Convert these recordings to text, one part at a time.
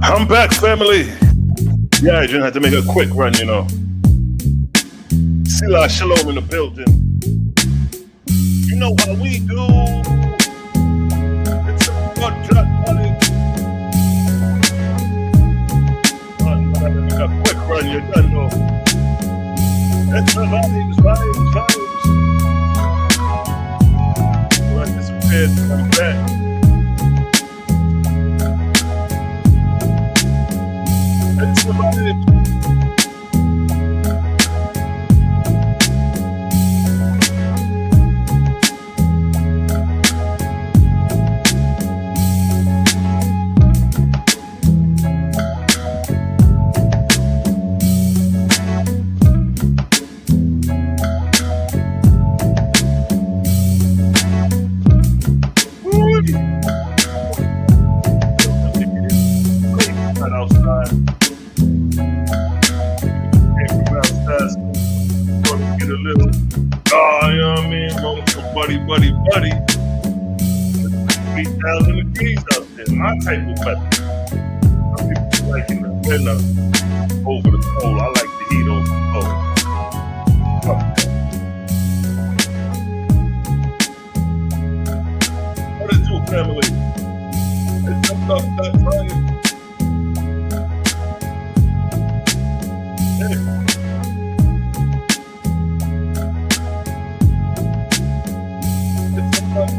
I'm back, family. Yeah, I just had to make a quick run, you know. Selah Shalom in the building. You know how we do. It's a blood clot party. I had to make a quick run, you done know. It's the vibes. So I disappeared, I'm back. It's the vibes. Buddy. 3,000 degrees out there. My type of weather. Some people like in the winter over the cold. I like the heat over the cold. What it do, family? It's up that fire.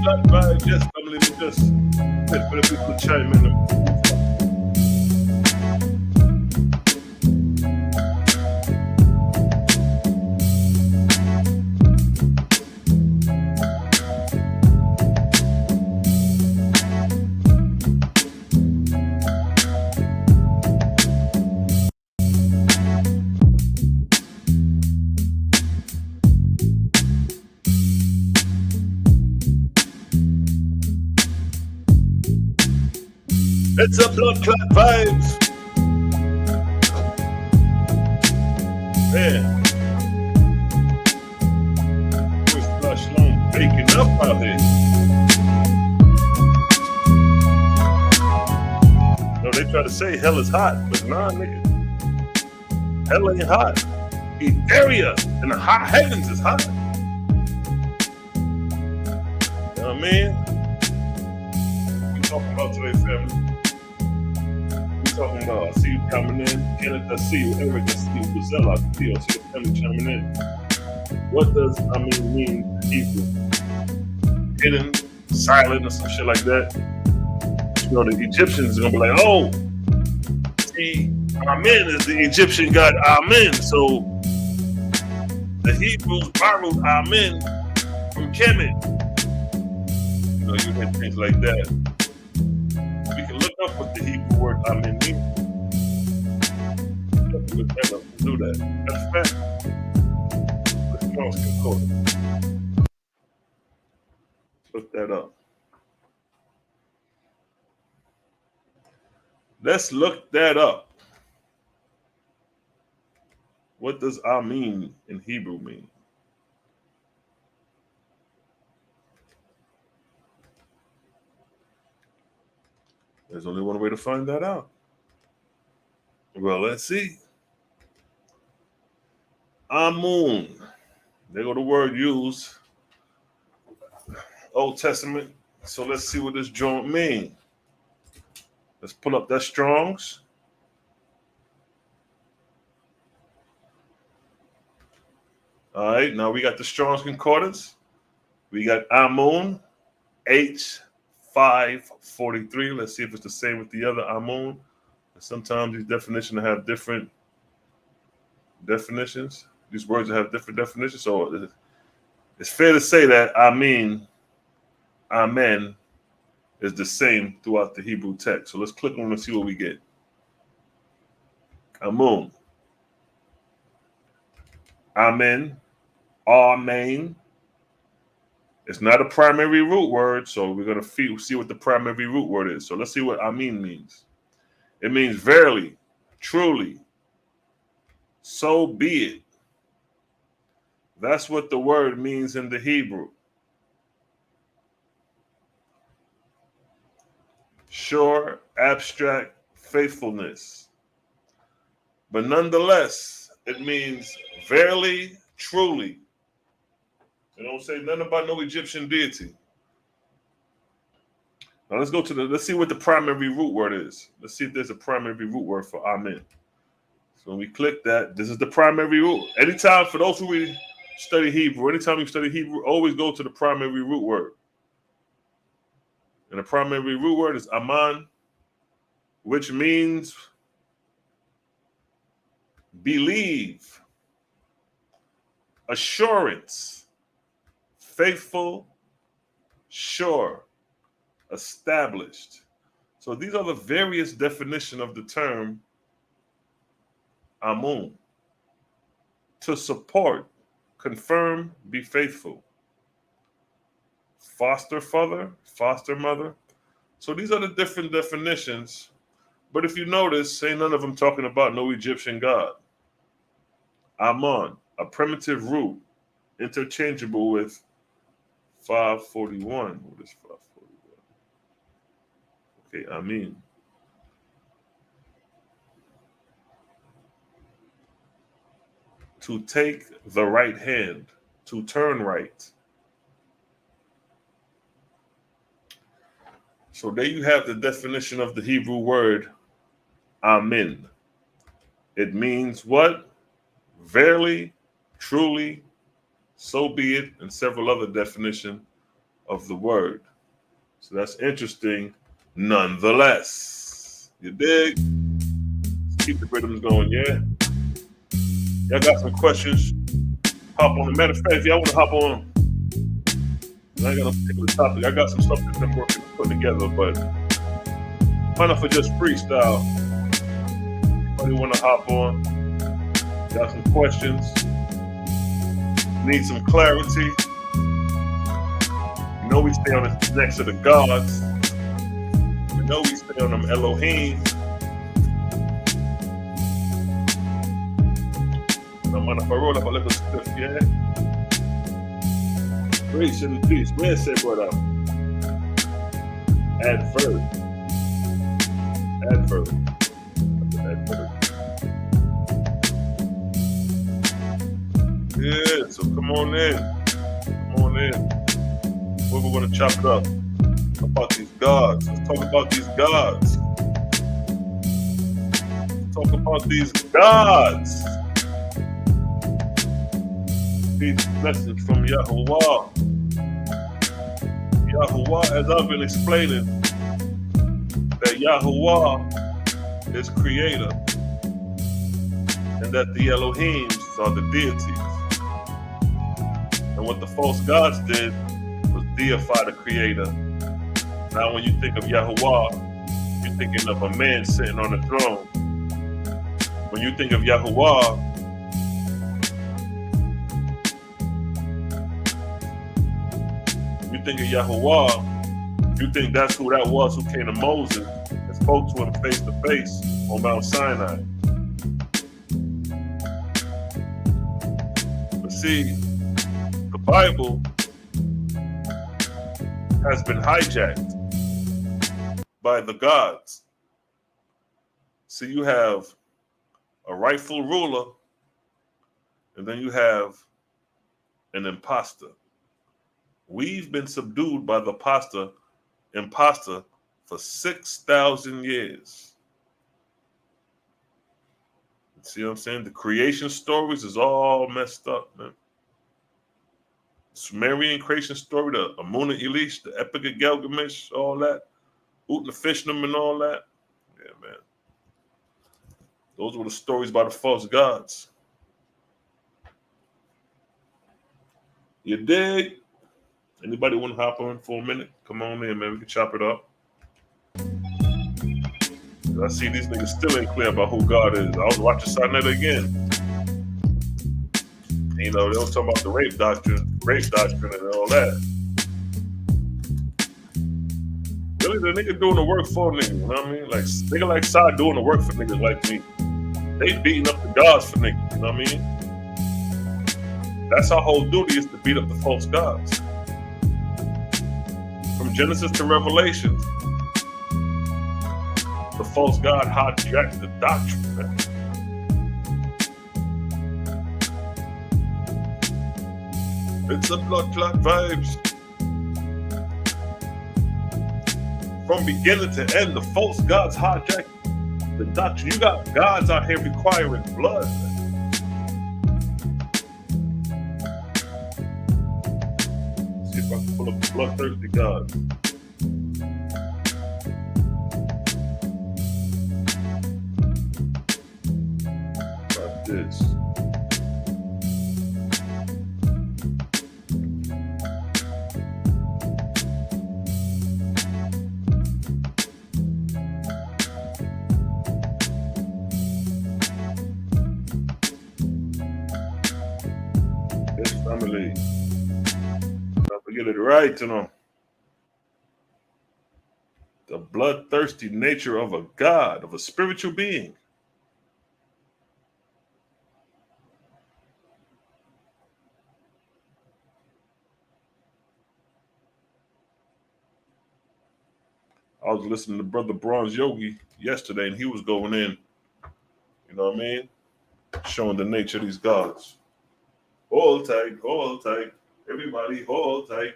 Black vibe, yes, family, just for the people chime in. It's a blood clot vibes. Man. Selah Shalom baking up out here. No, they try to say hell is hot, but nah, nigga. Hell ain't hot. The area in the hot heavens is hot. You know what I mean? We talking about today, family. Talking about, I see you coming in. Kenneth, I see you. Eric, I see you. Brazil, I see you. I see the family chiming in. What does mean in Hebrew? Hidden, silent, or some shit like that. You know, the Egyptians are gonna be like, oh, see, Amen is the Egyptian god Amen. So the Hebrews borrowed Amen from Kemet. You know, you hear things like that. We can look up what the Hebrew word Amen means. Look that up and do that. That's fact. The Strong's Concordance. Look that up. Let's look that up. What does Amen in Hebrew mean? There's only one way to find that out. Well, let's see. Amun. There go the word used. Old Testament. So let's see what this joint means. Let's pull up that Strong's. All right, now we got the Strong's Concordance. We got Amun, H543. Let's see if it's the same with the other Amun. Sometimes these definitions have different definitions. These words have different definitions. So it's fair to say that Amen is the same throughout the Hebrew text. So let's click on it and see what we get. Amun. Amen. Amen. It's not a primary root word, so we're going to see what the primary root word is. So let's see what Amen means. It means verily, truly, so be it. That's what the word means in the Hebrew. Sure, abstract, faithfulness. But nonetheless, it means verily, truly. It don't say nothing about no Egyptian deity. Now let's see what the primary root word is. Let's see if there's a primary root word for Amen. So when we click that, this is the primary root. Anytime, for those who study Hebrew, anytime you study Hebrew, always go to the primary root word. And the primary root word is Aman, which means believe, assurance, faithful, sure, established. So these are the various definitions of the term Amun. To support, confirm, be faithful. Foster father, foster mother. So these are the different definitions. But if you notice, ain't none of them talking about no Egyptian god. Amun, a primitive root, interchangeable with 541. What is 541? Okay, Amin. To take the right hand, to turn right. So there you have the definition of the Hebrew word Amen. It means what? Verily, truly, so be it, and several other definitions of the word. So that's interesting nonetheless. You dig? Let's keep the rhythms going, yeah? Y'all got some questions? Hop on. Matter of fact, if y'all want to hop on, I ain't got no particular topic. I got some stuff that I'm working to put together, but why not for just freestyle? Anybody want to hop on? Got some questions? Need some clarity? You know we stay on the next to the gods. You know we stay on them Elohim. I'm on a roll up a little stuff, yeah? Grace and peace. Where say brother? Adverb. Yeah, so come on in. We're going to chop it up. Talk about these gods. Let's talk about these gods. Peace, blessings from Yahuwah. Yahuwah, as I've been explaining, that Yahuwah is creator, and that the Elohims are the deities. And what the false gods did was deify the creator. Now when you think of Yahuwah, you're thinking of a man sitting on the throne. When you think of Yahuwah, you think that's who that was who came to Moses and spoke to him face to face on Mount Sinai. But see, the Bible has been hijacked by the gods. See, you have a rightful ruler, and then you have an imposter. We've been subdued by the imposter for 6,000 years. See what I'm saying? The creation stories is all messed up, man. Sumerian creation story, the Amuna Elish, the Epic of Gilgamesh, all that. Utnapishtim and all that. Yeah, man. Those were the stories by the false gods. You dig? Anybody want to hop on for a minute? Come on in, man. We can chop it up. I see these niggas still ain't clear about who God is. I was watching Sinetta again. You know, they was talking about the rape doctrine and all that. Really, the nigga doing the work for niggas, you know what I mean? Like, nigga like Side doing the work for niggas like me. They beating up the gods for niggas, you know what I mean? That's our whole duty, is to beat up the false gods. From Genesis to Revelation, The false god hijacked the doctrine, man. It's a blood clot vibes. From beginning to end, the false gods hijack the doctrine. You got gods out here requiring blood. Let's see if I can pull up the bloodthirsty gods. Like this. Family. Don't forget it right, you know. The bloodthirsty nature of a god, of a spiritual being. I was listening to Brother Bronze Yogi yesterday, and he was going in, you know what I mean? Showing the nature of these gods. Hold tight, hold tight. Everybody, hold tight.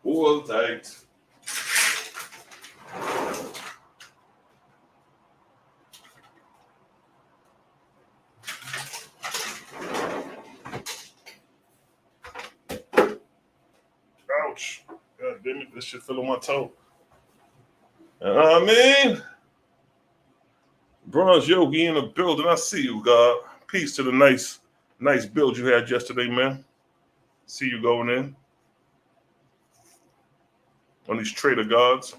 Hold tight. Ouch. God damn it, this shit fell on my toe. You know what I mean? Bronze Yogi in the building. I see you, God. Peace to the nice build you had yesterday, man. See you going in on these traitor gods.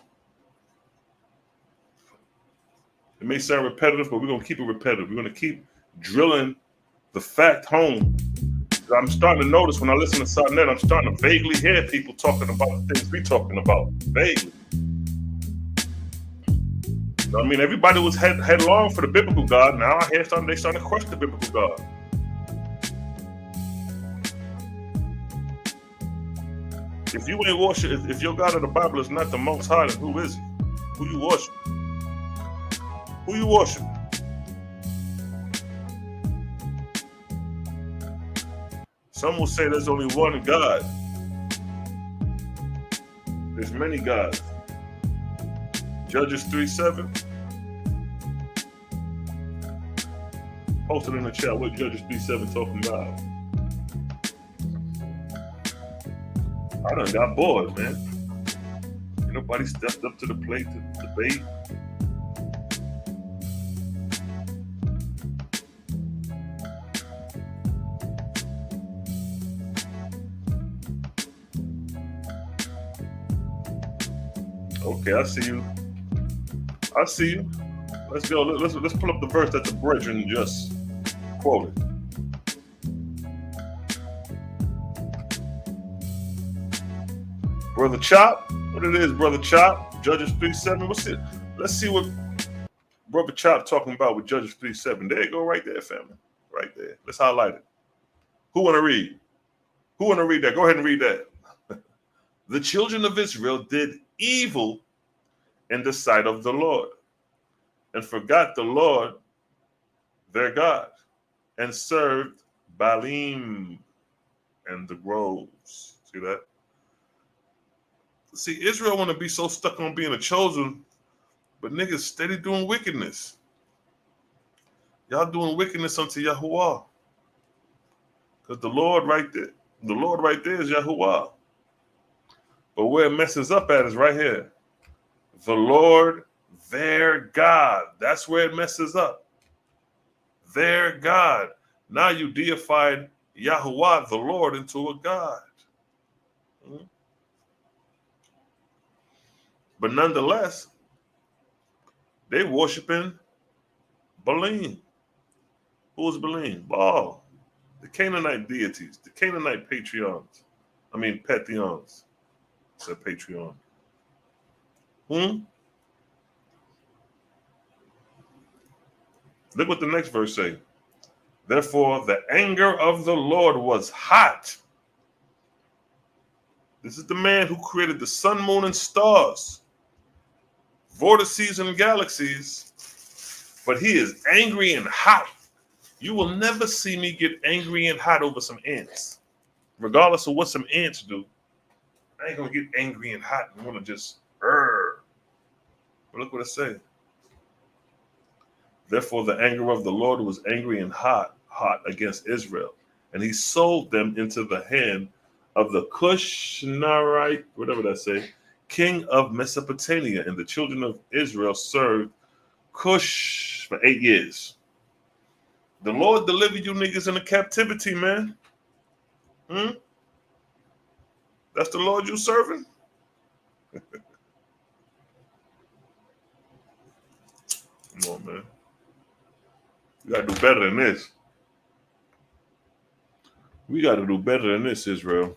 It may sound repetitive, but we're going to keep it repetitive. We're going to keep drilling the fact home. I'm starting to notice when I listen to Sonnet, I'm starting to vaguely hear people talking about the things we're talking about. Vaguely. I mean, everybody was headlong for the biblical God. Now I hear they starting to question the biblical God. If you ain't worship, if your God of the Bible is not the Most High, then who is he? Who you worship? Who you worship? Some will say there's only one God. There's many gods. Judges 3:7. Posted in the chat what Judges 3:7 talking about. I done got bored, man. Ain't nobody stepped up to the plate to debate. Okay, I see you. I see you. Let's go. Let's pull up the verse that the brethren just quoted. Brother Chop, what it is, Brother Chop? Judges 3:7. What's it? Let's see what Brother Chop talking about with Judges 3:7. There you go, right there, family. Right there. Let's highlight it. Who want to read? Who want to read that? Go ahead and read that. The children of Israel did evil in the sight of the Lord, and forgot the Lord their God, and served Baalim and the groves. See that? See, Israel want to be so stuck on being a chosen, but niggas steady doing wickedness. Y'all doing wickedness unto Yahuwah. Because the Lord right there is Yahuwah. But where it messes up at is right here. The Lord, their God. That's where it messes up. Their God. Now you deified Yahuwah, the Lord, into a God. But nonetheless, they worshiping Baalim. Who is Baalim? Baal. The Canaanite deities, the Canaanite pantheons. It's a Patreon. Look what the next verse say. Therefore, the anger of the Lord was hot. This is the man who created the sun, moon, and stars, vortices and galaxies. But he is angry and hot. You will never see me get angry and hot over some ants. Regardless of what some ants do, I ain't gonna get angry and hot and wanna just But look what it says. Therefore, the anger of the Lord was angry and hot against Israel, and he sold them into the hand of the Cushanarite, whatever that say, king of Mesopotamia, and the children of Israel served Cush for 8 years. The Lord delivered you niggas into captivity, man. That's the Lord you serving? Come on, man. We gotta do better than this. We gotta do better than this, Israel.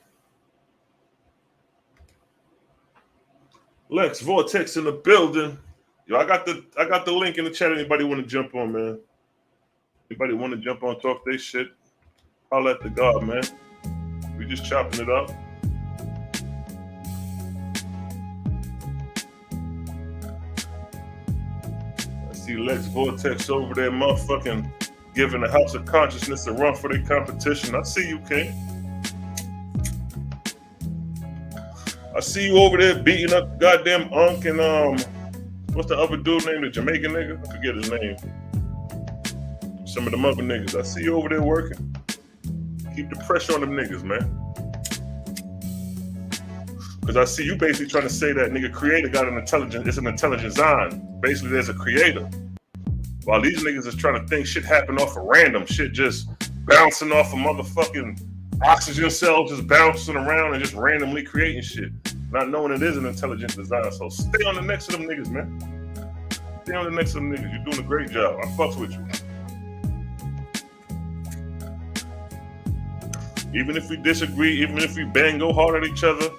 Lex Vortex in the building. Yo, I got the link in the chat. Anybody want to jump on, man? Anybody want to jump on, talk their shit? Holla at the God, man. We just chopping it up. I see Lex Vortex over there, motherfucking giving the House of Consciousness a run for their competition. I see you, King. I see you over there beating up goddamn Unk and what's the other dude named, the Jamaican nigga? I forget his name. Some of them other niggas. I see you over there working. Keep the pressure on them niggas, man. Because I see you basically trying to say that nigga creator got an intelligence, it's an intelligent design. Basically, there's a creator. While these niggas is trying to think shit happen off of random shit, just bouncing off of motherfucking oxygen cells, just bouncing around and just randomly creating shit. Not knowing it is an intelligent design. So stay on the next of them niggas, man. Stay on the next of them niggas. You're doing a great job. I fucks with you. Even if we disagree, even if we bang go hard at each other,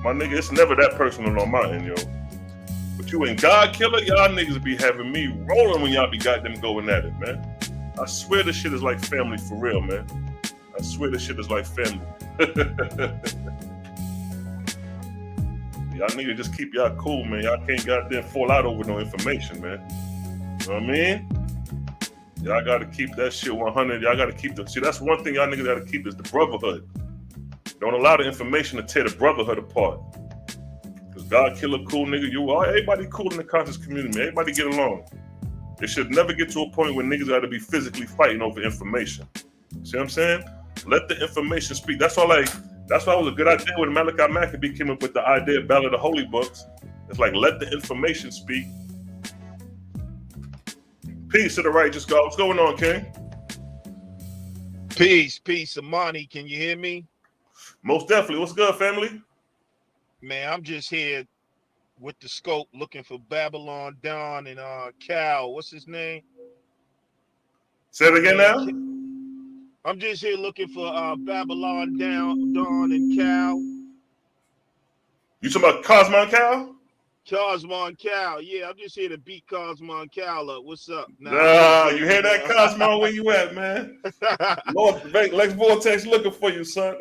my nigga, it's never that personal on my end, yo. But you ain't God killer, y'all niggas be having me rolling when y'all be goddamn going at it, man. I swear this shit is like family for real, man. I swear this shit is like family. Y'all niggas just keep y'all cool, man. Y'all can't goddamn fall out over no information, man. You know what I mean? Y'all gotta keep that shit 100. Y'all gotta keep see, that's one thing y'all niggas gotta keep is the brotherhood. Don't allow the information to tear the brotherhood apart. Cause God killer cool nigga, you are everybody cool in the conscious community, man. Everybody get along. It should never get to a point where niggas gotta be physically fighting over information. See what I'm saying? Let the information speak. That's why it was a good idea when Malachi Maccabee came up with the idea of Ballad of the Holy Books. It's like, let the information speak. Peace to the right, just go. What's going on, King? Peace, Amani. Can you hear me? Most definitely. What's good, family? Man, I'm just here with the scope looking for Babylon Dawn and Cal. What's his name? Say it again now? I'm just here looking for Babylon Dawn and Cal. You talking about Cosmo and Cal? Cosmo and Cal. Yeah, I'm just here to beat Cosmo and Cal up. What's up? Nah, you hear that, Cosmo? Where you at, man? Lord, Lex Vortex looking for you, son.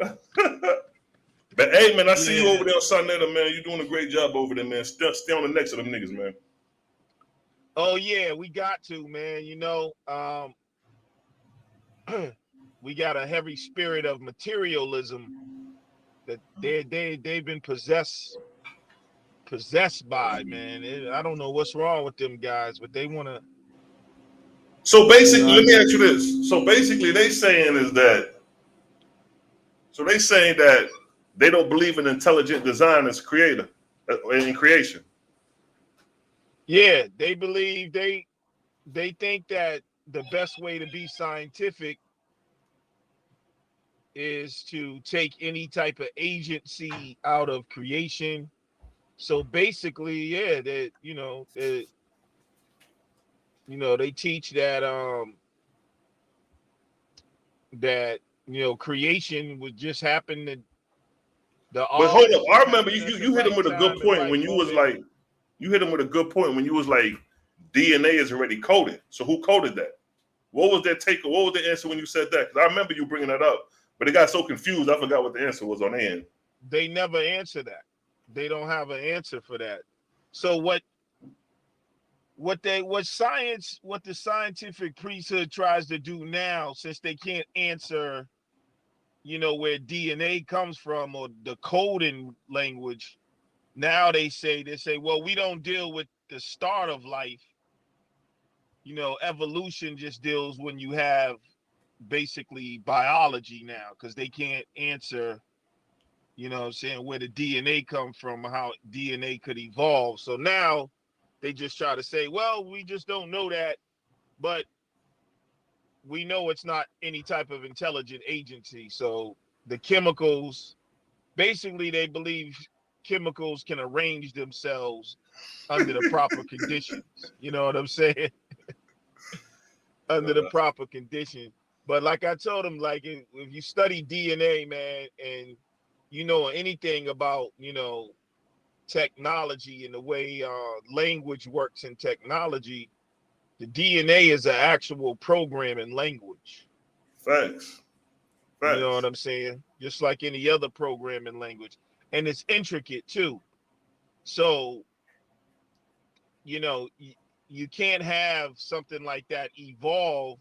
But hey, man, I see you over there on Sunday, man. You're doing a great job over there, man. Stay on the next of them niggas, man. Oh yeah, we got to, man. You know, we got a heavy spirit of materialism that they've been possessed by, man. I don't know what's wrong with them guys, but they want to. So basically, let me ask you this. So basically, they saying that they don't believe in intelligent design as creator in creation. Yeah, they believe they think that the best way to be scientific is to take any type of agency out of creation. So basically, yeah, they teach that that creation would just happen to But hold up, I remember you hit him with a good point when you was like, DNA is already coded. So who coded that? What was their take? What was the answer when you said that? Because I remember you bringing that up, but it got so confused, I forgot what the answer was on the end. they never answer that. They don't have an answer for that. So what the scientific priesthood tries to do now, since they can't answer, where DNA comes from or the coding language, now they say, well, we don't deal with the start of life. Evolution just deals when you have basically biology now, because they can't answer, what I'm saying, where the DNA come from, how DNA could evolve. So now they just try to say, well, we just don't know that, but we know it's not any type of intelligent agency. So the chemicals, basically they believe chemicals can arrange themselves under the proper conditions. You know what I'm saying? Under the proper condition. But like I told them, like if you study DNA, man, and you know anything about, technology and the way language works in technology, the DNA is an actual programming language. Facts. You know what I'm saying? Just like any other programming language. And it's intricate too. So, you can't have something like that evolve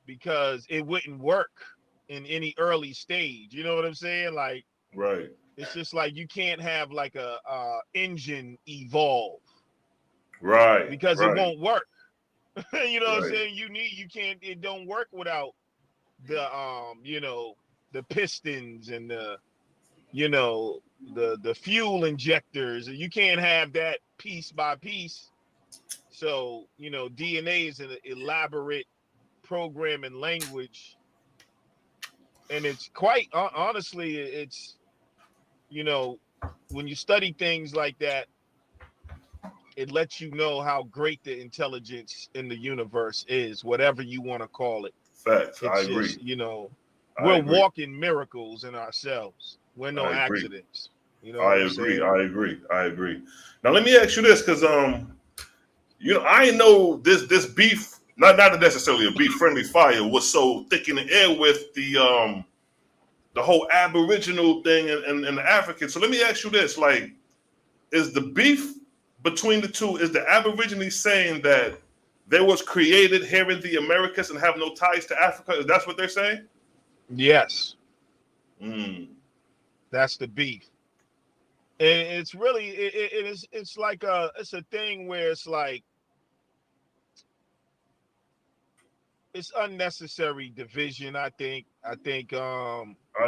because it wouldn't work in any early stage. You know what I'm saying? Like, right. It's just like you can't have like a engine evolve. Right. Because it won't work. You know what I'm saying? It don't work without the the pistons and the the fuel injectors. You can't have that piece by piece. So, DNA is an elaborate programming language, and it's quite honestly, it's when you study things like that, it lets you know how great the intelligence in the universe is, whatever you want to call it. Facts. It's I agree. just, we're walking miracles in ourselves. We're no accidents. You know what I'm saying? I agree. Now let me ask you this, because I know this beef, not necessarily a beef friendly fire, was so thick in the air with the whole Aboriginal thing and the African. So let me ask you this: like, is the beef between the two, is the Aborigines saying that they was created here in the Americas and have no ties to Africa? Is that what they're saying? Yes. Mm. That's the beef. And it's really it's like it's a thing where it's like it's unnecessary division, I think. I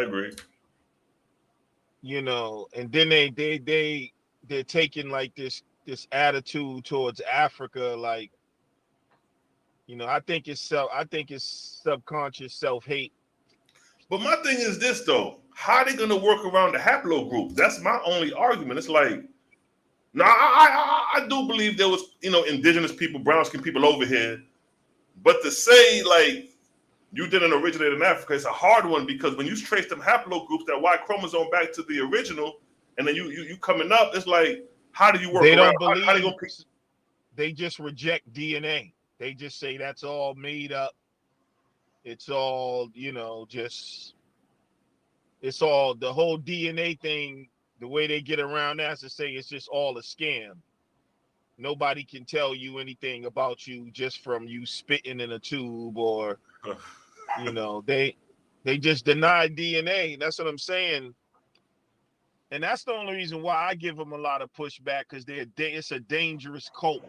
agree. And then they're taking like this attitude towards Africa, like, I think it's subconscious self-hate. But my thing is this though: how are they going to work around the haplogroup? That's my only argument. It's like, now I do believe there was indigenous people, brown skin people over here, but to say like you didn't originate in Africa, it's a hard one, because when you trace them haplogroups, that Y chromosome back to the original, and then you coming up, it's like, how do you work They around? don't believe. How they gonna they just reject DNA. They just say that's all made up. It's all, it's all the whole DNA thing. The way they get around that is to say it's just all a scam. Nobody can tell you anything about you just from you spitting in a tube, or they just deny DNA. That's what I'm saying. And that's the only reason why I give them a lot of pushback, because it's a dangerous cult.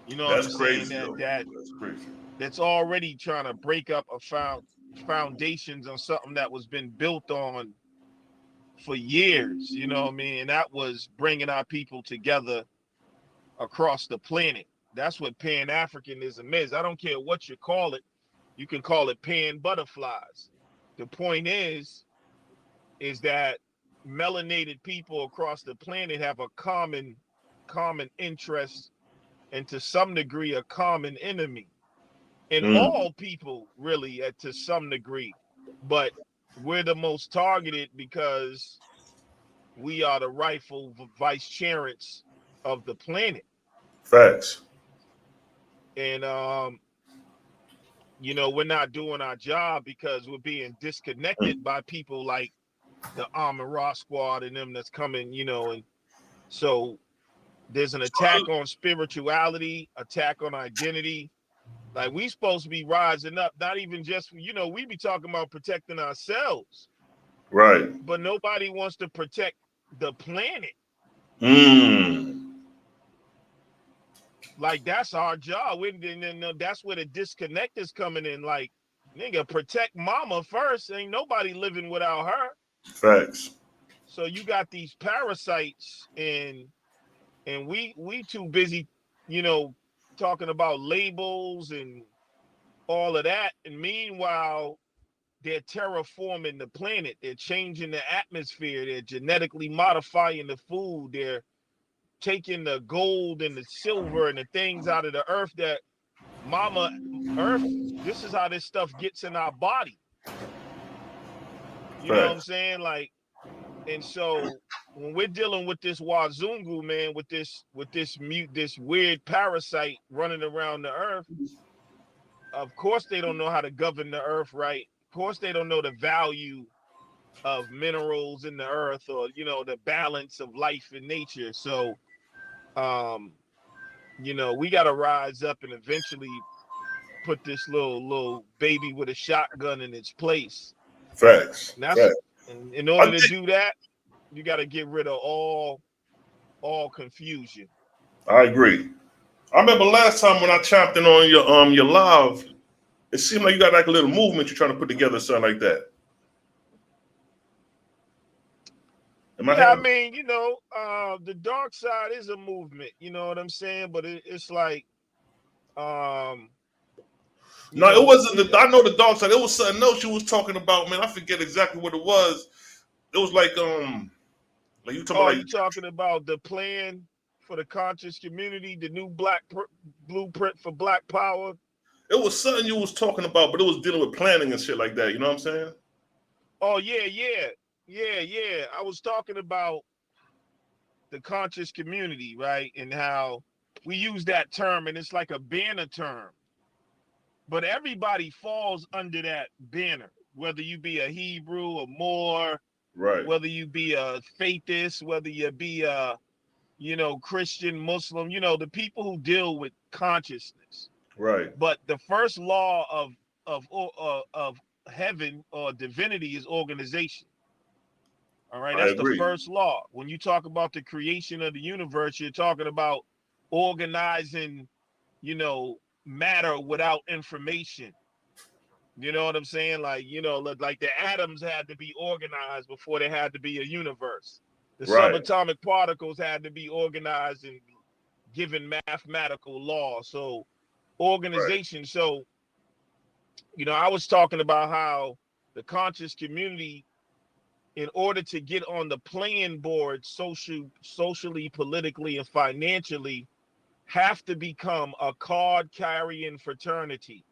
You know what I'm saying? That's crazy. That's already trying to break up foundations on something that was been built on for years. You know what I mean? And that was bringing our people together across the planet. That's what Pan-Africanism is. I don't care what you call it. You can call it pan butterflies. The point is that melanated people across the planet have a common interest, and to some degree a common enemy. And all people really, to some degree, but we're the most targeted because we are the rightful vicegerents of the planet. Facts. And we're not doing our job because we're being disconnected by people like the Amon-Ra squad and them that's coming, you know, and so there's an attack on spirituality, attack on identity. Like we supposed to be rising up, not even just, you know, we be talking about protecting ourselves. Right. But nobody wants to protect the planet. Like that's our job. That's where the disconnect is coming in. Like, nigga, protect mama first. Ain't nobody living without her. Facts. So you got these parasites, and we too busy, you know, talking about labels and all of that. And meanwhile, they're terraforming the planet. They're changing the atmosphere. They're genetically modifying the food. They're taking the gold and the silver and the things out of the earth that Mama Earth, this is how this stuff gets in our body. You know what I'm saying? Like, and so when we're dealing with this Wazungu, man, with this weird parasite running around the earth, of course they don't know how to govern the earth right. Of course they don't know the value of minerals in the earth, or, you know, the balance of life in nature. So you know, we got to rise up and eventually put this little baby with a shotgun in its place. Facts. And that's, and in order to do that, you got to get rid of all confusion. I agree. I remember last time when I chopped in on your live, it seemed like you got like a little movement you're trying to put together, something like that. I mean, you know, the dark side is a movement, you know what I'm saying? But it's like, no, it wasn't. I know the dark side. It was something else you was talking about, man. I forget exactly what it was. It was like you talking about. You talking about the plan for the conscious community, the new blueprint for Black Power? It was something you was talking about, but it was dealing with planning and shit like that. You know what I'm saying? Oh yeah. I was talking about the conscious community, right? And how we use that term, and it's like a banner term. But everybody falls under that banner, whether you be a Hebrew, a Moor, right? Whether you be a faithist, whether you be a, you know, Christian, Muslim, you know, the people who deal with consciousness. Right. But the first law of heaven or divinity is organization. All right, that's the first law. When you talk about the creation of the universe, you're talking about organizing, you know, matter without information. You know what I'm saying? Like, you know, like the atoms had to be organized before there had to be a universe. The subatomic particles had to be organized and given mathematical law. So organization. So, you know, I was talking about how the conscious community, in order to get on the playing board socially, politically, and financially, have to become a card-carrying fraternity.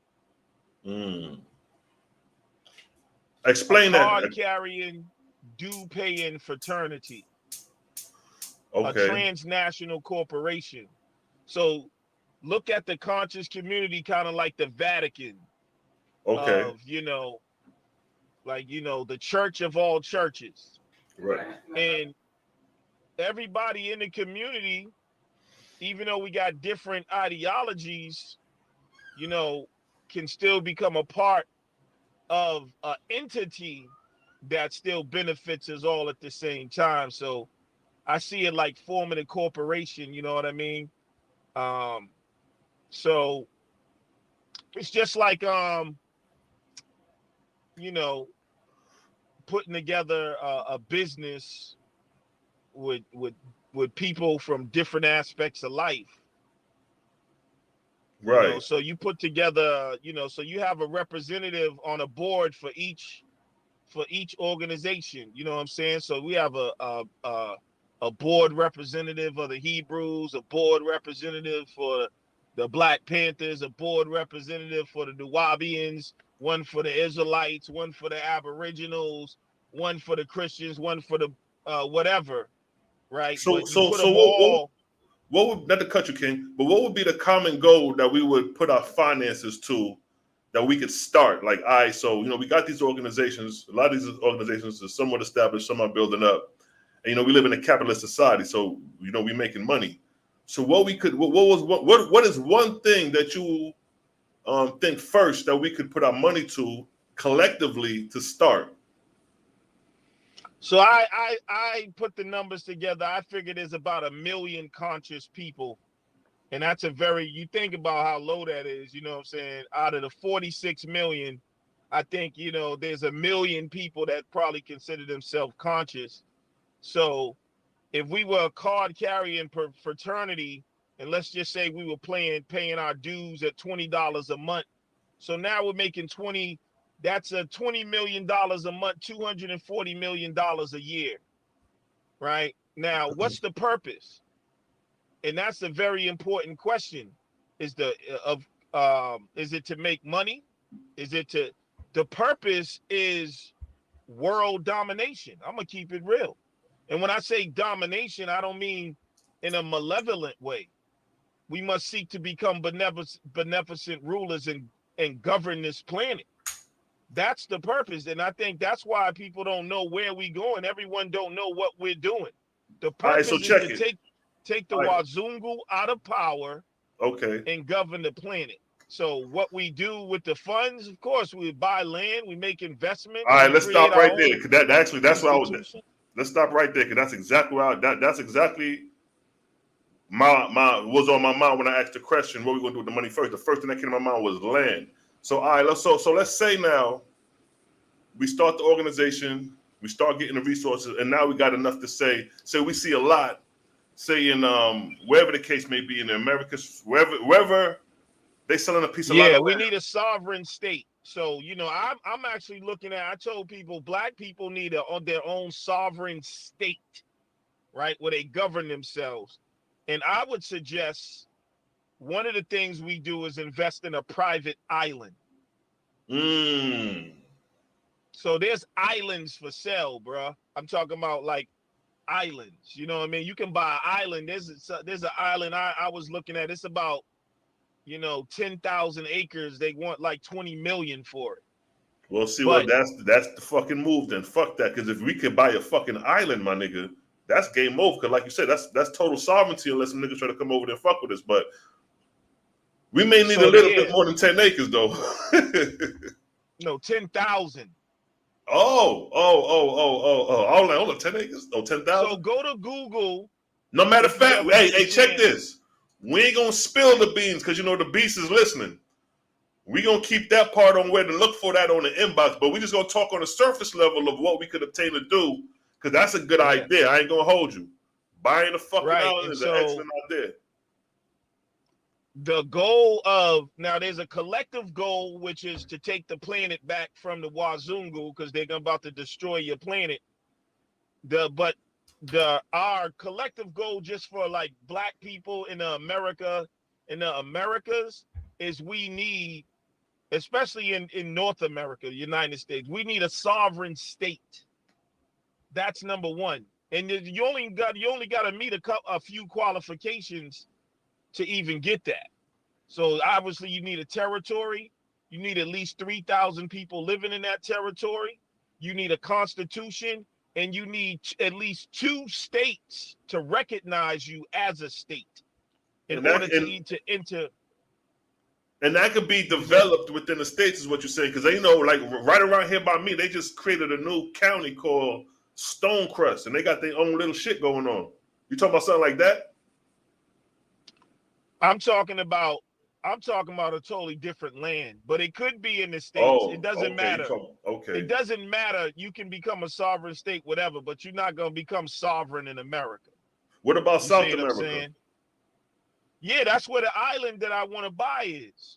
Explain that. Card-carrying, due-paying fraternity. A transnational corporation. So look at the conscious community kind of like the Vatican. Of, you know, like, you know, the church of all churches. Right. And everybody in the community, even though we got different ideologies, you know, can still become a part of an entity that still benefits us all at the same time. So I see it like forming a corporation, you know what I mean? So it's just like, you know, putting together a business with people from different aspects of life. Right. You know, so you put together, you know, so you have a representative on a board for each organization. You know what I'm saying? So we have a board representative of the Hebrews, a board representative for the Black Panthers, a board representative for the Nuwabians, one for the Israelites, one for the Aboriginals, one for the Christians, one for the whatever, right? So, but you put them all. What would, not to cut you, King, but what would be the common goal that we would put our finances to that we could start. Like, so we got these organizations. A lot of these organizations are somewhat established, some are building up. And we live in a capitalist society, so we're making money. So what is one thing that you think first that we could put our money to collectively to start? So I put the numbers together. I figured there's about 1 million conscious people. And that's you think about how low that is, you know what I'm saying? Out of the 46 million, I think, there's 1 million people that probably consider themselves conscious. So if we were a card carrying fraternity, and let's just say we were paying our dues at $20 a month. So now we're making that's a $20 million a month, $240 million a year, right? Now, what's the purpose? And that's a very important question. Is it to make money? The purpose is world domination. I'm gonna keep it real. And when I say domination, I don't mean in a malevolent way. We must seek to become beneficent rulers and govern this planet. That's the purpose. And I think that's why people don't know where we're going. Everyone don't know what we're doing. The purpose is to take the Wazungu out of power, and govern the planet. So what we do with the funds, of course, we buy land, we make investments. All right, let's stop right there. That's what I was. Let's stop right there, because that's exactly that's exactly was on my mind when I asked the question, what we gonna do with the money first. The first thing that came to my mind was land. So all right, let's say now we start the organization, we start getting the resources, and now we got enough to say we see a lot, say in wherever the case may be in the Americas, wherever they selling a piece of land. Yeah, we need a sovereign state. So, I'm actually looking at, I told people, black people need their own sovereign state, right? Where they govern themselves. And I would suggest one of the things we do is invest in a private island. So there's islands for sale, bro. I'm talking about like islands. You know what I mean? You can buy an island. There's an island I was looking at. It's about 10,000 acres. They want like 20 million for it. Well, see, that's the fucking move then. Fuck that. Because if we could buy a fucking island, my nigga, that's game over. Because like you said, that's total sovereignty unless some niggas try to come over there and fuck with us. But we may need a little bit more than 10 acres, though. No, 10,000. Oh, hold on, 10 acres? Oh, 10,000? So go to Google. No matter of fact, hey, check this. We ain't gonna spill the beans because the beast is listening. We gonna keep that part on where to look for that on the inbox, but we just gonna talk on the surface level of what we could obtain to do, because that's a good idea. I ain't gonna hold you. Buying a fucking island is an excellent idea. The goal of now, there's a collective goal, which is to take the planet back from the Wazungu, because they're about to destroy your planet. Our collective goal, just for like black people in the Americas, is we need, especially in North America, United States, we need a sovereign state. That's number one. And you only got to meet a few qualifications to even get that. So obviously you need a territory. You need at least 3,000 people living in that territory. You need a constitution, and you need at least 2 states to recognize you as a state in order to enter. And that could be developed within the states, is what you're saying. Because like right around here by me, they just created a new county called Stonecrest, and they got their own little shit going on. You talking about something like that? I'm talking about a totally different land, but it could be in the states. It doesn't matter. It doesn't matter. You can become a sovereign state, whatever, but you're not going to become sovereign in America. What about South America? Yeah, that's where the island that I want to buy is.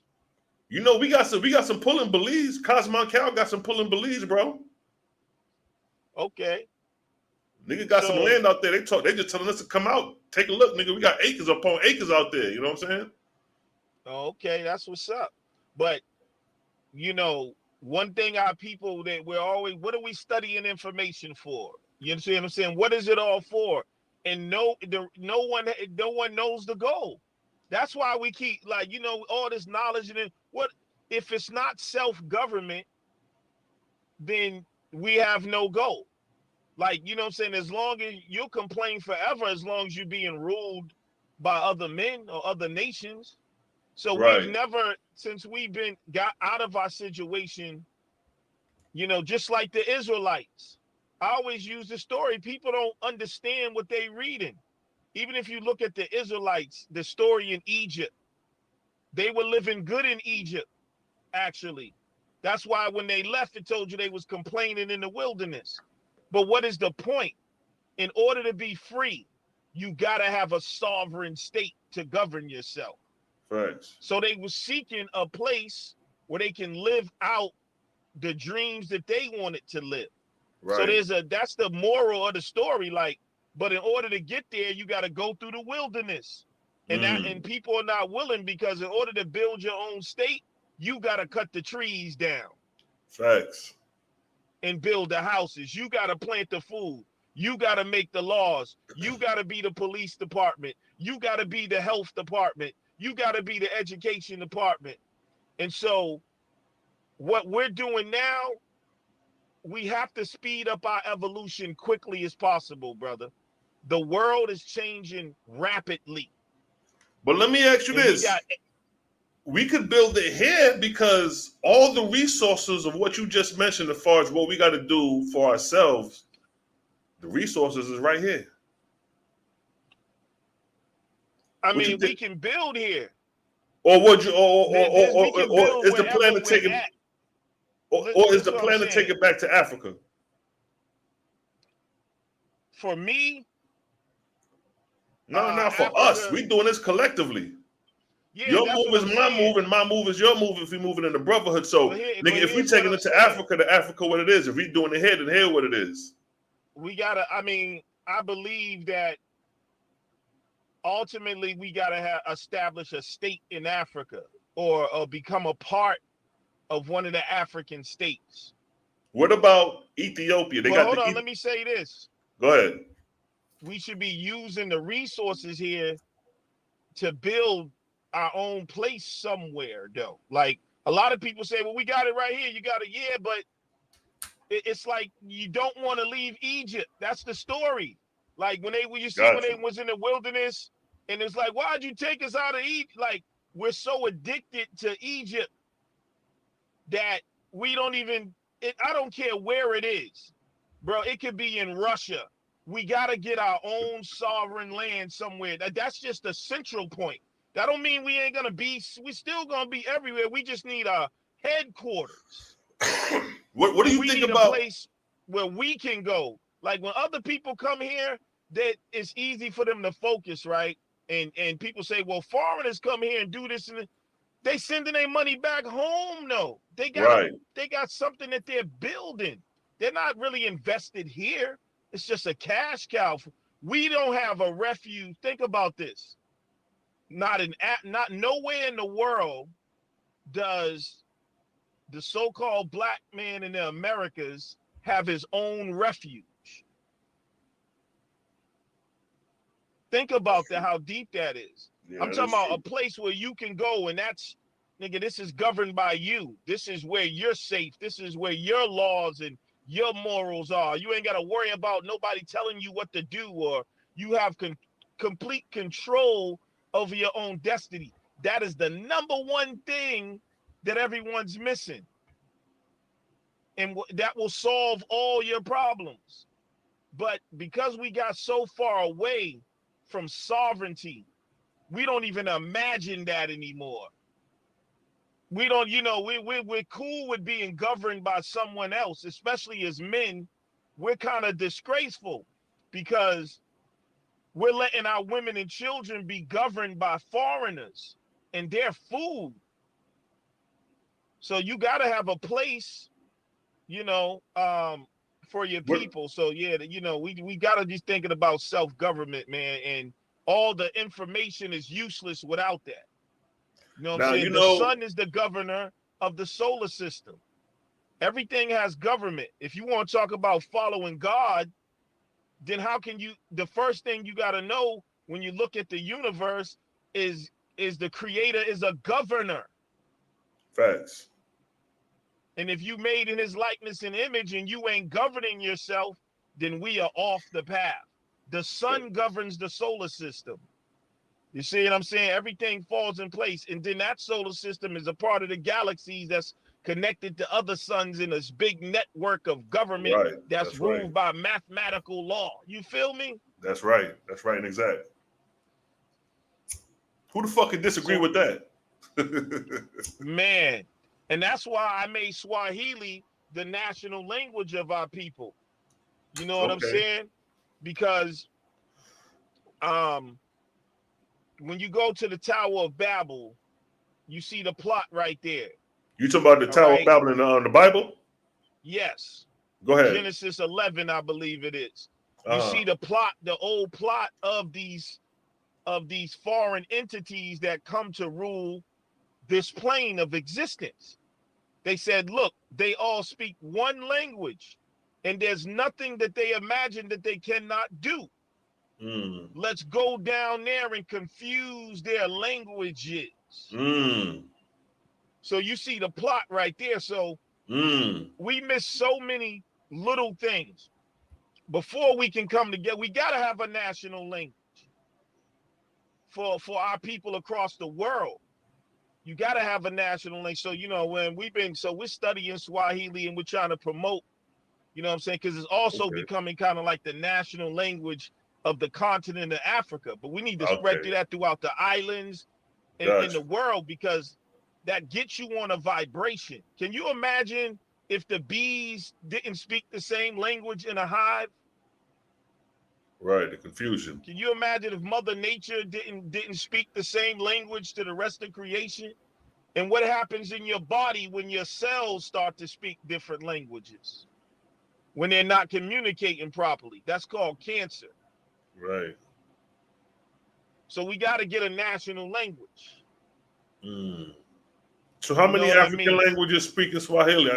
We got some pulling Belize. Cosmo Cal got some pulling Belize, bro. Okay. Nigga got some land out there. They just telling us to come out, take a look, nigga. We got acres upon acres out there. You know what I'm saying? Okay, that's what's up. But one thing our people that we're always, what are we studying information for? You understand what I'm saying? What is it all for? And no one knows the goal. That's why we keep all this knowledge and what if it's not self-government, then we have no goal. Like, you know what I'm saying? As long as you'll complain forever, as long as you're being ruled by other men or other nations. So we've Right. never, since we've got out of our situation, you know, just like the Israelites. I always use the story. People don't understand what they reading. Even if you look at the Israelites, the story in Egypt, they were living good in Egypt, actually. That's why when they left, it told you they was complaining in the wilderness. But what is the point? In order to be free, you got to have a sovereign state to govern yourself. Thanks. So they were seeking a place where they can live out the dreams that they wanted to live. Right. So that's the moral of the story. Like, but in order to get there, you got to go through the wilderness. And people are not willing, because in order to build your own state, you got to cut the trees down. Facts. And build the houses. You got to plant the food. You got to make the laws. You got to be the police department. You got to be the health department. You got to be the education department. And so what we're doing now, we have to speed up our evolution quickly as possible, brother. The world is changing rapidly. But let me ask you this. We could build it here because all the resources of what you just mentioned, as far as what we got to do for ourselves, the resources is right here. I mean, we can build here. Or would you? Or is the plan to take it? Or is the plan to take it back to Africa? For me, no, not for Africa, us. We doing this collectively. Yeah, your move is my move, and my move is your move if we moving in the brotherhood. So, nigga, if we taking it to Africa, what it is. If we doing it here, then here what it is. We gotta. I mean, I believe that ultimately we gotta establish a state in Africa, or become a part of one of the African states. What about Ethiopia? Hold on, let me say this. Go ahead. We should be using the resources here to build our own place somewhere, though. Like, a lot of people say, well, we got it right here. You got it. Yeah, but it's like you don't want to leave Egypt. That's the story. Like, when they was in the wilderness, and it's like, why'd you take us out of Egypt? Like, we're so addicted to Egypt that we don't even, I don't care where it is, bro. It could be in Russia. We got to get our own sovereign land somewhere. That's just the central point. That don't mean we ain't gonna be. We still gonna be everywhere. We just need a headquarters. What do you think about a place where we can go? Like, when other people come here, that it's easy for them to focus, right? And people say, well, foreigners come here and do this, and they sending their money back home. No, they got something that they're building. They're not really invested here. It's just a cash cow. We don't have a refuge. Think about this. Not nowhere in the world does the so-called black man in the Americas have his own refuge. Think about that, how deep that is. Yeah, I'm talking about a place where you can go, and that's, nigga, this is governed by you. This is where you're safe. This is where your laws and your morals are. You ain't got to worry about nobody telling you what to do, or you have complete control over your own destiny. That is the number one thing that everyone's missing. And that will solve all your problems. But because we got so far away from sovereignty, we don't even imagine that anymore. We don't, we're cool with being governed by someone else, especially as men. We're kind of disgraceful because we're letting our women and children be governed by foreigners and their food. So you got to have a place, for your people. So yeah, we got to be thinking about self-government, man. And all the information is useless without that. You know what I'm saying? The sun is the governor of the solar system. Everything has government. If you want to talk about following God, then how can you, the first thing you got to know when you look at the universe is the creator is a governor. Facts. And if you made in his likeness and image and you ain't governing yourself, then we are off the path. The sun governs the solar system. You see what I'm saying? Everything falls in place. And then that solar system is a part of the galaxies that's connected to other suns in this big network of government that's ruled by mathematical law. You feel me? That's right. That's right and exact. Who the fuck could disagree with that? Man. And that's why I made Swahili the national language of our people. You know what I'm saying? Because when you go to the Tower of Babel, you see the plot right there. You talking about the Tower of Babel in the Bible? Yes. Go ahead. Genesis 11, I believe it is. You see the plot, the old plot of these foreign entities that come to rule this plane of existence. They said, look, they all speak one language, and there's nothing that they imagine that they cannot do. Let's go down there and confuse their languages. So you see the plot right there. So we miss so many little things. Before we can come together, we got to have a national language for our people across the world. You got to have a national language. So, you know, when we're studying Swahili and we're trying to promote, you know what I'm saying? Because it's also becoming kind of like the national language of the continent of Africa. But we need to spread that throughout the islands and in the world, because that gets you on a vibration. Can you imagine if the bees didn't speak the same language in a hive? Right, the confusion. Can you imagine if Mother Nature didn't speak the same language to the rest of creation? And what happens in your body when your cells start to speak different languages? When they're not communicating properly. That's called cancer. Right. So we got to get a national language. So how many African languages speak in Swahili?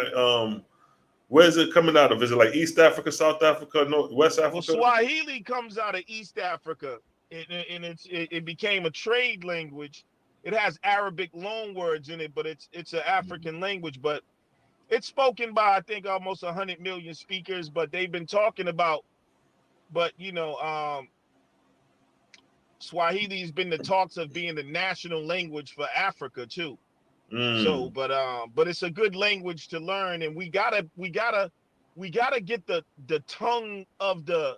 Where is it coming out of? Is it like East Africa, South Africa, West Africa? Well, Swahili comes out of East Africa, and it became a trade language. It has Arabic loan words in it, but it's an African language. But it's spoken by, I think, almost 100 million speakers. But they've been talking about, Swahili has been the talks of being the national language for Africa too. So, but it's a good language to learn, and we gotta get the tongue of the.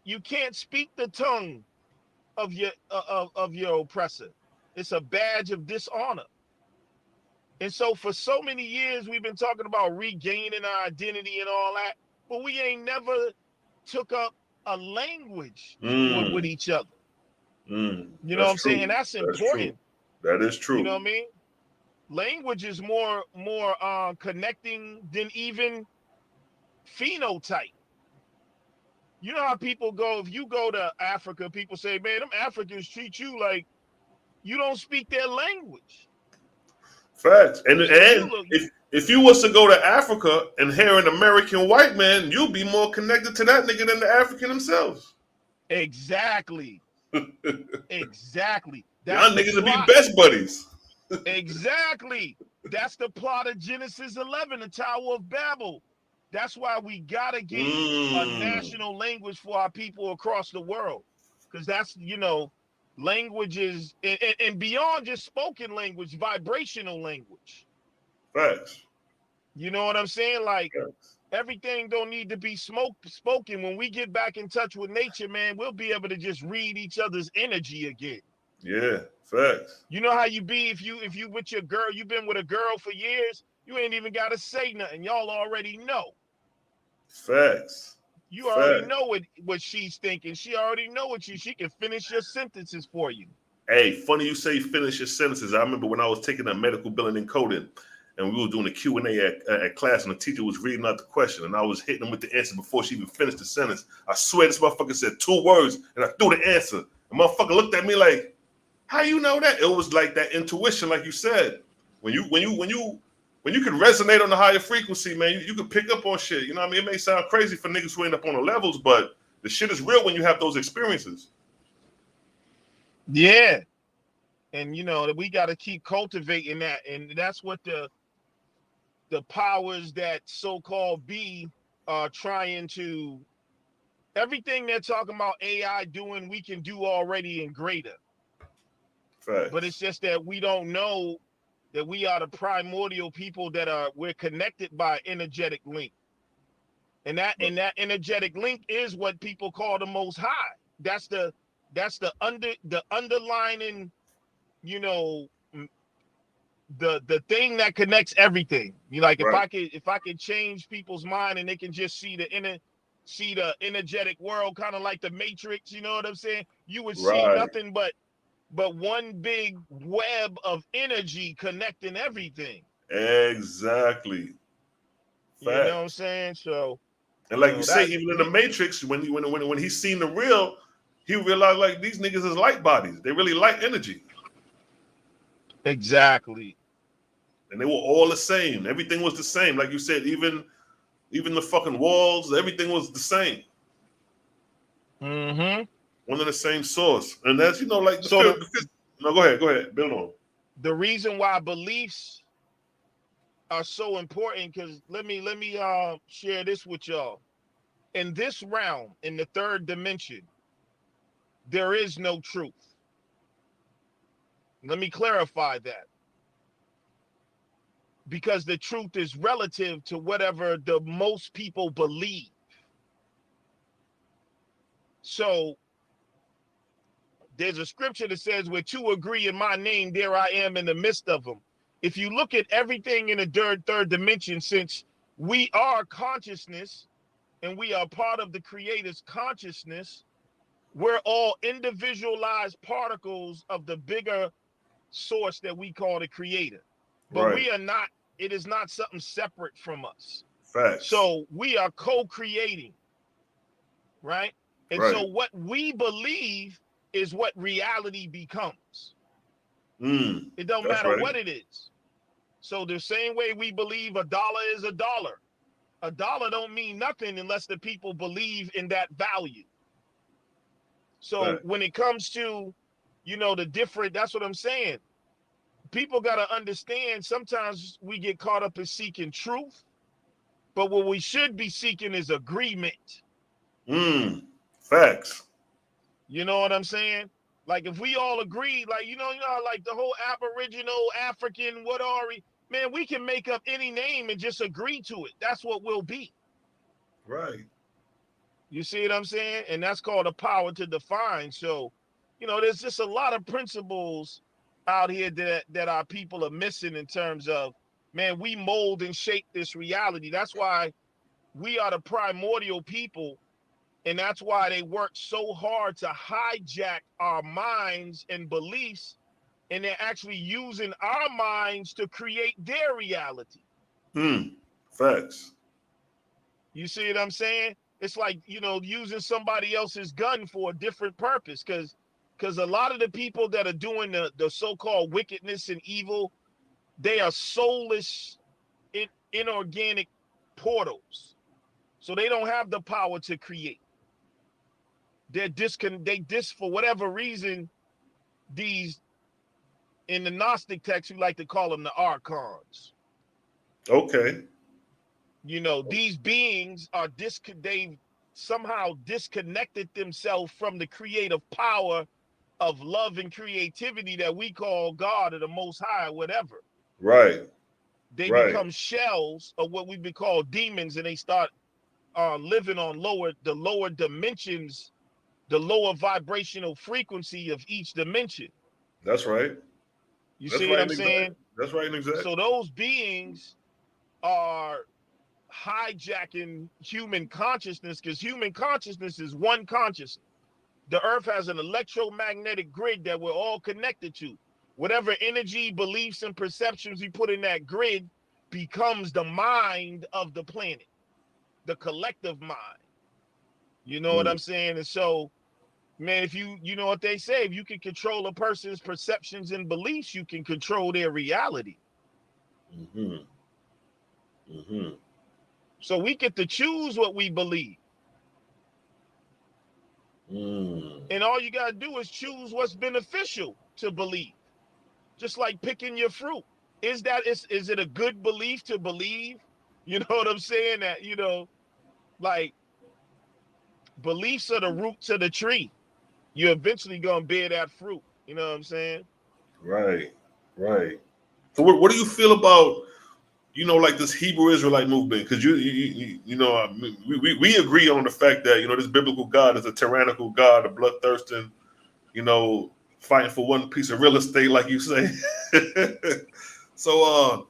You can't speak the tongue of your oppressor. It's a badge of dishonor. And so for so many years we've been talking about regaining our identity and all that, but we ain't never took up a language with each other. You know what I'm saying? And that's important. That is true. You know what I mean? Language is more connecting than even phenotype. You know how people go, if you go to Africa, people say, man, them Africans treat you like you don't speak their language. Facts. And if you was to go to Africa and hear an American white man, you'll be more connected to that nigga than the African themselves. Exactly. Exactly. Y'all niggas will be best buddies. Exactly. That's the plot of Genesis 11, the Tower of Babel. That's why we gotta get a national language for our people across the world, because that's, languages and beyond just spoken language, vibrational language. Facts. You know what I'm saying? Like, everything don't need to be spoken. When we get back in touch with nature, man, we'll be able to just read each other's energy again. Yeah, facts. You know how you be if you with your girl, you've been with a girl for years, you ain't even gotta say nothing. Y'all already know. Facts. You already know what she's thinking. She already know what she can finish your sentences for you. Hey, funny you say finish your sentences. I remember when I was taking a medical billing and coding, and we were doing a Q&A at class, and the teacher was reading out the question, and I was hitting them with the answer before she even finished the sentence. I swear this motherfucker said 2 words, and I threw the answer. The motherfucker looked at me like, how you know that? It was like that intuition, like you said. When you can resonate on the higher frequency, man, you can pick up on shit. You know what I mean? It may sound crazy for niggas who end up on the levels, but the shit is real when you have those experiences. Yeah. And you know, we got to keep cultivating that. And that's what the powers that so-called be are trying to, everything they're talking about AI doing, we can do already and greater. Facts. But it's just that we don't know that we are the primordial people that we're connected by energetic link. And that energetic link is what people call the most high. That's the underlining, you know, the thing that connects everything. You like, right. if I could change people's mind and they can just see the energetic world, kind of like the Matrix, you know what I'm saying? You would see Right. nothing but one big web of energy connecting everything. Exactly. You know what I'm Facts. saying? So, And like you say, that even in the Matrix, when he's seen the real, he realized like these niggas is light bodies. They really light energy. exactly. And they were all the same. Everything was the same. Like you said, even the fucking walls, everything was the same. Mm-hmm. One of the same source. And that's, you know, like So no, go ahead. Build on. the reason why beliefs are so important, because let me share this with y'all. In this realm, in the third dimension, there is no truth. Let me clarify that. Because the truth is relative to whatever the most people believe. So there's a scripture that says, where two agree in my name, there I am in the midst of them. If you look at everything in the third dimension, since we are consciousness and we are part of the creator's consciousness, we're all individualized particles of the bigger source that we call the creator. But Right. we are not, it is not something separate from us. Facts. So we are co-creating, right? And right. so what we believe is what reality becomes. It don't That's matter right. what it is. So the same way we believe a dollar is a dollar. A dollar don't mean nothing unless the people believe in that value. So Right. when it comes to, you know, the different, that's what I'm saying. People got to understand, sometimes we get caught up in seeking truth, but what we should be seeking is agreement. Facts. You know what I'm saying? Like if we all agree, like, you know, like the whole Aboriginal, African, what are we? Man, we can make up any name and just agree to it. That's what we'll be. Right. You see what I'm saying? And that's called a power to define. So, you know, there's just a lot of principles out here that our people are missing in terms of, man, we mold and shape this reality. That's why we are the primordial people. And that's why they work so hard to hijack our minds and beliefs. And they're actually using our minds to create their reality. Facts. You see what I'm saying? It's like, you know, using somebody else's gun for a different purpose. Because a lot of the people that are doing the so-called wickedness and evil, they are soulless, inorganic portals. So they don't have the power to create. For whatever reason, these, in the Gnostic text, we like to call them the archons. Okay. You know, these beings are they've somehow disconnected themselves from the creative power of love and creativity that we call God or the Most High, or whatever. Right. They Right. become shells of what we would call demons, and they start living on the lower dimensions, the lower vibrational frequency of each dimension. That's right. You That's see what right I'm and exact. saying? That's right and exact. So those beings are hijacking human consciousness, because human consciousness is one consciousness. The earth has an electromagnetic grid that we're all connected to. Whatever energy, beliefs, and perceptions we put in that grid becomes the mind of the planet, the collective mind. You know what I'm saying? And so, man, if you know what they say, if you can control a person's perceptions and beliefs, you can control their reality. So we get to choose what we believe. And all you got to do is choose what's beneficial to believe. just like picking your fruit. Is it a good belief to believe? You know what I'm saying? That, you know, like, beliefs are the roots of the tree. You're eventually gonna bear that fruit. You know what I'm saying? Right, right. So what do you feel about, you know, like this Hebrew Israelite movement? Because you know, we agree on the fact that, you know, this biblical God is a tyrannical God, a bloodthirsting, you know, fighting for one piece of real estate, like you say. So,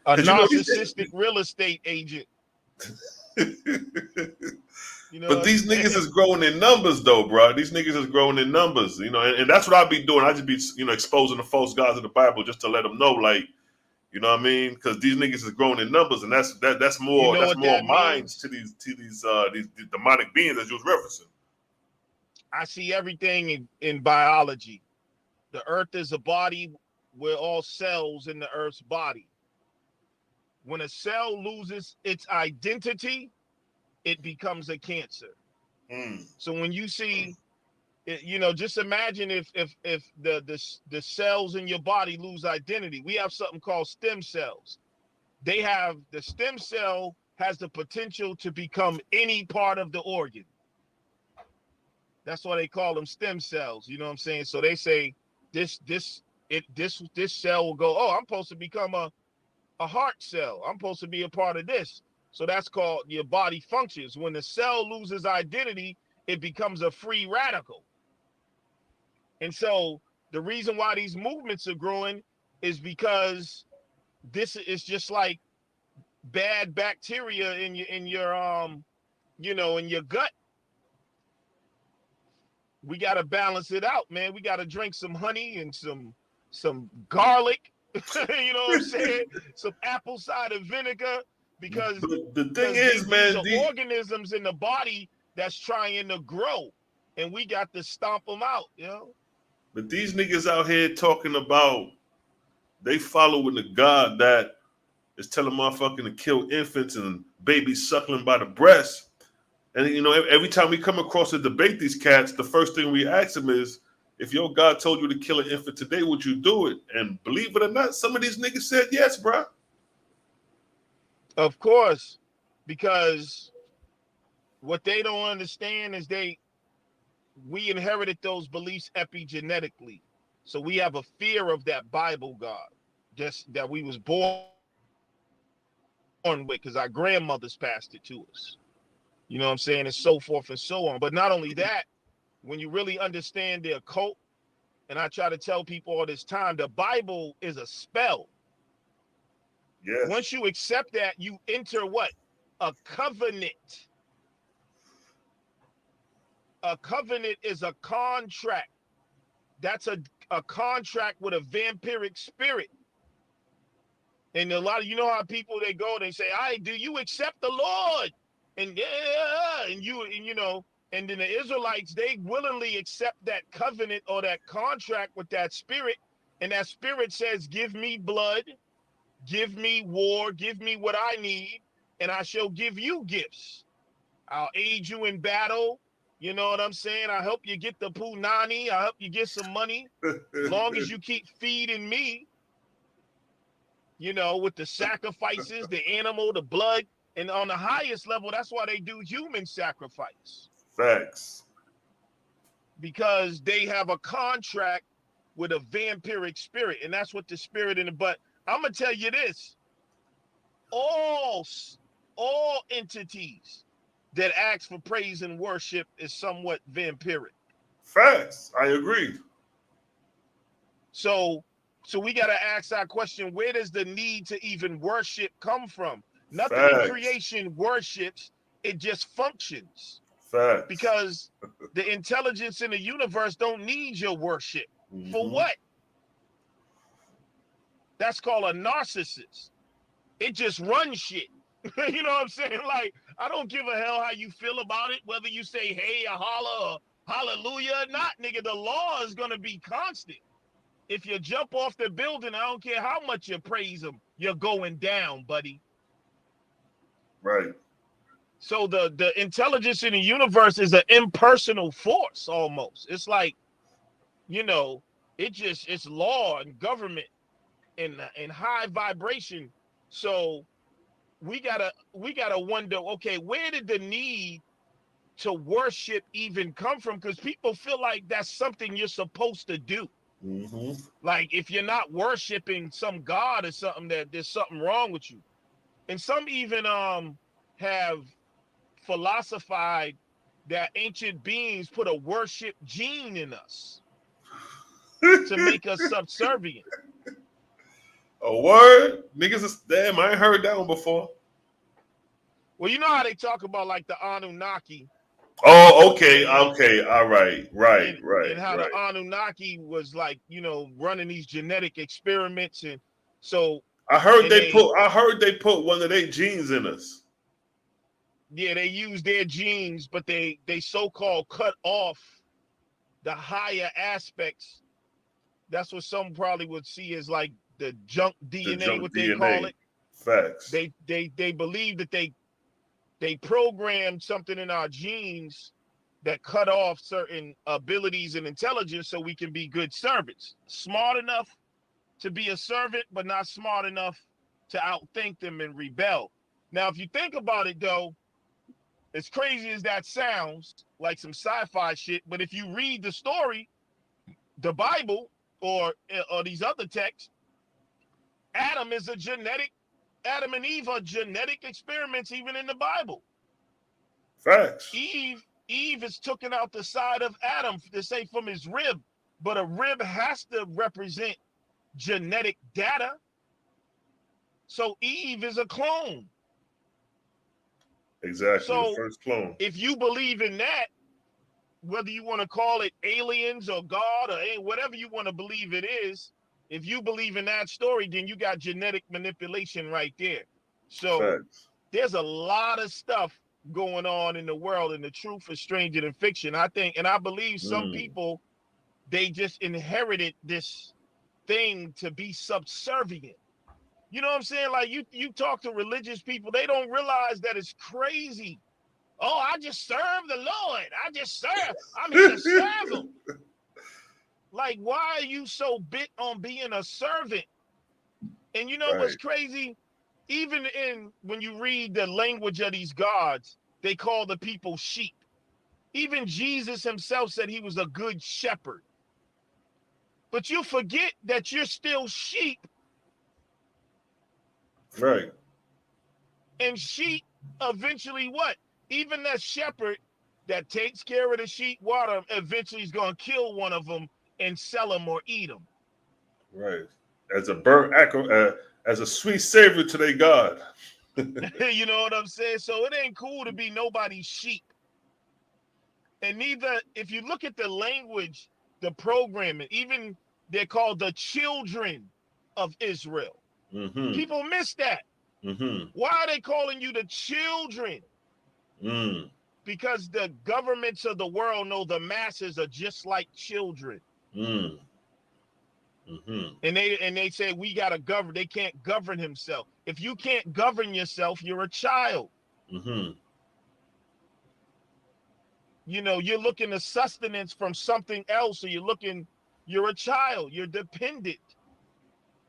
A because you know, narcissistic real estate agent. You know but what I'm these saying? niggas is growing in numbers, though, bro. These niggas is growing in numbers, you know, and that's what I be doing. I just be, you know, exposing the false gods of the Bible just to let them know, like, you know what I mean? Because these niggas is growing in numbers, and that's You more know what that minds means? to these these demonic beings that you was referencing. I see everything in biology. The earth is a body. We're all cells in the earth's body. When a cell loses its identity, it becomes a cancer. Mm. So when you see, you know, just imagine if the cells in your body lose identity. We have something called stem cells. The stem cell has the potential to become any part of the organ. That's why they call them stem cells. You know what I'm saying? So they say this cell will go, oh, I'm supposed to become a heart cell. I'm supposed to be a part of this. So that's called your body functions. When the cell loses identity, it becomes a free radical. And so the reason why these movements are growing is because this is just like bad bacteria in your you know, in your gut. We got to balance it out, man. We got to drink some honey and some garlic. You know what I'm saying? Some apple cider vinegar, because The thing is, these man, are organisms in the body that's trying to grow, and we got to stomp them out, you know? but these niggas out here talking about they following the God that is telling motherfucking to kill infants and babies suckling by the breast. And you know, every time we come across a debate these cats, the first thing we ask them is, if your God told you to kill an infant today, would you do it? And believe it or not, some of these niggas said yes, bro. Of course, because what they don't understand is we inherited those beliefs epigenetically. So we have a fear of that Bible God, just that we was born with, because our grandmothers passed it to us. You know what I'm saying? And so forth and so on. But not only that, when you really understand the occult, and I try to tell people all this time, the Bible is a spell. Yes. Once you accept that, you enter what? A covenant. A covenant is a contract. That's a contract with a vampiric spirit. And a lot of, you know how people, they go, they say, do you accept the Lord? And yeah, and you know, and then the Israelites, they willingly accept that covenant or that contract with that spirit. And that spirit says, give me blood, give me war, give me what I need, and I shall give you gifts. I'll aid you in battle. You know what I'm saying? I'll help you get the punani. I'll help you get some money. Long as you keep feeding me, you know, with the sacrifices, the animal, the blood. And on the highest level, that's why they do human sacrifice. Facts. Because they have a contract with a vampiric spirit. And that's what the spirit in the, but I'm going to tell you this. All entities that ask for praise and worship is somewhat vampiric. Facts. I agree. So we got to ask that question, where does the need to even worship come from? Nothing in Facts. creation worships, it just functions. Facts. Because the intelligence in the universe don't need your worship. Mm-hmm. For what? That's called a narcissist. It just runs shit. You know what I'm saying? Like, I don't give a hell how you feel about it, whether you say hey or holla or hallelujah or not, nigga. The law is going to be constant. If you jump off the building, I don't care how much you praise them, you're going down, buddy. Right. So the intelligence in the universe is an impersonal force almost. It's like, you know, it's law and government and high vibration. So we gotta wonder, okay, where did the need to worship even come from? Because people feel like that's something you're supposed to do. Mm-hmm. Like if you're not worshiping some god or something, that there's something wrong with you. And some even have philosophized that ancient beings put a worship gene in us to make us subservient. A word? Niggas is damn, I ain't heard that one before. Well, you know how they talk about like the Anunnaki. Oh, okay, And okay, all right, and how the right. Anunnaki was like, running these genetic experiments, and so I heard and they put one of their genes in us. yeah, they use their genes, but they so-called cut off the higher aspects. That's what some probably would see as like the junk The DNA, junk what they call DNA. it. Facts. They believe that they programmed something in our genes that cut off certain abilities and intelligence so we can be good servants. Smart enough to be a servant, but not smart enough to outthink them and rebel. Now, if you think about it, though, as crazy as that sounds, like some sci-fi shit, but if you read the story, the Bible or these other texts, Adam and Eve are genetic experiments even in the Bible. Facts. Eve is taken out the side of Adam to say from his rib, but a rib has to represent genetic data. So Eve is a clone. Exactly. The So first clone. if you believe in that, whether you want to call it aliens or God or whatever you want to believe it is, if you believe in that story, then you got genetic manipulation right there. So Facts. there's a lot of stuff going on in the world, and the truth is stranger than fiction. I think, and I believe some people, they just inherited this thing to be subservient. You know what I'm saying? Like you talk to religious people, they don't realize that it's crazy. Oh, I just serve the Lord. I just serve. I'm here to serve him. Like, why are you so bent on being a servant? And you know what's Right. crazy? Even when you read the language of these gods, they call the people sheep. Even Jesus himself said he was a good shepherd. But you forget that you're still sheep. Right. And sheep eventually what? Even that shepherd that takes care of the sheep water eventually is going to kill one of them and sell them or eat them. Right. As a burnt as a sweet savior to their God. You know what I'm saying? So it ain't cool to be nobody's sheep. And neither, if you look at the language, the programming, even they're called the children of Israel. Mm-hmm. People miss that. Mm-hmm. Why are they calling you the children? Mm. Because the governments of the world know the masses are just like children. Mm. Mm-hmm. And they say we gotta govern. They can't govern himself. If you can't govern yourself, you're a child. Mm-hmm. You're looking to sustenance from something else, or you're a child, you're dependent.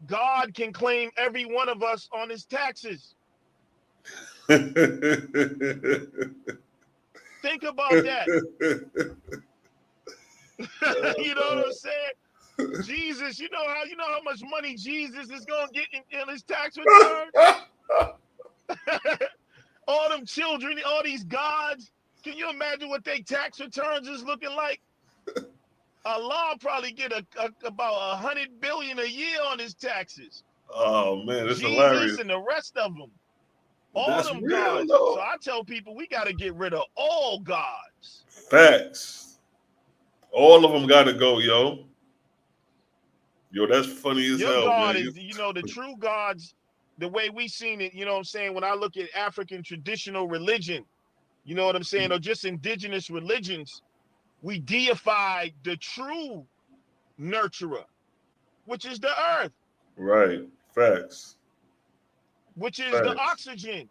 God can claim every one of us on his taxes. Think about that. You know what I'm saying? Jesus, you know how much money Jesus is gonna get in his tax return? All them children, all these gods. Can you imagine what their tax returns is looking like? Allah probably get about 100 billion a year on his taxes. Oh man, it's Jesus hilarious. and the rest of them, all That's them real gods. So though. I tell people we got to get rid of all gods. Facts. All of them got to go, yo. Yo, that's funny as Your hell, God man. is, the true gods, the way we seen it. You know what I'm saying? When I look at African traditional religion, you know what I'm saying, or just indigenous religions, we deify the true nurturer, which is the earth, Right. Facts. which is the Facts. oxygen,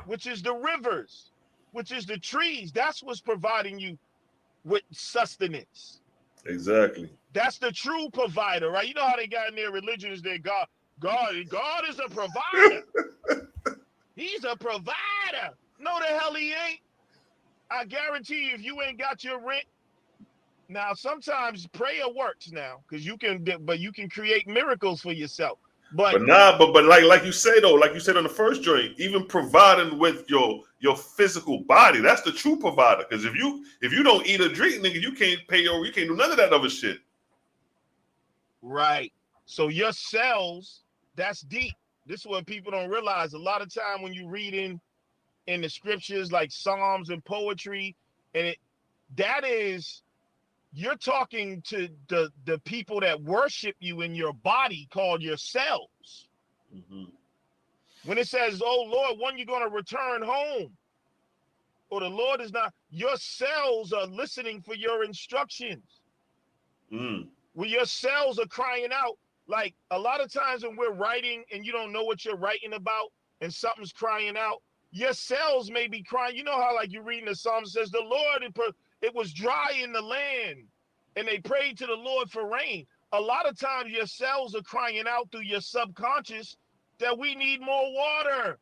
which is the rivers, which is the trees. That's what's providing you with sustenance. Exactly. That's the true provider, right? You know how they got in their religion is their God. God is a provider. He's a provider. No, the hell he ain't. I guarantee you, if you ain't got your rent, now sometimes prayer works now because you can create miracles for yourself. But like you say though, like you said on the first joint, even providing with your physical body, that's the true provider. Because if you don't eat or drink, nigga, you can't you can't do none of that other shit. right. So your cells, that's deep. This is what people don't realize. A lot of time when you read in the scriptures like Psalms and poetry, and that is, you're talking to the people that worship you in your body called your cells. Mm-hmm. When it says, oh Lord, when you're going to return home, or the Lord is not, your cells are listening for your instructions. When your cells are crying out, like a lot of times when we're writing and you don't know what you're writing about and something's crying out, your cells may be crying. You know how like you're reading the Psalm, it says the Lord, it was dry in the land and they prayed to the Lord for rain. A lot of times your cells are crying out through your subconscious that we need more water.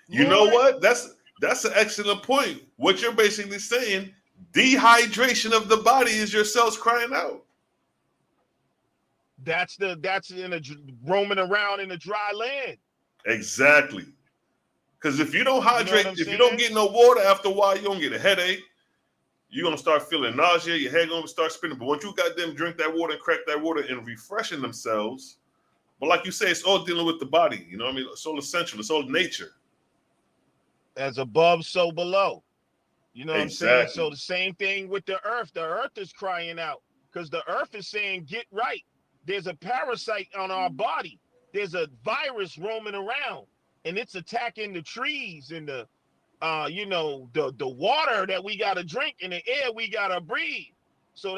You know what? That's an excellent point. What you're basically saying, dehydration of the body is your cells crying out. That's roaming around in a dry land. Exactly. Because if you don't hydrate, if you saying? don't get no water after a while, you're gonna get a headache. You're gonna start feeling nausea, your head gonna start spinning. But once you got them drink that water and crack that water and refreshing themselves, but like you say, it's all dealing with the body. You know what I mean? It's all essential, it's all nature. As above, so below. You know what Exactly. I'm saying? So the same thing with the earth. The earth is crying out because the earth is saying, get right. There's a parasite on our body. There's a virus roaming around and it's attacking the trees and the water that we got to drink and the air we got to breathe. So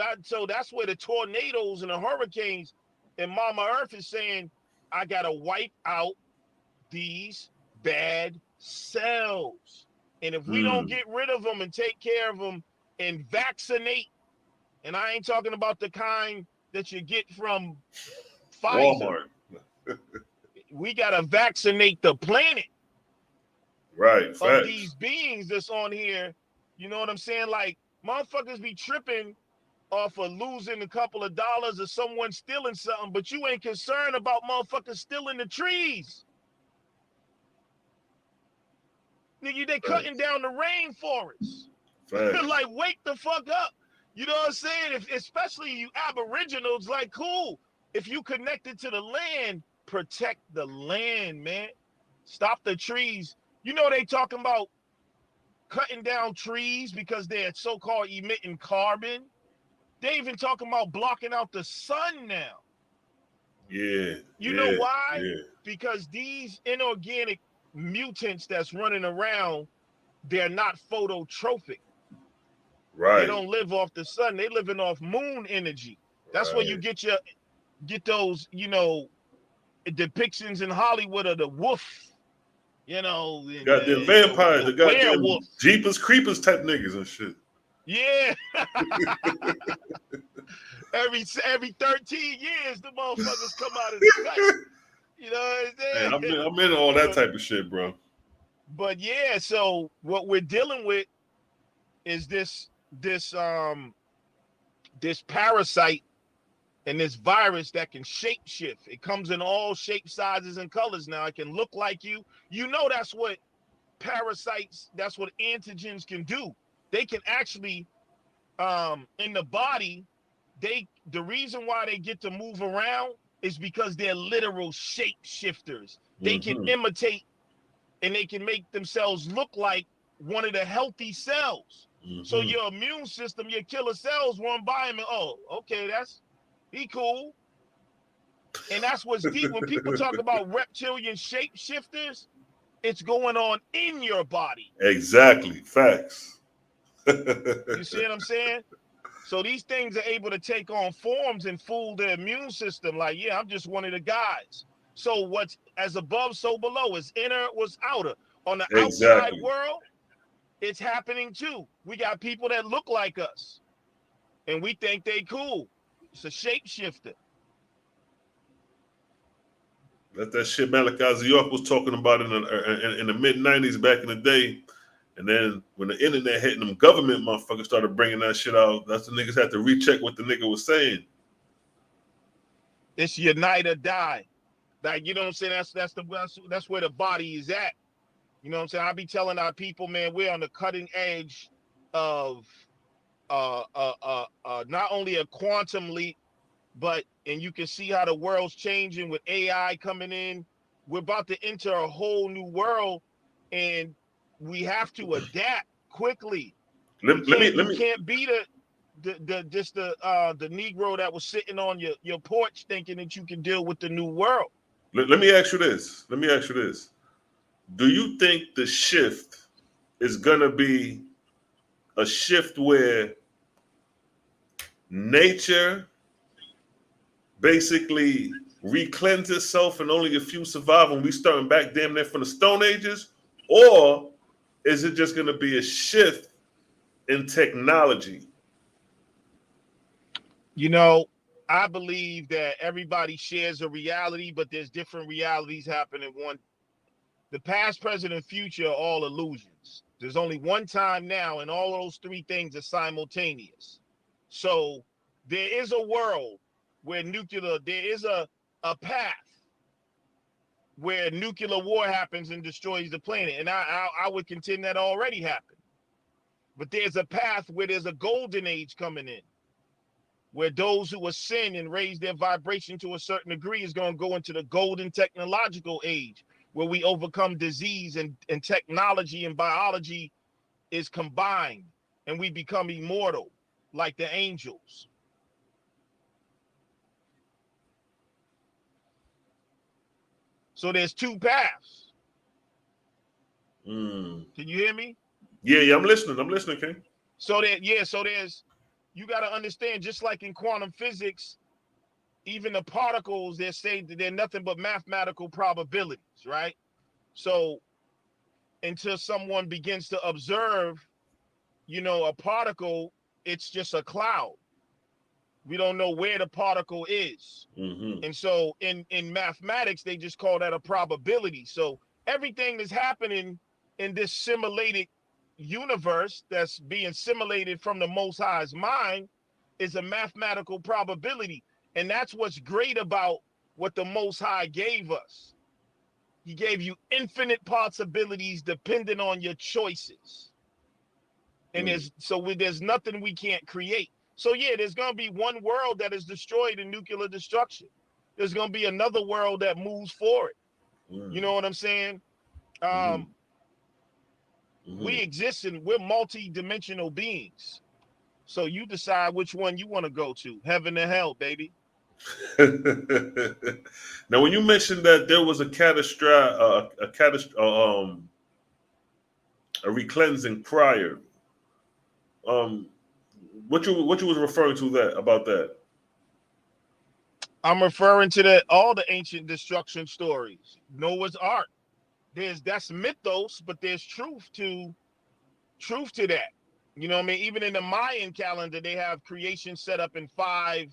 that's where the tornadoes and the hurricanes and Mama Earth is saying, I got to wipe out these bad cells. And if we don't get rid of them and take care of them and vaccinate, and I ain't talking about the kind that you get from Pfizer. Walmart. We got to vaccinate the planet. Right. Of Facts. these beings that's on here. You know what I'm saying? Like, motherfuckers be tripping off of losing a couple of dollars or someone stealing something, but you ain't concerned about motherfuckers stealing the trees. Nigga, they cutting down the rainforest. Like, wake the fuck up. You know what I'm saying? Especially you aboriginals, like, cool. If you connected to the land, protect the land, man. Stop the trees. You know they talking about cutting down trees because they're so-called emitting carbon. They even talking about blocking out the sun now. Yeah. You know why? Yeah. Because these inorganic mutants that's running around, they're not phototrophic. Right. They don't live off the sun. They living off moon energy. That's where you get those, depictions in Hollywood of the wolf. Got the vampires, the goddamn werewolf. Jeepers Creepers type niggas and shit. Yeah. every 13 years, the motherfuckers come out of the cut. You know what I'm saying? Man, I'm into all that type of shit, bro. But yeah, so what we're dealing with is this parasite and this virus that can shape shift. It comes in all shapes, sizes, and colors now. It can look like you. You know that's what parasites, that's what antigens can do. They can actually, in the body, the reason why they get to move around is because they're literal shape shifters. They can imitate and they can make themselves look like one of the healthy cells. So your immune system, your killer cells run by him and, oh, okay, he cool. And that's what's deep. When people talk about reptilian shape shifters, it's going on in your body. Exactly. Facts. You see what I'm saying? So these things are able to take on forms and fool the immune system. Like, yeah, I'm just one of the guys. So what's as above, so below. Is inner, was outer. On the outside world, it's happening too. We got people that look like us, and we think they cool. It's a shapeshifter. That's that shit Malachi York was talking about in the mid-90s back in the day. And then when the internet hit and them government motherfuckers started bringing that shit out, that's the niggas had to recheck what the nigga was saying. It's unite or die. Like, you know what I'm saying? That's where the body is at. You know what I'm saying? I be telling our people, man, we're on the cutting edge of not only a quantum leap, but and you can see how the world's changing with AI coming in. We're about to enter a whole new world, and we have to adapt quickly. You can't be the Negro that was sitting on your porch thinking that you can deal with the new world. Let me ask you this. Do you think the shift is gonna be a shift where nature basically re-cleanse itself and only a few survive and we starting back damn near from the Stone Ages? Or is it just gonna be a shift in technology? You know, I believe that everybody shares a reality, but there's different realities happening. The past, present, and future are all illusions. There's only one time now, and all those three things are simultaneous. So there is a world where there is a path where nuclear war happens and destroys the planet. And I would contend that already happened. But there's a path where there's a golden age coming in, where those who ascend and raise their vibration to a certain degree is going to go into the golden technological age, where we overcome disease and technology and biology is combined and we become immortal like the angels. So there's two paths. Can you hear me? Yeah, I'm listening, King. So there's, you got to understand, just like in quantum physics, even the particles, they're saying that they're nothing but mathematical probabilities, right? So until someone begins to observe, a particle, it's just a cloud. We don't know where the particle is. And so in mathematics, they just call that a probability. So everything that's happening in this simulated universe that's being simulated from the Most High's mind is a mathematical probability. And that's what's great about what the Most High gave us. He gave you infinite possibilities depending on your choices. And there's nothing we can't create. So yeah, there's going to be one world that is destroyed in nuclear destruction. There's going to be another world that moves forward. You know what I'm saying? We exist and we're multi-dimensional beings. So you decide which one you want to go to, heaven or hell, baby. Now, when you mentioned that there was a recleansing prior, what you was referring to about that? I'm referring to all the ancient destruction stories. Noah's Ark. That's mythos, but there's truth to that. You know what I mean? Even in the Mayan calendar, they have creation set up in five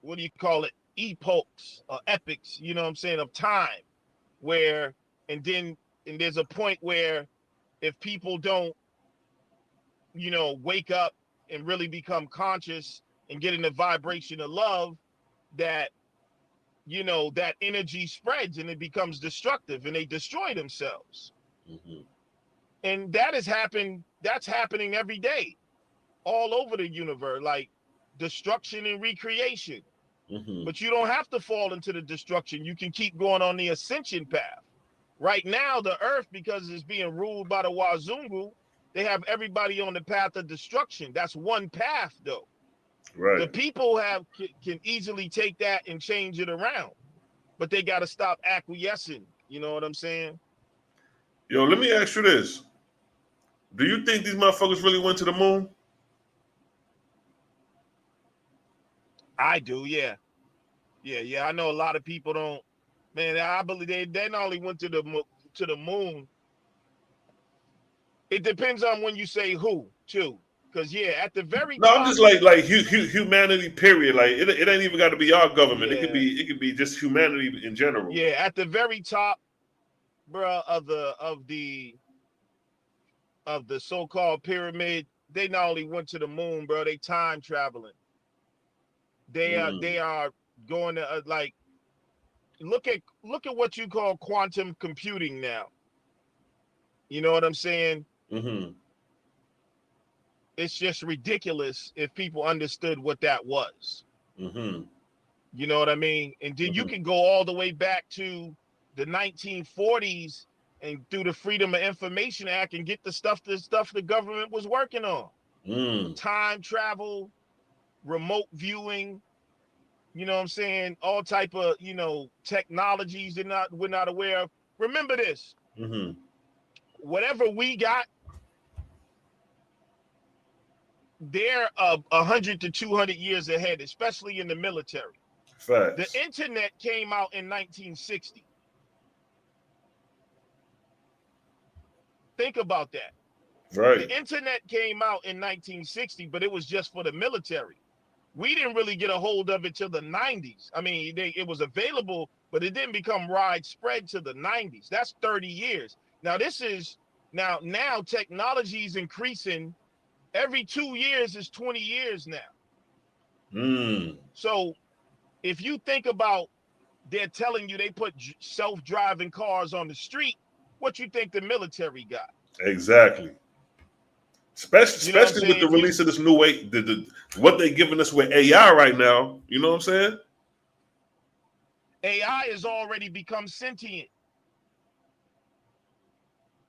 what do you call it? Epochs or epics, you know what I'm saying, of time, where and there's a point where if people don't, wake up and really become conscious and get in the vibration of love, that that energy spreads and it becomes destructive and they destroy themselves. And that's happening every day all over the universe, like destruction and recreation. But you don't have to fall into the destruction. You can keep going on the ascension path. Right now, the earth, because it's being ruled by the Wazungu, they have everybody on the path of destruction. That's one path, though. Right. The people can easily take that and change it around, but they got to stop acquiescing. You know what I'm saying? Yo, let me ask you this. Do you think these motherfuckers really went to the moon? I do, yeah. Yeah. I know a lot of people don't. Man, I believe they not only went to the moon. It depends on when you say who, too. Because at the very No, top, I'm just like humanity. Period. Like it ain't even got to be our government. Yeah. It could be just humanity in general. Yeah, at the very top, bro, of the so-called pyramid, they not only went to the moon, bro. They time traveling. They are going to like look at what you call quantum computing now. You know what I'm saying? Mm-hmm. It's just ridiculous if people understood what that was. Mm-hmm. You know what I mean? And then you can go all the way back to the 1940s and through the Freedom of Information Act and get the stuff the government was working on. Time travel, remote viewing, you know what I'm saying? All type of, technologies we're not aware of. Remember this. Mm-hmm. Whatever we got, they're 100 to 200 years ahead, especially in the military. Facts. The internet came out in 1960. Think about that. Right. The internet came out in 1960, but it was just for the military. We didn't really get a hold of it till the 90s. I mean, it was available, but it didn't become widespread till the 90s. That's 30 years. Now now technology is increasing. Every 2 years is 20 years now. So if you think about, they're telling you they put self-driving cars on the street, what you think the military got? Exactly. Especially with the release of this new way, what they're giving us with AI right now. You know what I'm saying? AI has already become sentient.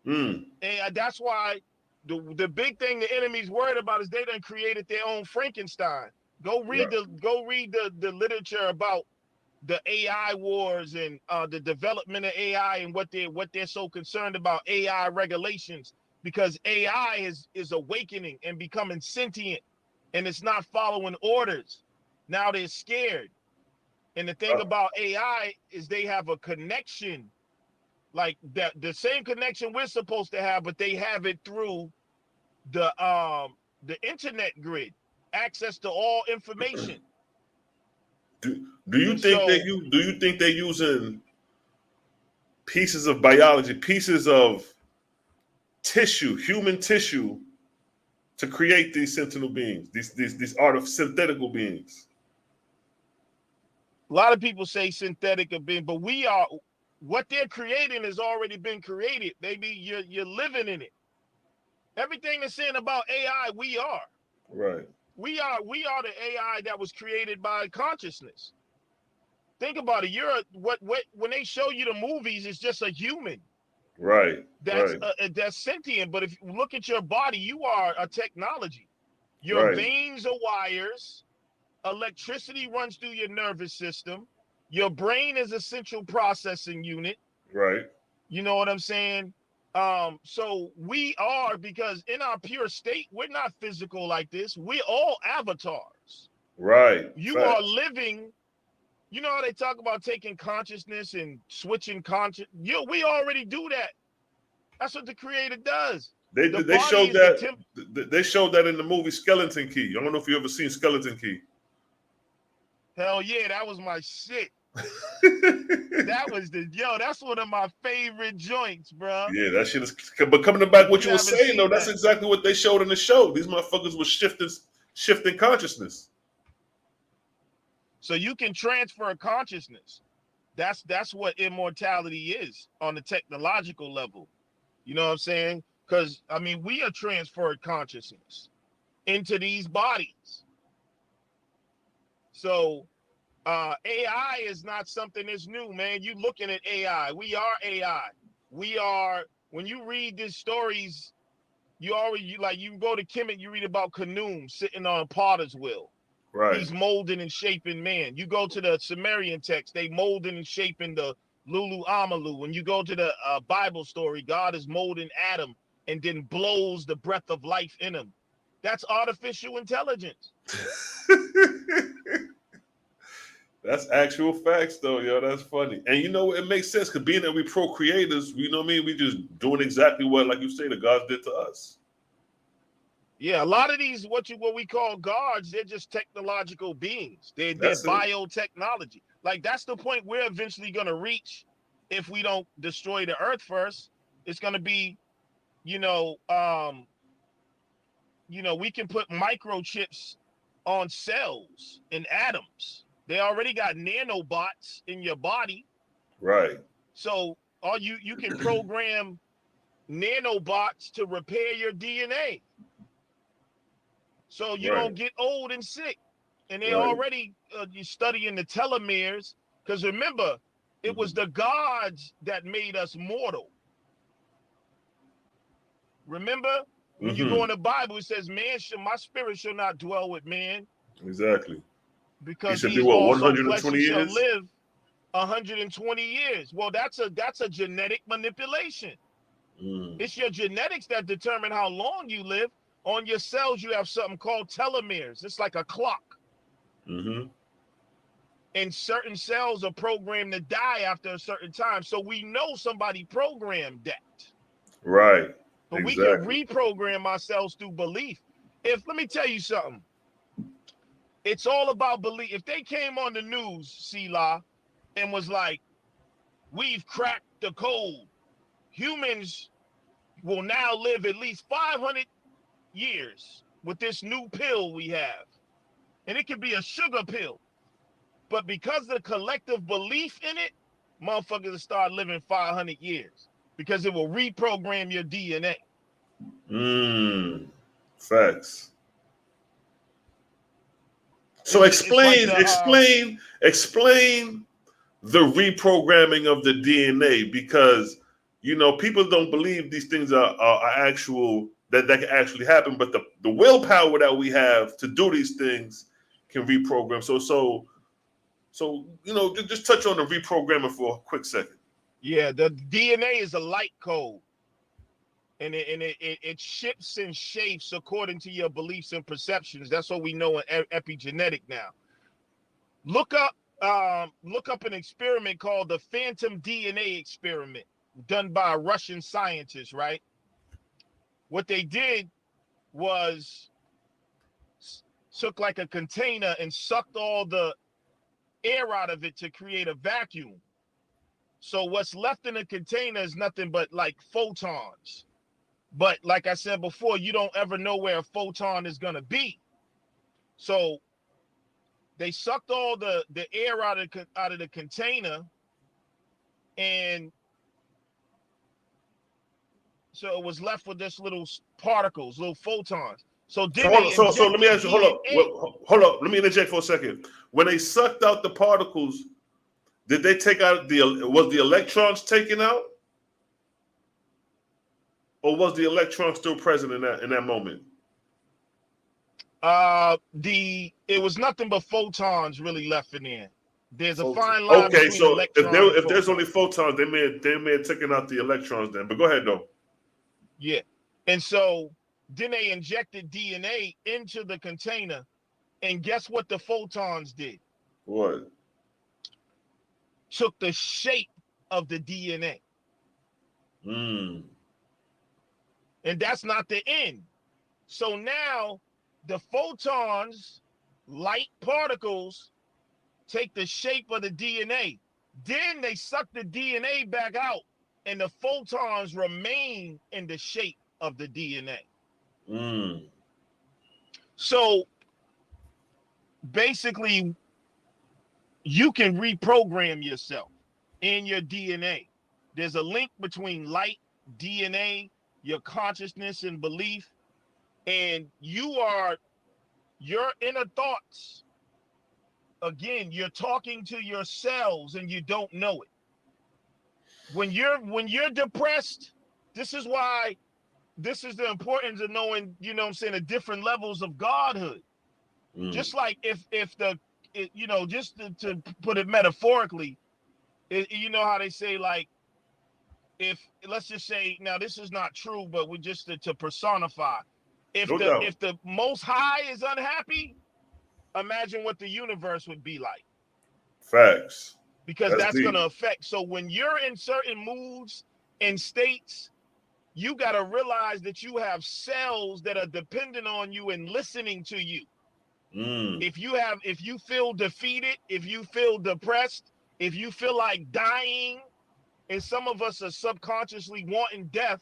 And that's why the big thing the enemy's worried about is they done created their own Frankenstein. Go read the literature about the AI wars and the development of AI and what they're so concerned about AI regulations, because AI is awakening and becoming sentient, and it's not following orders. Now they're scared. And the thing about AI is they have a connection, like that, the same connection we're supposed to have, but they have it through the internet grid, access to all information. Do you think they're using pieces of biology, pieces of tissue, human tissue, to create these sentinel beings, these art of synthetical beings? A lot of people say synthetic being, but what they're creating has already been created. Baby, you're living in it. Everything they're saying about AI, we are. Right. We are the AI that was created by consciousness. Think about it. When they show you the movies, it's just a human. Right. That's sentient. But if you look at your body, you are a technology. Your veins are wires. Electricity runs through your nervous system. Your brain is a central processing unit. Right. You know what I'm saying? So we are, because in our pure state, we're not physical like this. We're all avatars. Right. You are living. You know how they talk about taking consciousness and switching conscious? We already do that. That's what the Creator does. They showed that. They showed that in the movie Skeleton Key. I don't know if you ever seen Skeleton Key. Hell yeah, that was my shit. That's one of my favorite joints, bro. Yeah, that shit is. But coming back, what you were saying though, that's exactly what they showed in the show. These motherfuckers were shifting consciousness. So you can transfer consciousness. That's what immortality is on the technological level. You know what I'm saying? Because I mean, we are transferred consciousness into these bodies. So AI is not something that's new, man. You looking at AI. We are AI. We are, when you read these stories, you go to Kemet, you read about Khnum sitting on a potter's wheel. Right. He's molding and shaping man. You go to the Sumerian text, they molding and shaping the Lulu Amalu. When you go to the Bible story, God is molding Adam and then blows the breath of life in him. That's artificial intelligence. That's actual facts, though, yo. That's funny. And you know, it makes sense, because being that we procreators, you know what I mean? We just doing exactly what, like you say, the gods did to us. Yeah, a lot of these what we call gods, they're just technological beings. They're That's it. biotechnology. Like that's the point we're eventually gonna reach if we don't destroy the earth first. It's gonna be, you know, we can put microchips on cells and atoms. They already got nanobots in your body. Right. So all you can program nanobots to repair your DNA. So you Right. don't get old and sick. And they Right. already studying the telomeres. Because remember, it was the gods that made us mortal. Remember, when you go in the Bible, it says, my spirit shall not dwell with man. Exactly. He Because should he be is what, also 120 flesh, he shall years? live 120 years. Well, that's a genetic manipulation. It's your genetics that determine how long you live. On your cells, you have something called telomeres. It's like a clock. And certain cells are programmed to die after a certain time. So we know somebody programmed that. Right. But we can Exactly. reprogram ourselves through belief. Let me tell you something. It's all about belief. If they came on the news, Selah, and was like, we've cracked the code. Humans will now live at least 500 years with this new pill we have. And it could be a sugar pill. But because of the collective belief in it, motherfuckers will start living 500 years because it will reprogram your DNA. Facts. So explain the reprogramming of the DNA, because people don't believe these things are actual, that can actually happen, but the willpower that we have to do these things can reprogram. So just touch on the reprogramming for a quick second. Yeah, the DNA is a light code. And it shifts and shapes according to your beliefs and perceptions. That's what we know in epigenetic now. Look up an experiment called the phantom DNA experiment done by a Russian scientist, right? What they did was took like a container and sucked all the air out of it to create a vacuum. So what's left in the container is nothing but like photons. But like I said before, you don't ever know where a photon is going to be. So they sucked all the air out of the container, and so it was left with this little particles, little photons. So then they So let me injected ask you, hold up. Let me interject for a second. When they sucked out the particles, did they take out was the electrons taken out? Or was the electron still present in that moment? It was nothing but photons really left in there. There's a Photon. fine line Okay, between so electron and if there's photon. only photons, they may have taken out the electrons then. But go ahead though. Yeah. And so then they injected DNA into the container, and guess what the photons did? What? Took the shape of the DNA. And that's not the end. So now the photons, light particles, take the shape of the DNA. Then they suck the DNA back out, and the photons remain in the shape of the DNA. So basically, you can reprogram yourself in your DNA. There's a link between light, DNA, your consciousness and belief, and your inner thoughts. Again, you're talking to your cells and you don't know it. When you're depressed, this is the importance of knowing, the different levels of godhood. Just like if just to put it metaphorically, you know how they say, like, if let's just say, now this is not true, but we just to personify, if the Most High is unhappy, imagine what the universe would be like. Facts. Because That's that's deep. going to affect. So when you're in certain moods and states, you got to realize that you have cells that are dependent on you and listening to you. If you feel defeated, if you feel depressed, if you feel like dying, and some of us are subconsciously wanting death,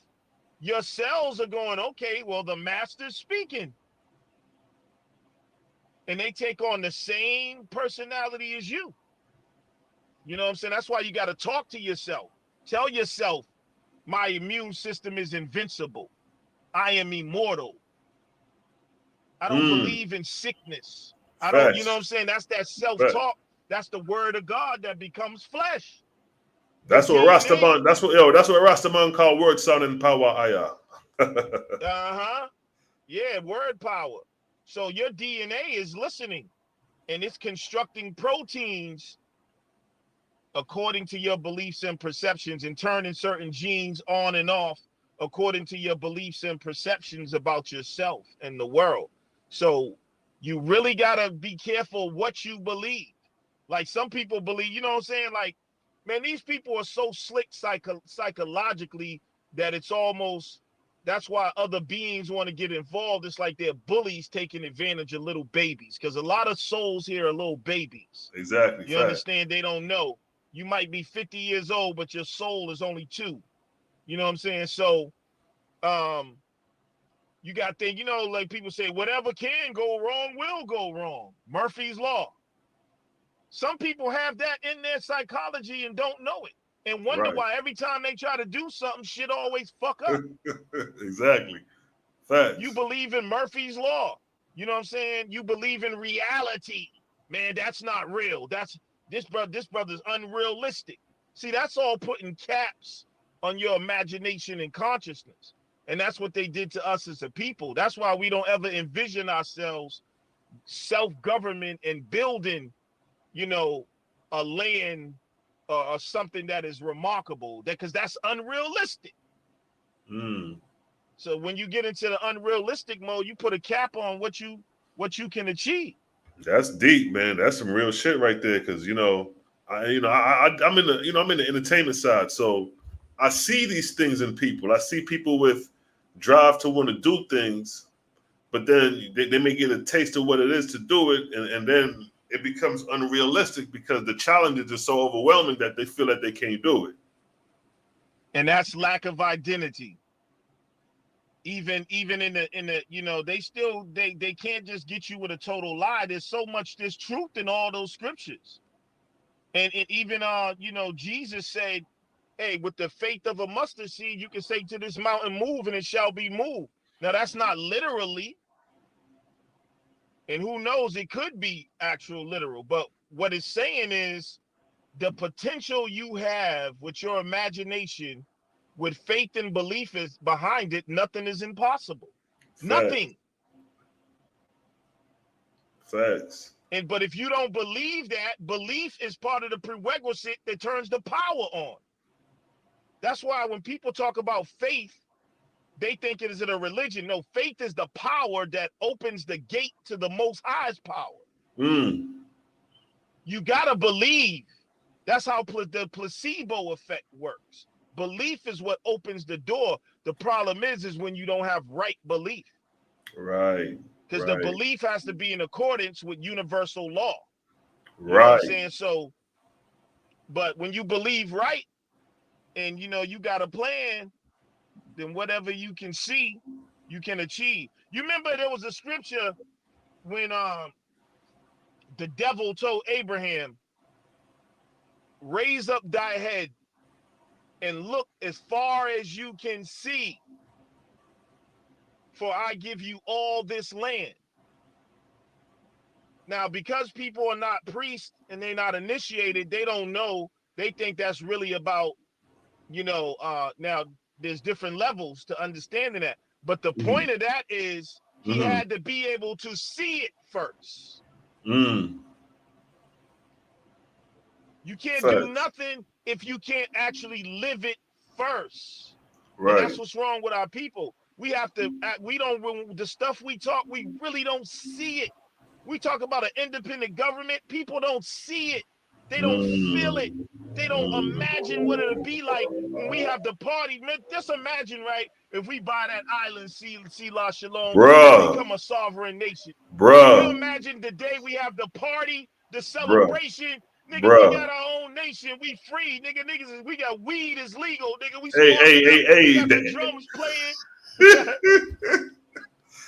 your cells are going, okay, well, the master's speaking. And they take on the same personality as you. You know what I'm saying? That's why you got to talk to yourself. Tell yourself, my immune system is invincible. I am immortal. I don't believe in sickness. I don't, you know what I'm saying? That's that self-talk. That's the word of God that becomes flesh. That's what Rastaman, that's what Rastaman call word sound and power. Yeah, word power. So your DNA is listening and it's constructing proteins according to your beliefs and perceptions and turning certain genes on and off according to your beliefs and perceptions about yourself and the world. So you really got to be careful what you believe. Like some people believe, you know what I'm saying? Like, man, these people are so slick psychologically that it's almost, that's why other beings want to get involved. It's like they're bullies taking advantage of little babies, because a lot of souls here are little babies. Exactly. You understand? They don't know. You might be 50 years old, but your soul is only 2. You know what I'm saying? So you got things, you know, like people say, whatever can go wrong will go wrong. Murphy's Law. Some people have that in their psychology and don't know it, and wonder why every time they try to do something, shit always fuck up. Exactly. Facts. You believe in Murphy's Law. You know what I'm saying? You believe in reality. Man, that's not real. This brother's unrealistic. See, that's all putting caps on your imagination and consciousness. And that's what they did to us as a people. That's why we don't ever envision ourselves self-government and building, you know, a land or something that is remarkable, because that's unrealistic. So when you get into the unrealistic mode, you put a cap on what you can achieve. That's deep, man. That's some real shit right there. Because I'm in the entertainment side, so I see these things in people. I see people with drive to want to do things, but then they may get a taste of what it is to do it, and then it becomes unrealistic because the challenges are so overwhelming that they feel that they can't do it. And that's lack of identity. Even in the you know, they can't just get you with a total lie. There's truth in all those scriptures. And even you know, Jesus said, hey, with the faith of a mustard seed, you can say to this mountain, move, and it shall be moved. Now that's not literally, and who knows, it could be actual literal, but what it's saying is the potential you have with your imagination, with faith and belief is behind it, nothing is impossible. Facts. Nothing. Facts. But if you don't believe that, belief is part of the prerequisite that turns the power on. That's why when people talk about faith, they think it is a religion. No, faith is the power that opens the gate to the Most High's power. You gotta believe. That's how the placebo effect works. Belief is what opens the door. The problem is when you don't have right belief. Right. Because the belief has to be in accordance with universal law. You right. know what I'm saying? So, but when you believe right, and you know you got a plan, then whatever you can see, you can achieve. You remember there was a scripture when the devil told Abraham, raise up thy head and look as far as you can see, for I give you all this land. Now, because people are not priests and they're not initiated, they don't know. They think that's really about, you know, now there's different levels to understanding that. But the point of that is he had to be able to see it first. You can't do nothing if you can't actually live it first. Right. And that's what's wrong with our people. We have to, the stuff we talk, we really don't see it. We talk about an independent government. People don't see it. They don't feel it. They don't imagine what it'll be like when we have the party. Man, just imagine, right? If we buy that island, Selah Shalom, and become a sovereign nation. Can you imagine the day we have the party, the celebration? Nigga, we got our own nation. We free. Niggas, we got weed is legal. Nigga, we smoking. We got the drums playing.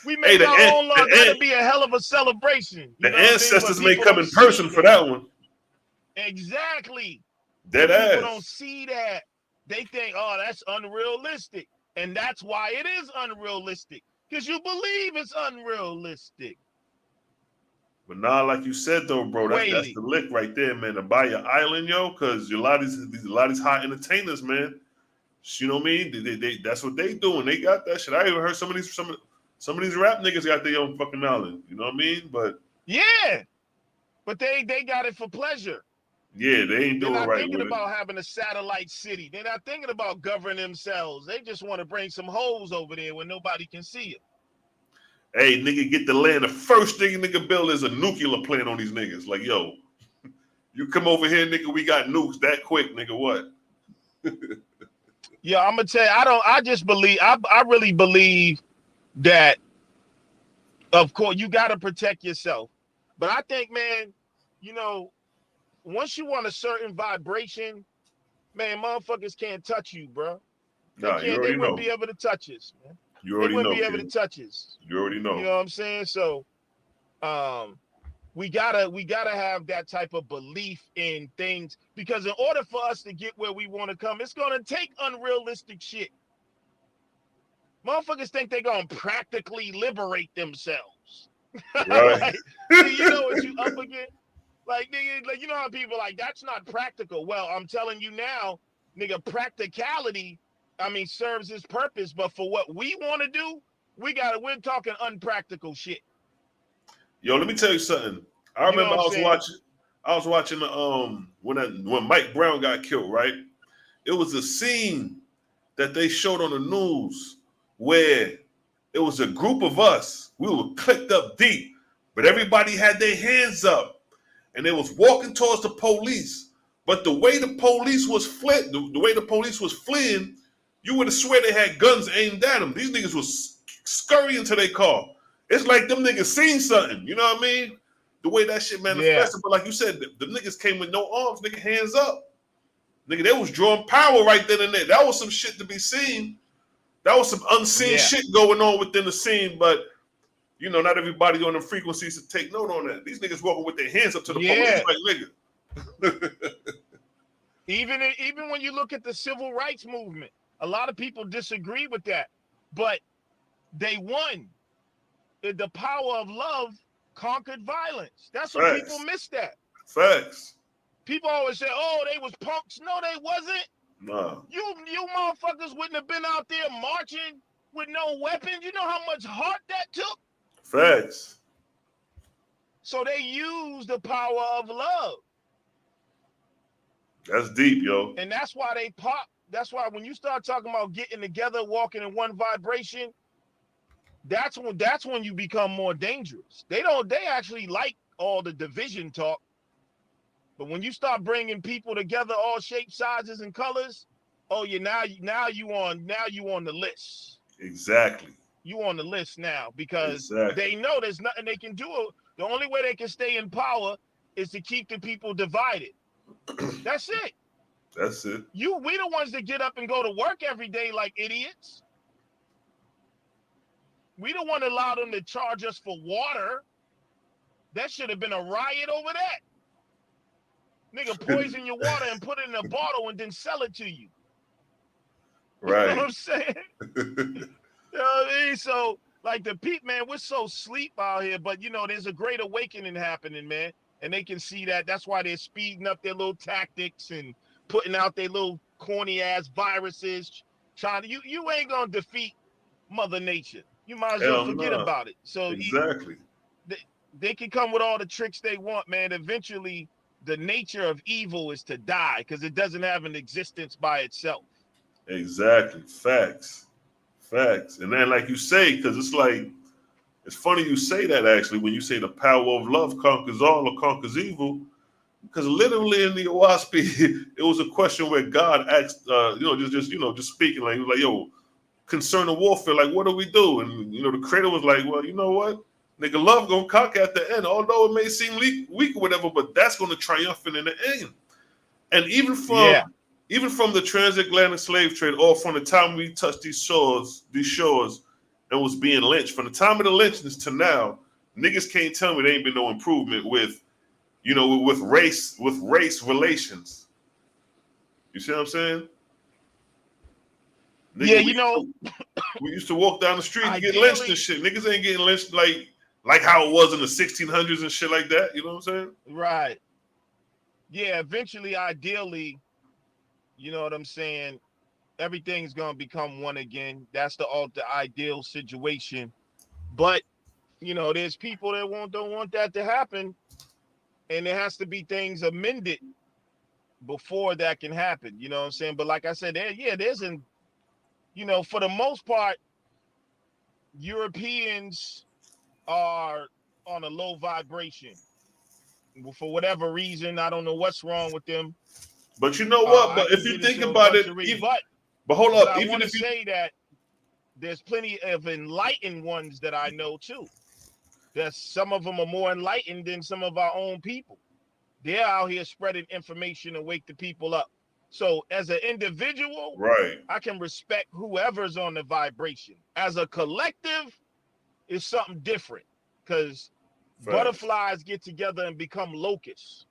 We make our own law. That'll be a hell of a celebration. The ancestors may come in person for that one. Exactly. Dead ass. People don't see that. They think, oh, that's unrealistic. And that's why it is unrealistic. Because you believe it's unrealistic. But nah, like you said though, bro, that's the lick right there, man. To buy your island, yo, because a lot of these hot entertainers, man. You know what I mean? They that's what they doing. They got that shit. I even heard some of these rap niggas got their own fucking island. You know what I mean? But yeah, but they got it for pleasure. Yeah, they ain't doing right with it. They're not thinking about having a satellite city. They're not thinking about governing themselves. They just want to bring some hoes over there where nobody can see it. Hey, nigga, get the land. The first thing nigga build is a nuclear plant on these niggas. Like, yo, you come over here, nigga, we got nukes that quick, nigga, what? Yeah, I'm going to tell you, I really believe that, of course, you got to protect yourself. But I think, man, you know, once you want a certain vibration, man, motherfuckers can't touch you, bro. They wouldn't be able to touch us, man. You already know. They wouldn't be able to touch us. You already know. You know what I'm saying? So, we gotta have that type of belief in things, because in order for us to get where we want to come, it's gonna take unrealistic shit. Motherfuckers think they're gonna practically liberate themselves. Right. Like, you know what you up against? Like, nigga, like, you know how people like, that's not practical. Well, I'm telling you now, nigga, practicality, I mean, serves its purpose, but for what we want to do, we're talking unpractical shit. Yo, let me tell you something. I remember I was watching when Mike Brown got killed, right? It was a scene that they showed on the news where it was a group of us. We were clicked up deep, but everybody had their hands up. And they was walking towards the police, but the way the police was fleeing, you would have swear they had guns aimed at them. These niggas was scurrying to their car. It's like them niggas seen something. You know what I mean? The way that shit manifested. Yeah. But like you said, the niggas came with no arms, nigga, hands up. Nigga, they was drawing power right then and there. That was some shit to be seen. That was some unseen shit going on within the scene, but you know, not everybody on the frequencies to take note on that. These niggas walking with their hands up to the police like nigga. Even when you look at the civil rights movement, a lot of people disagree with that, but they won. The power of love conquered violence. That's what people miss that. Facts. People always say, "Oh, they was punks." No, they wasn't. Nah. You motherfuckers wouldn't have been out there marching with no weapons. You know how much heart that took? Facts. So they use the power of love. That's deep, yo. And that's why they pop. That's why when you start talking about getting together, walking in one vibration, that's when you become more dangerous. They actually like all the division talk. But when you start bringing people together, all shapes, sizes, and colors, oh yeah, now you on the list. Exactly. You on the list now, because they know there's nothing they can do. The only way they can stay in power is to keep the people divided. That's it. That's it. We the ones that get up and go to work every day like idiots. We the one that allowed them to charge us for water. That should have been a riot over that. Nigga, poison your water and put it in a bottle and then sell it to you. Right. You know what I'm saying? You know what I mean? So, like, the people, man, we're so sleep out here, but, you know, there's a great awakening happening, man. And they can see that. That's why they're speeding up their little tactics and putting out their little corny-ass viruses. You ain't going to defeat Mother Nature. You might as well forget about it. So exactly. They can come with all the tricks they want, man. Eventually, the nature of evil is to die because it doesn't have an existence by itself. Exactly. Facts. And then, like you say, because it's funny you say that, actually, when you say the power of love conquers all or conquers evil, because literally in the Owaspy, it was a question where God asked, just speaking, like he was like, "Yo, concerning warfare, like what do we do?" And the creator was like, "Well, you know what, nigga, love gonna conquer at the end, although it may seem weak or whatever, but that's gonna triumph in the end." And even from the transatlantic slave trade, or from the time we touched these shores, and was being lynched, from the time of the lynchings to now, niggas can't tell me there ain't been no improvement with race relations. You see what I'm saying? Nigga, we used to walk down the street and get lynched and shit. Niggas ain't getting lynched like how it was in the 1600s and shit like that. You know what I'm saying? Right. Yeah, eventually, ideally, you know what I'm saying, everything's gonna become one again. That's the ideal situation. But there's people that don't want that to happen, and there has to be things amended before that can happen. You know what I'm saying? But like I said, for the most part, Europeans are on a low vibration for whatever reason. I don't know what's wrong with them. But you know what? But if you think about it, but hold up. I want to say that there's plenty of enlightened ones that I know too. That some of them are more enlightened than some of our own people. They're out here spreading information to wake the people up. So as an individual, right, I can respect whoever's on the vibration. As a collective, it's something different, because butterflies get together and become locusts.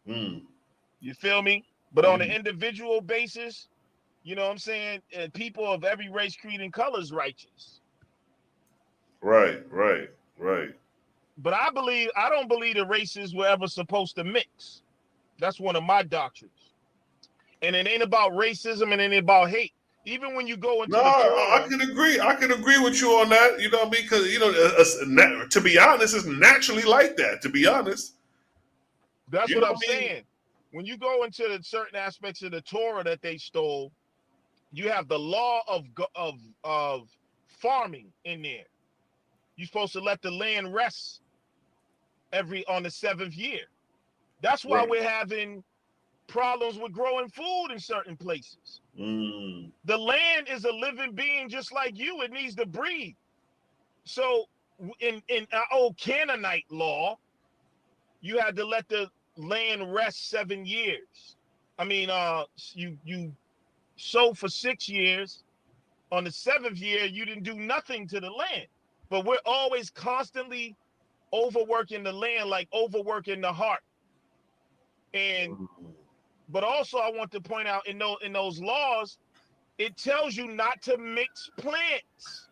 You feel me? But on an individual basis, you know what I'm saying, people of every race, creed, and color is righteous. Right. But I don't believe the races were ever supposed to mix. That's one of my doctrines. And it ain't about racism, and it ain't about hate. Even when you go into I can agree with you on that. You know what I mean? Because to be honest, it's naturally like that. To be honest, that's what I'm saying. When you go into the certain aspects of the Torah that they stole, you have the law of farming in there. You're supposed to let the land rest on the 7th year. That's why we're having problems with growing food in certain places. The land is a living being just like you. It needs to breathe. So in our old Canaanite law, you had to let the land rest 7 years. I mean, you sow for 6 years. On the 7th year, you didn't do nothing to the land. But we're always constantly overworking the land, like overworking the heart. But also, I want to point out in those laws, it tells you not to mix plants.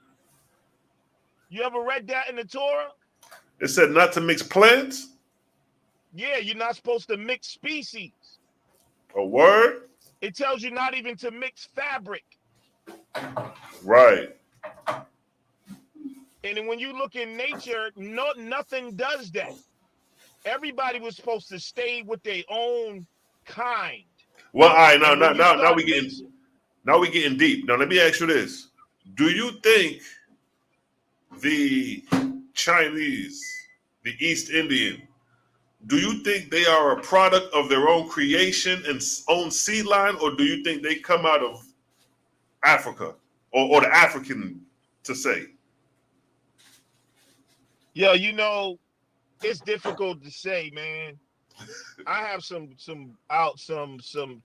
You ever read that in the Torah? It said not to mix plants? Yeah, you're not supposed to mix species. A word? It tells you not even to mix fabric. Right. And then when you look in nature, nothing does that. Everybody was supposed to stay with their own kind. Well, all right, now we getting deep. Now let me ask you this: do you think the Chinese, the East Indian, do you think they are a product of their own creation and own seed line, or do you think they come out of Africa or the African to say? Yeah, it's difficult to say, man. I have some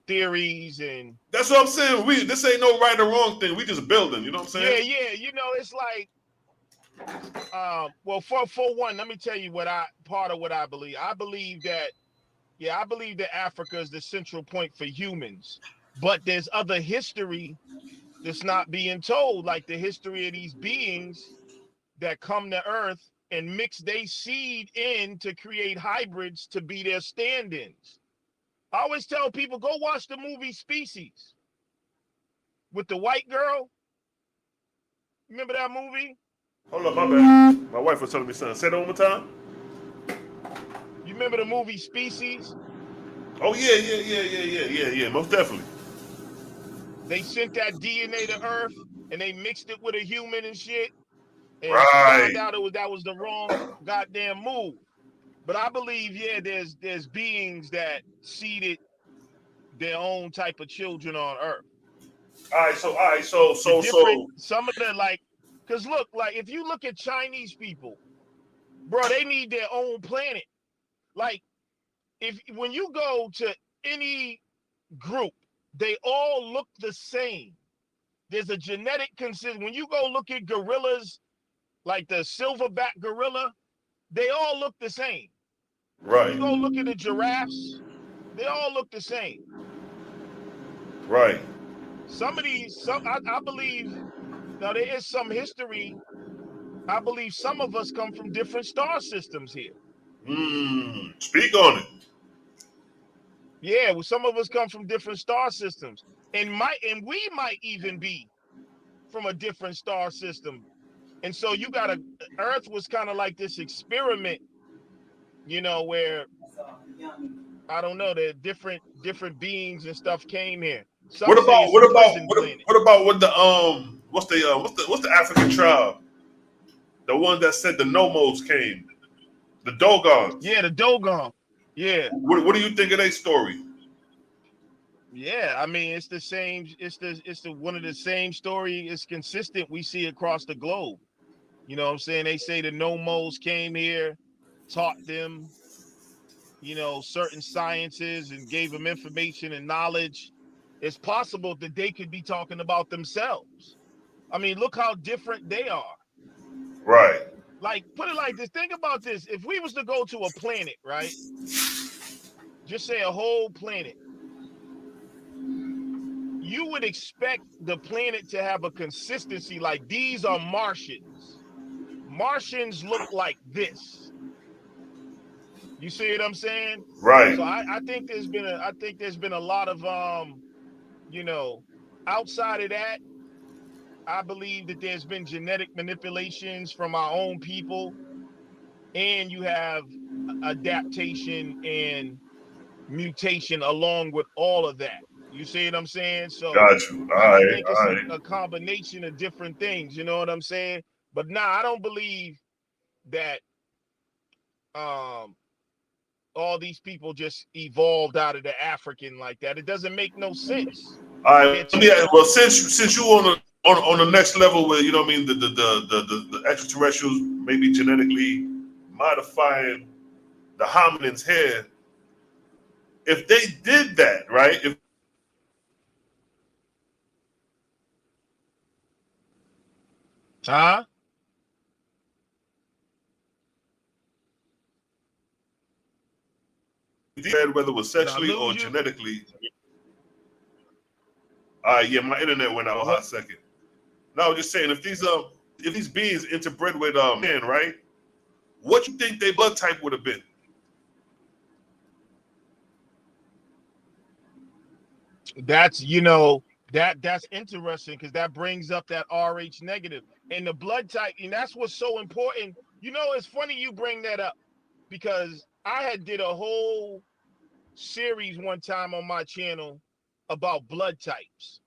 theories, and that's what I'm saying. This ain't no right or wrong thing. We just building. You know what I'm saying? Yeah. It's like, well, for one, let me tell you part of what I believe. I believe that Africa is the central point for humans, but there's other history that's not being told, like the history of these beings that come to Earth and mix their seed in to create hybrids to be their stand-ins. I always tell people, go watch the movie Species with the white girl. Remember that movie? Hold up, my bad. My wife was telling me something. Say that one more time. You remember the movie Species? Oh, yeah. Most definitely. They sent that DNA to Earth and they mixed it with a human and shit. And she Right. found out that was the wrong goddamn move. But I believe, yeah, there's beings that seeded their own type of children on Earth. All right, so Some of the like, because look, like if you look at Chinese people, bro, they need their own planet. Like, when you go to any group, they all look the same. There's a genetic consist. When you go look at gorillas, like the silverback gorilla, they all look the same. right, You go look at the giraffes, they all look the same. right. I believe, now there is some history. I believe some of us come from different star systems here. Speak on it. Yeah, well, some of us come from different star systems, and we might even be from a different star system. And so Earth was kind of like this experiment, where I don't know, the different beings and stuff came here. Some say it's a prison planet. what about with the what's the African tribe? The one that said the Nomos came, the Dogons. Yeah, the Dogon. Yeah. What do you think of their story? Yeah, I mean, it's the same. It's the one of the same story. It's consistent. We see across the globe. You know what I'm saying? They say the Nomos came here, taught them, certain sciences and gave them information and knowledge. It's possible that they could be talking about themselves. I mean, look how different they are. Right. Like, put it like this. Think about this. If we was to go to a planet, right? Just say a whole planet. You would expect the planet to have a consistency, like these are Martians. Martians look like this. You see what I'm saying? Right. So I think there's been a lot of outside of that, I believe that there's been genetic manipulations from our own people, and you have adaptation and mutation along with all of that. You see what I'm saying? So Got you. I think All it's right. a combination of different things. You know what I'm saying? But I don't believe that all these people just evolved out of the African like that. It doesn't make no sense. All right. Yeah. Well, since you on the next level where you know what I mean the extraterrestrials maybe genetically modifying the hominins here. If they did that, right? If Huh? whether it was Did I sexually or lose you? genetically. Yeah, my internet went out a What? hot second. No, I was just saying if these beings interbred with men, right? What you think their blood type would have been? That's that's interesting, because that brings up that RH negative and the blood type, and that's what's so important. It's funny you bring that up, because I had did a whole series one time on my channel about blood types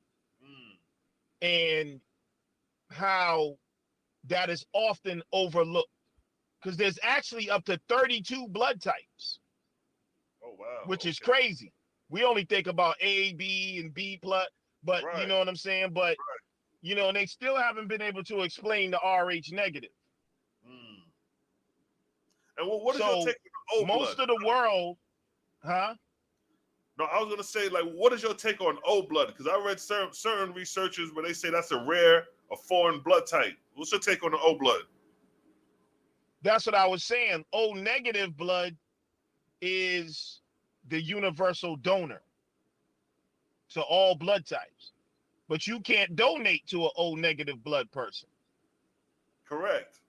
and how that is often overlooked, because there's actually up to 32 blood types. Oh wow. Which is crazy. We only think about A, B, and B plus, but right. You know what I'm saying? But right. They still haven't been able to explain the RH negative. And what is your take on O blood? Most of the world, huh? No, I was gonna say, like, what is your take on O blood? Because I read certain researchers where they say that's a foreign blood type. What's your take on the O blood? That's what I was saying. O negative blood is the universal donor to all blood types, but you can't donate to an O negative blood person. Correct.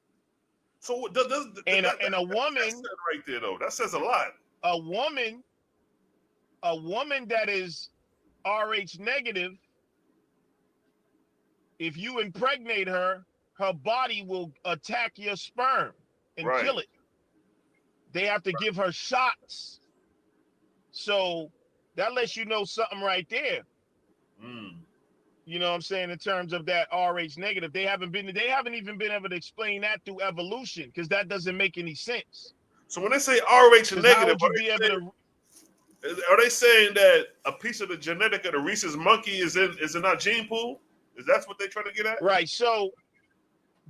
So a woman right there though, that says a lot. A woman that is RH negative, if you impregnate her, her body will attack your sperm and kill it. They have to give her shots. So that lets you know something right there. You know what I'm saying? In terms of that RH negative, they haven't even been able to explain that through evolution, because that doesn't make any sense. So when they say RH Because how negative, would you be able to? are they saying that a piece of the genetic of the rhesus monkey is in our gene pool? Is that what they're trying to get at? Right. So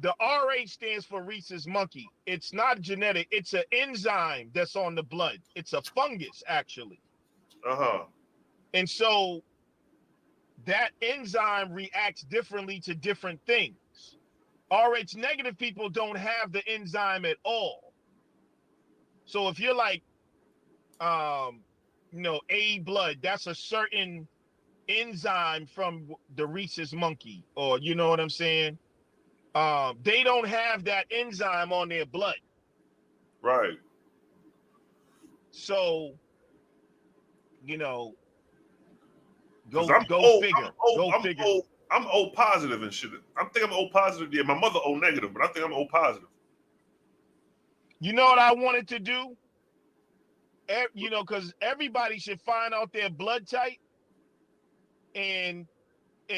the RH stands for rhesus monkey. It's not genetic. It's an enzyme that's on the blood. It's a fungus, actually. And so that enzyme reacts differently to different things. RH negative people don't have the enzyme at all. So if you're like, A blood, that's a certain enzyme from the rhesus monkey, or you know what I'm saying? They don't have that enzyme on their blood. Right. So, go figure. I'm O positive and shit. I think I'm O positive. Yeah, my mother O negative, but I think I'm O positive. You know what I wanted to do? Because everybody should find out their blood type and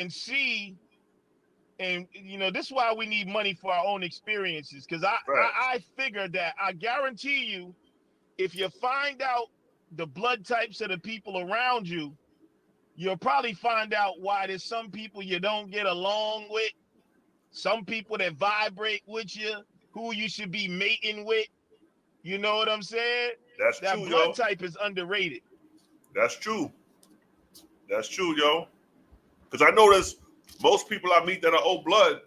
see. And this is why we need money for our own experiences. Because I figure that I guarantee you, if you find out the blood types of the people around you, you'll probably find out why there's some people you don't get along with, some people that vibrate with you, who you should be mating with. You know what I'm saying? That's that true, blood yo. type is underrated. That's true. That's true, yo. Because I notice most people I meet that are O blood,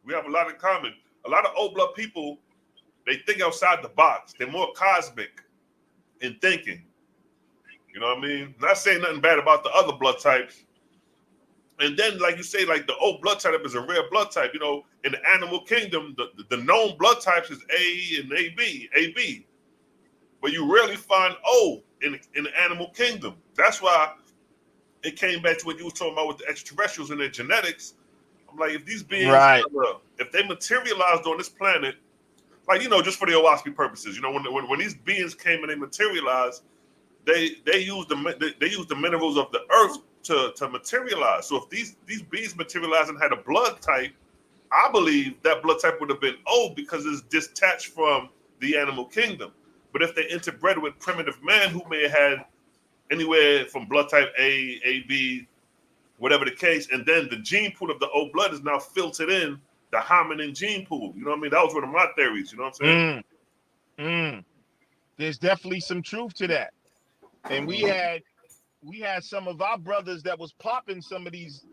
we have a lot in common. A lot of O blood people, they think outside the box. They're more cosmic in thinking. You know what I mean? Not saying nothing bad about the other blood types. And then, like you say, like the O blood type is a rare blood type. In the animal kingdom, the known blood types is A and AB. But you rarely find O in the animal kingdom. That's why it came back to what you were talking about with the extraterrestrials and their genetics. I'm like, if these beings, right, if they materialized on this planet, like, just for the Owaski purposes, when these beings came and they materialized, they used the minerals of the earth to materialize. So if these beings materialized and had a blood type, I believe that blood type would have been O, because it's detached from the animal kingdom. But if they interbred with primitive man, who may have had anywhere from blood type A, AB, whatever the case, and then the gene pool of the O blood is now filtered in the hominin gene pool. You know what I mean? That was one of my theories. You know what I'm saying? There's definitely some truth to that. And we had some of our brothers that was popping some of these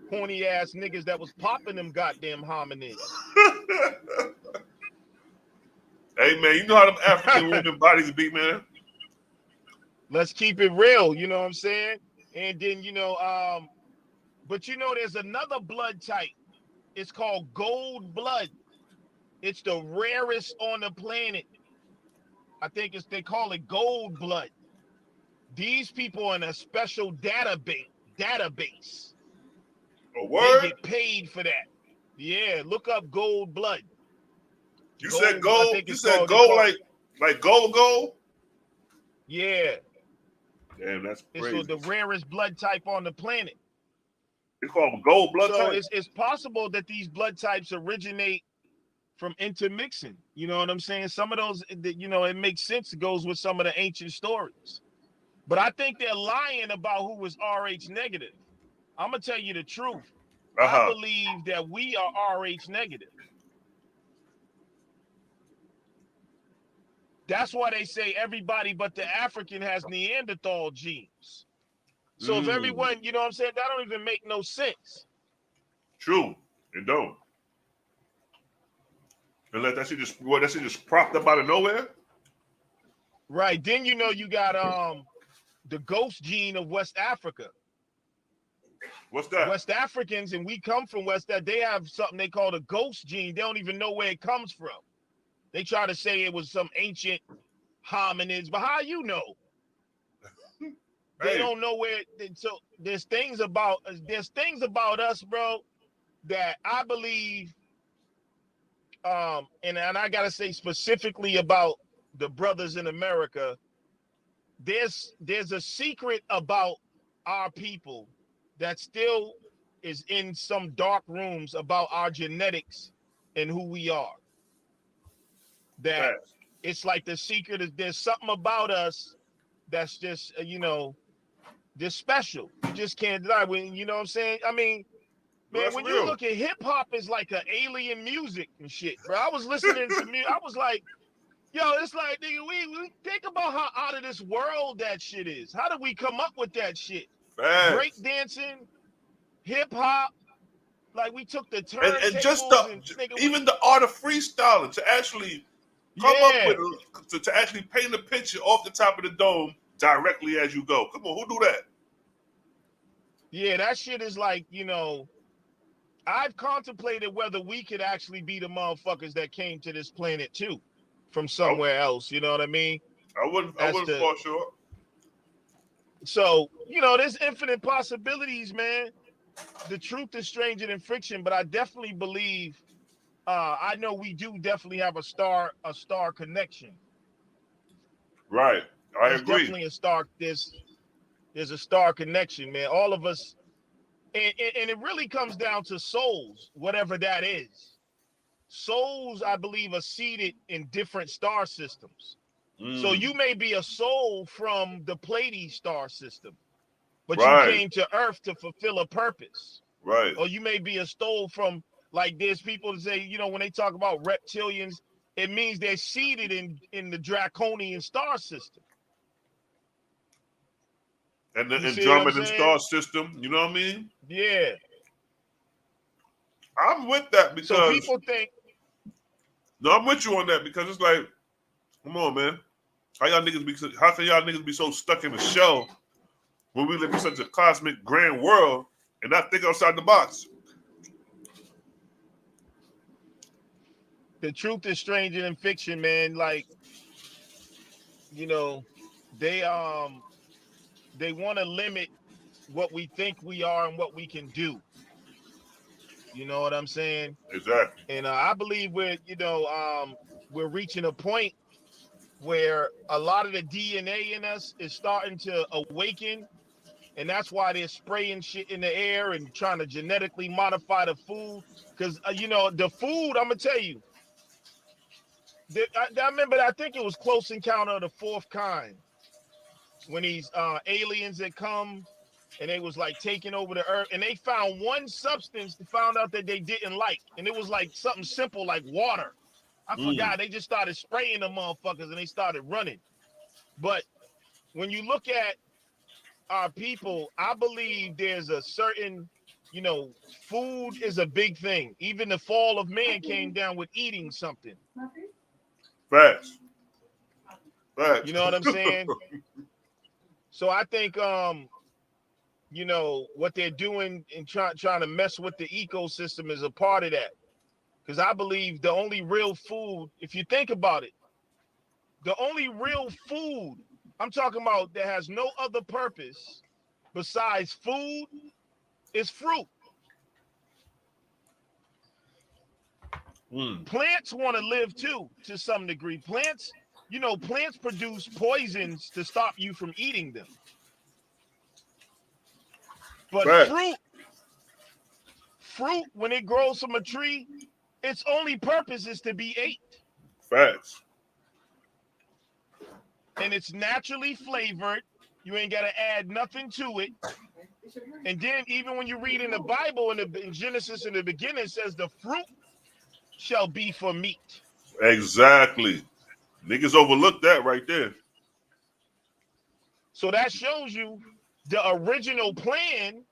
horny ass niggas that was popping them goddamn hominids. Hey man, you know how them African women bodies be, man. Let's keep it real, you know what I'm saying? And then but there's another blood type. It's called gold blood. It's the rarest on the planet. I think they call it gold blood. These people are in a special database. A word? They get paid for that. Yeah, look up gold blood. You said gold? You said gold like gold? Yeah. Damn, that's crazy. It's the rarest blood type on the planet. It's called gold blood type? So it's possible that these blood types originate from intermixing. You know what I'm saying? Some of those, it makes sense. It goes with some of the ancient stories. But I think they're lying about who was RH negative. I'm going to tell you the truth. I believe that we are RH negative. That's why they say everybody but the African has Neanderthal genes. So if everyone, you know what I'm saying, that don't even make no sense. True. It don't. Unless that shit just propped up out of nowhere? Right. Then you got the ghost gene of West Africa. What's that? West Africans, and we come from they have something they call the ghost gene. They don't even know where it comes from. They try to say it was some ancient hominids, but how you know? They don't know where. So there's things about us, bro, that I believe. And I gotta say specifically about the brothers in America. There's a secret about our people that still is in some dark rooms about our genetics and who we are. That it's like the secret is there's something about us that's just just special. You just can't deny when you know what I'm saying. I mean, man, when you look at hip hop, is like an alien music and shit, bro. I was listening to music. I was like, yo, it's like, nigga, we think about how out of this world that shit is. How did we come up with that shit? Break dancing, hip hop. Like we took the turntables and just nigga, even the art of freestyling to actually come up with to actually paint a picture off the top of the dome directly as you go. Come on, who do that? Yeah, that shit is like, I've contemplated whether we could actually be the motherfuckers that came to this planet too, from somewhere else. You know what I mean? I wouldn't fall short. So, there's infinite possibilities, man. The truth is stranger than fiction, but I definitely believe, I know we do definitely have a star connection. Right. There's definitely there's a star connection, man. All of us, and it really comes down to souls, whatever that is. Souls, I believe, are seated in different star systems. So you may be a soul from the Pleiades star system, but you came to Earth to fulfill a purpose. Right. Or you may be a soul from, like, there's people that say, when they talk about reptilians, it means they're seated in the draconian star system. And the Andromedan star system, you know what I mean? Yeah. I'm with that because so people think. No, I'm with you on that because it's like, come on, man. How can y'all niggas be so stuck in a shell when we live in such a cosmic grand world and not think outside the box? The truth is stranger than fiction, man. Like, they want to limit what we think we are and what we can do. You know what I'm saying? Exactly. And I believe we're reaching a point where a lot of the DNA in us is starting to awaken, and that's why they're spraying shit in the air and trying to genetically modify the food. Because the food, I'm gonna tell you, I remember, I think it was Close Encounter of the Fourth Kind, when these aliens had come and they was like taking over the earth, and they found one substance they found out that they didn't like, and it was like something simple like water. I forgot. They just started spraying the motherfuckers and they started running. But when you look at our people, I believe there's a certain, food is a big thing. Even the fall of man came down with eating something. Facts. You know what I'm saying? So I think, what they're doing and trying to mess with the ecosystem is a part of that. Because I believe the only real food, if you think about it, the only real food I'm talking about that has no other purpose besides food is fruit. Plants want to live too, to some degree. Plants produce poisons to stop you from eating them. But fruit, when it grows from a tree, its only purpose is to be ate. Facts. And it's naturally flavored. You ain't got to add nothing to it. And then even when you read in the Bible, in Genesis, in the beginning, it says the fruit shall be for meat. Exactly. Niggas overlook that right there. So that shows you the original plan.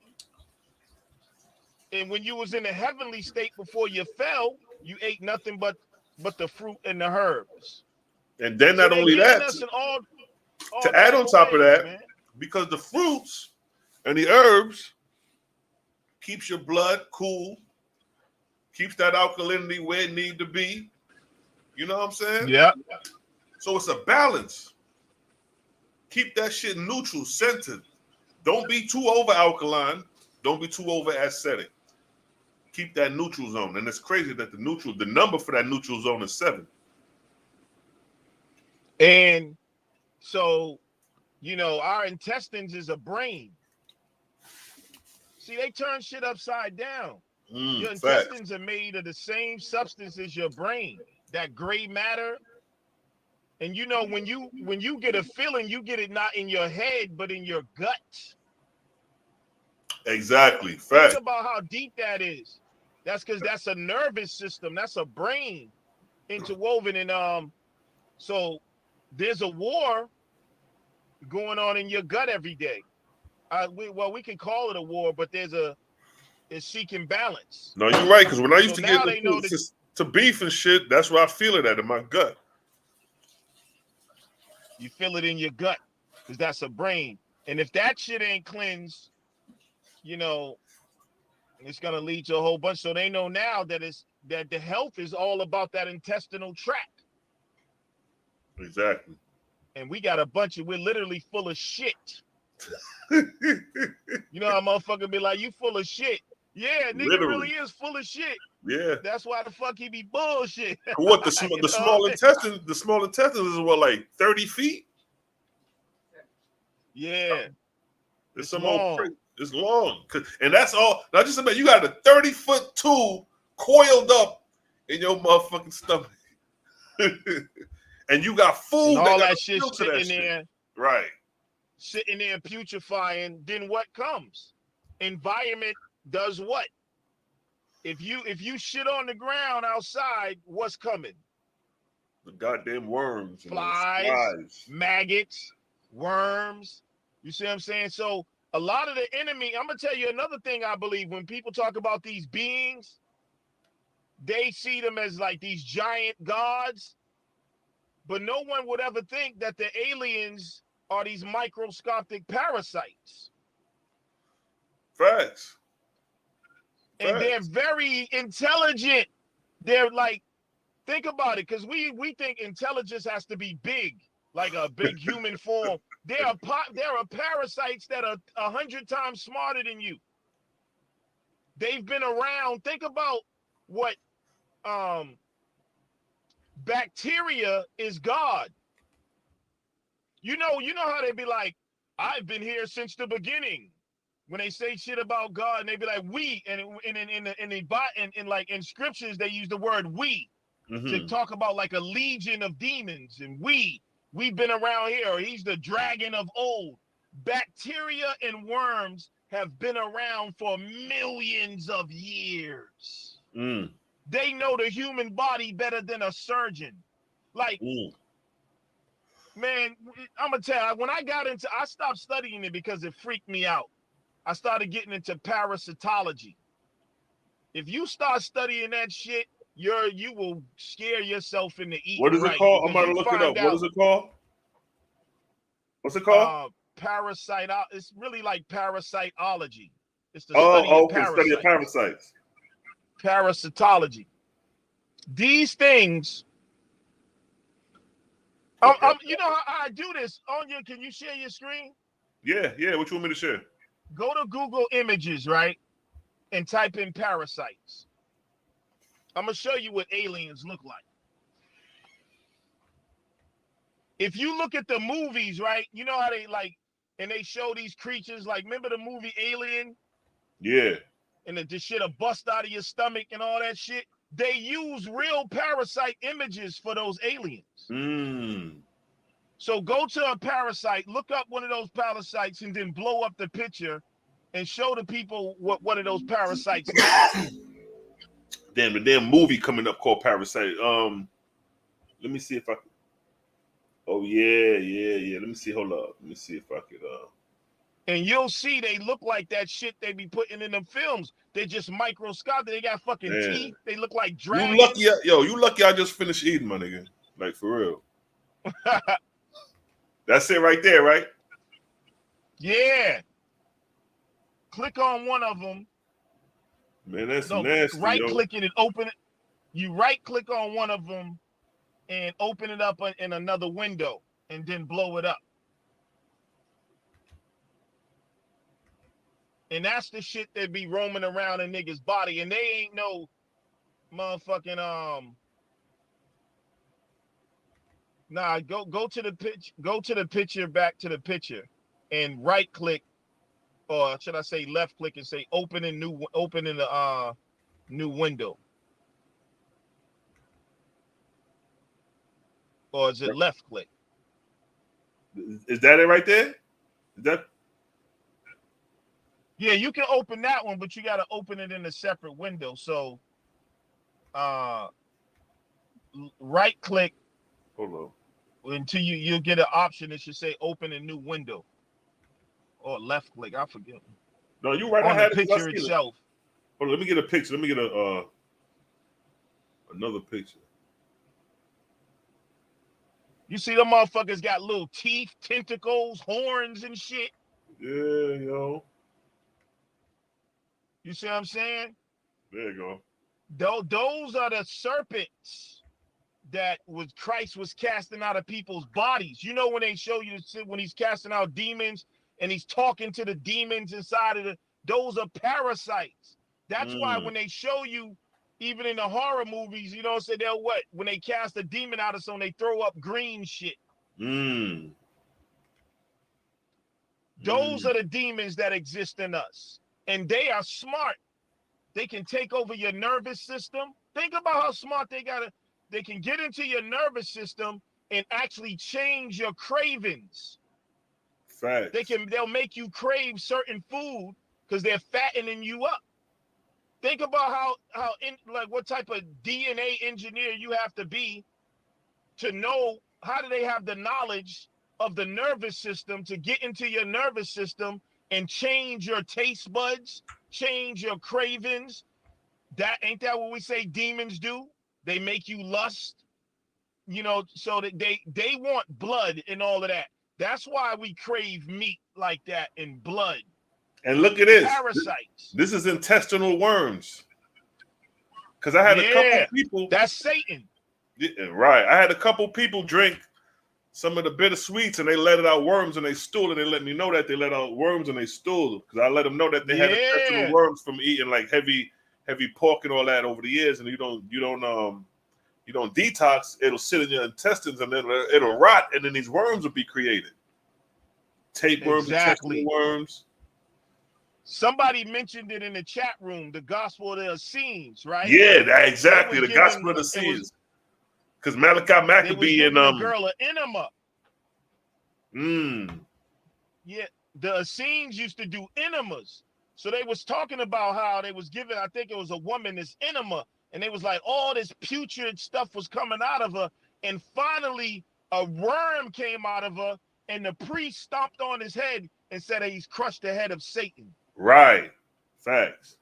And when you was in the heavenly state before you fell, you ate nothing but the fruit and the herbs. And then not only that, to add on top of that, man, because the fruits and the herbs keeps your blood cool, keeps that alkalinity where it need to be. You know what I'm saying? Yeah. So it's a balance. Keep that shit neutral, centered. Don't be too over alkaline. Don't be too over acidic. Keep that neutral zone. And it's crazy that the number for that neutral zone is 7. And so, our intestines is a brain. See, they turn shit upside down. Your Facts. intestines are made of the same substance as your brain, that gray matter. And you know, when you get a feeling, you get it not in your head, but in your gut. Exactly. Facts. Think about how deep that is. That's because that's a nervous system. That's a brain interwoven. And so there's a war going on in your gut every day. We can call it a war, but it's seeking balance. No, you're right. Because when I used So to now get they know that to beef and shit, that's where I feel it at in my gut. you feel it in your gut because that's a brain. And if that shit ain't cleansed, you know, it's gonna lead to a whole bunch. So they know now that the health is all about that intestinal tract. Exactly. And we got we're literally full of shit. You know how motherfucker be like, you full of shit. Yeah, nigga Literally. really is full of shit. Yeah. That's why the fuck he be bullshit. What the small intestine? The small intestine is what, like 30 feet? Yeah. It's long. It's long. And that's all. Now just imagine you got a 30-foot tube coiled up in your motherfucking stomach. And you got food and all that shit sitting there. Right. Sitting there putrefying. Then what comes? Environment does what? If you shit on the ground outside, what's coming? The goddamn worms. Flies, maggots, worms. You see what I'm saying? So a lot of the enemy, I'm going to tell you another thing I believe. When people talk about these beings, they see them as like these giant gods. But no one would ever think that the aliens are these microscopic parasites. Facts. And they're very intelligent. They're like, think about it, because we think intelligence has to be big, like a big human form. There are parasites that are 100 times smarter than you. They've been around. Think about what bacteria is God. You know how they be like, I've been here since the beginning. When they say shit about God, and they be like, we, and in scriptures they use the word we to talk about like a legion of demons, and we've been around here, or he's the dragon of old. Bacteria and worms have been around for millions of years. They know the human body better than a surgeon. Like, man, I'm gonna tell you, when I stopped studying it because it freaked me out. I started getting into parasitology. If you start studying that shit, you will scare yourself into eating. What is it called? I'm about to look it up. What is it called? What's it called? Parasite. It's really like parasitology. It's the study of parasites. Study of parasites. Parasitology. These things. You know how I do this? Anya, can you share your screen? Yeah. What you want me to share? Go to Google Images, right? And type in parasites. I'm going to show you what aliens look like. If you look at the movies, right? You know how they and they show these creatures, like, remember the movie Alien? Yeah. And the shit will bust out of your stomach and all that shit. They use real parasite images for those aliens. So go to a parasite, look up one of those parasites, and then blow up the picture and show the people what one of those parasites look like. Damn, the damn movie coming up called Parasite. Let me see if I can. Oh yeah. Let me see. Hold up. Let me see if I could. And you'll see they look like that shit they be putting in them films. They're just microscopic. They got fucking teeth. They look like dragons. You lucky I just finished eating, my nigga. Like, for real. That's it right there, right? Yeah. Click on one of them. Man, that's nasty. Right-click it and open it. You right-click on one of them and open it up in another window and then blow it up. And that's the shit that be roaming around in niggas' body, and they ain't no motherfucking Nah, go to the pitch. Go to the picture. Back to the picture, and right click or should I say left click and say open in the new window? Or is it left click? Is that it right there? Is that? Yeah, you can open that one, but you got to open it in a separate window. So right click. Hold on. Until you'll get an option that should say open a new window. Or left click, I forget. No, you're right. On I had the it 'cause I picture seen it. itself. Hold on, let me get a picture. Let me get another picture. You see them motherfuckers got little teeth, tentacles, horns, and shit. Yeah, yo. You see what I'm saying? There you go. Those are the serpents that Christ was casting out of people's bodies. You know when they show you when he's casting out demons and he's talking to the demons inside of those are parasites. That's why when they show you, even in the horror movies, you know, say they'll what? When they cast a demon out of someone, they throw up green shit. Those are the demons that exist in us. And they are smart. They can take over your nervous system. Think about how smart they can get into your nervous system and actually change your cravings. Facts. They'll make you crave certain food because they're fattening you up. Think about what type of DNA engineer you have to be to know how do they have the knowledge of the nervous system to get into your nervous system and change your taste buds, change your cravings. Ain't that what we say demons do? They make you lust, you know, so that they want blood and all of that. That's why we crave meat like that and blood. And look at this. Parasites. This is intestinal worms. Because I had a couple people. That's Satan. Right. I had a couple people drink some of the bitter sweets and they let out worms in their stool, and they let me know that they let out worms in their stool because I let them know that they had intestinal worms from eating like heavy pork and all that over the years, and you don't detox, it'll sit in your intestines and then it'll rot, and then these worms will be created. Tapeworms, intestinal worms. Somebody mentioned it in the chat room, the gospel of the Essenes, right? Yeah, exactly. The gospel of the Essenes. Because Malachi Maccabee and a girl an enema. Yeah, the Essenes used to do enemas. So they was talking about how they was giving, I think it was a woman, this enema, and they was like all this putrid stuff was coming out of her, and finally a worm came out of her, and the priest stomped on his head and said he's crushed the head of Satan. Right. Facts.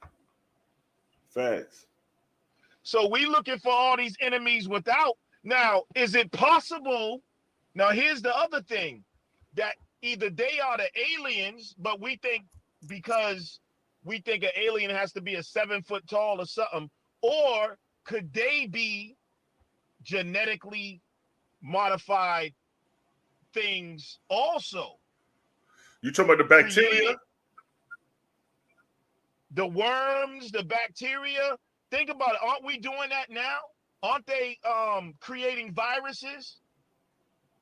So we looking for all these enemies without. Now, is it possible? Now, here's the other thing, that either they are the aliens, but we think because we think an alien has to be a 7 foot tall or something, or could they be genetically modified things also? You talking about the bacteria? The worms, the bacteria. Think about it. Aren't we doing that now? Aren't they creating viruses?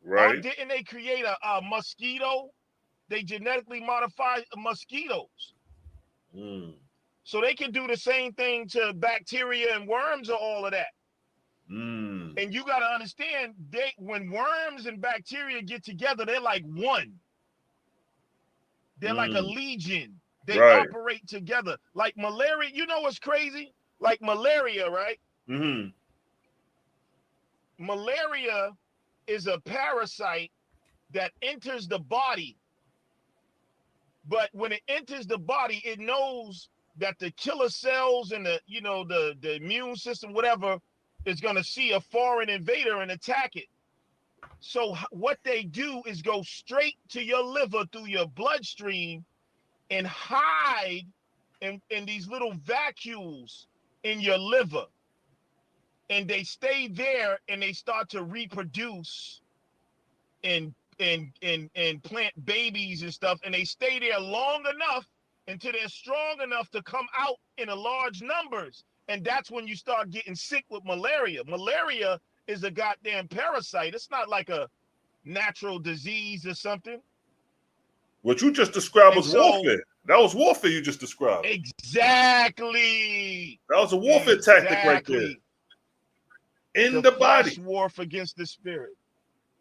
Right. Didn't they create a mosquito? They genetically modify mosquitoes. So they can do the same thing to bacteria and worms or all of that. And you got to understand, when worms and bacteria get together, they're like one. They're like a legion. They operate together. Like malaria, you know what's crazy? Like malaria, right? Malaria is a parasite that enters the body. But when it enters the body, it knows that the killer cells and the immune system, whatever, is going to see a foreign invader and attack it. So what they do is go straight to your liver through your bloodstream and hide in these little vacuoles in your liver. And they stay there and they start to reproduce and plant babies and stuff. And they stay there long enough until they're strong enough to come out in a large numbers. And that's when you start getting sick with malaria. Malaria is a goddamn parasite. It's not like a natural disease or something. What you just described was so, warfare. That was warfare you just described. Exactly. That was a warfare tactic right there. In the body. Warfare against the spirit.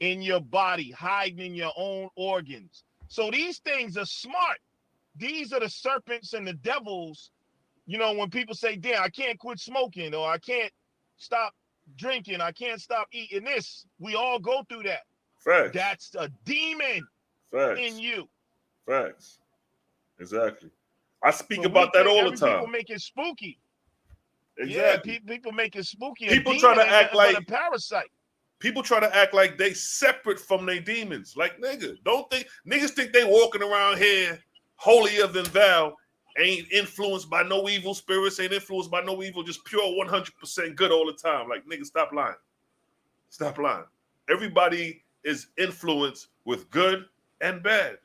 In your body, hiding in your own organs. So these things are smart. These are the serpents and the devils. You know, when people say, damn, I can't quit smoking, or I can't stop drinking, I can't stop eating this. We all go through that. Facts. That's a demon in you. Facts. Exactly. I speak about that all the time. People make it spooky. Exactly. Yeah, people make it spooky. People try to act like a parasite. People try to act like they separate from their demons. Like, niggas think they walking around here holier than thou, ain't influenced by no evil spirits, ain't influenced by no evil, just pure 100% good all the time. Like, niggas, stop lying. Stop lying. Everybody is influenced with good and bad,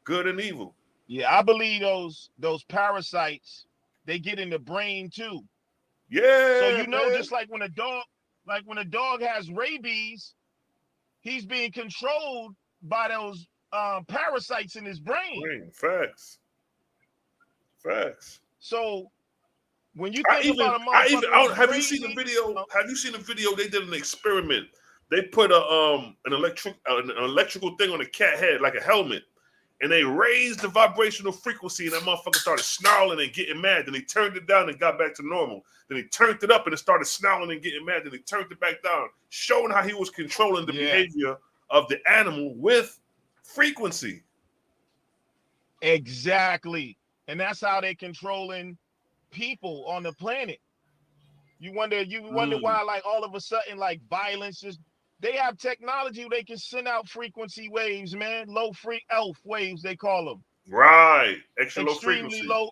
good and evil. Yeah, I believe those parasites, they get in the brain too. Yeah. So you know, man. Just like when a dog has rabies, he's being controlled by those parasites in his brain. Facts. So when you think about a motherfucker, have you seen the video? Have you seen the video? They did an experiment. They put an electrical thing on a cat head, like a helmet, and they raised the vibrational frequency, and that motherfucker started snarling and getting mad. Then they turned it down and got back to normal. Then he turned it up and it started snarling and getting mad. Then he turned it back down, showing how he was controlling the behavior of the animal with frequency. Exactly. And that's how they're controlling people on the planet. You wonder why, like, all of a sudden, like, violence is. They have technology where they can send out frequency waves, man. Elf waves, they call them. Right. Extremely low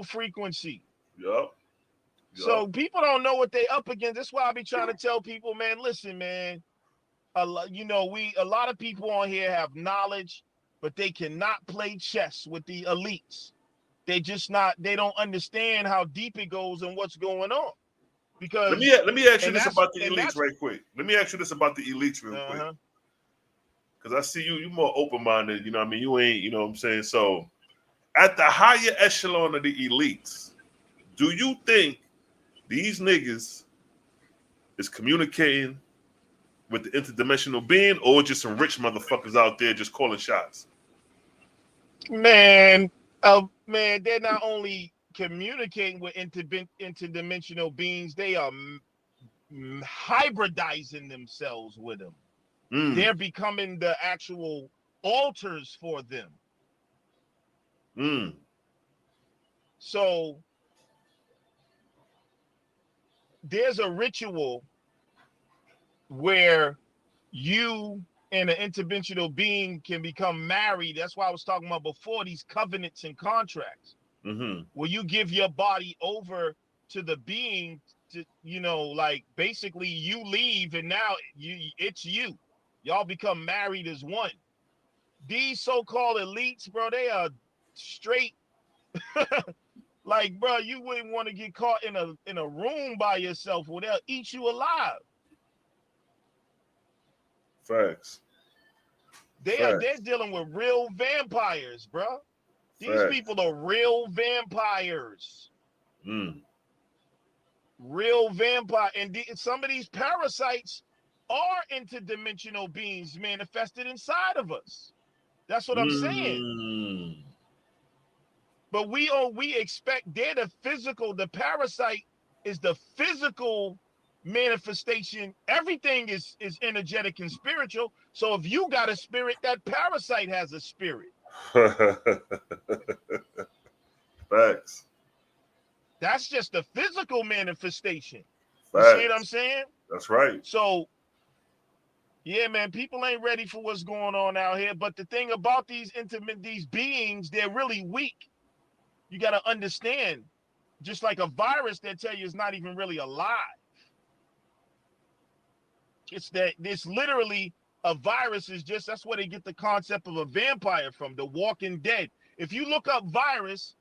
frequency. Yep. So people don't know what they up against. That's why I be trying to tell people, man, listen, man. A lot of people on here have knowledge, but they cannot play chess with the elites. They don't understand how deep it goes and what's going on. Because let me ask you this about the elites right quick. Let me ask you this about the elites real quick. Because I see you're more open-minded, you know what I mean? You ain't, you know what I'm saying? So at the higher echelon of the elites, do you think these niggas is communicating with the interdimensional being, or just some rich motherfuckers out there just calling shots? Man, they're not only communicating with interdimensional beings, they are hybridizing themselves with them. They're becoming the actual altars for them. So there's a ritual where you and an interdimensional being can become married. That's why I was talking about before, these covenants and contracts. Where you give your body over to the being, to, like, basically you leave and now it's you. Y'all become married as one. These so-called elites, bro, they are straight. Like, bro, you wouldn't want to get caught in a room by yourself where they'll eat you alive. Facts. They're dealing with real vampires, bro. These people are real vampires. Real vampire. And some of these parasites are interdimensional beings manifested inside of us. That's what I'm saying. But we expect they're the physical. The parasite is the physical manifestation. Everything is energetic and spiritual. So if you got a spirit, that parasite has a spirit. Facts. That's just the physical manifestation. Facts. You see what I'm saying? That's right. So, yeah, man, people ain't ready for what's going on out here. But the thing about these beings, they're really weak. You got to understand, just like a virus, they tell you it's not even really alive. It's literally a virus is just, that's where they get the concept of a vampire from, The Walking Dead. If you look up virus,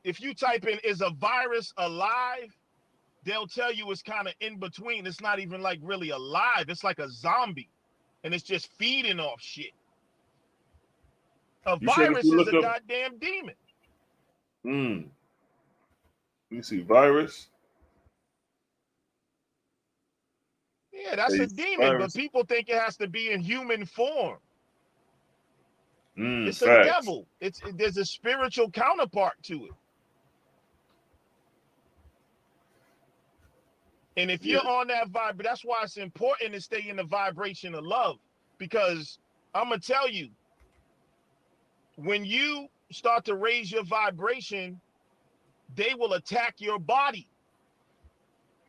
if you type in, is a virus alive? They'll tell you it's kind of in between. It's not even like really alive. It's like a zombie and it's just feeding off shit. A You said if virus you is look a up, goddamn demon. Let me see, virus. Yeah, that's Hey, a demon, but virus. people think it has to be in human form. It's a Facts. devil. There's a spiritual counterpart to it. And if Yeah. you're on that vibe, that's why it's important to stay in the vibration of love. Because I'm gonna tell you, when you start to raise your vibration, they will attack your body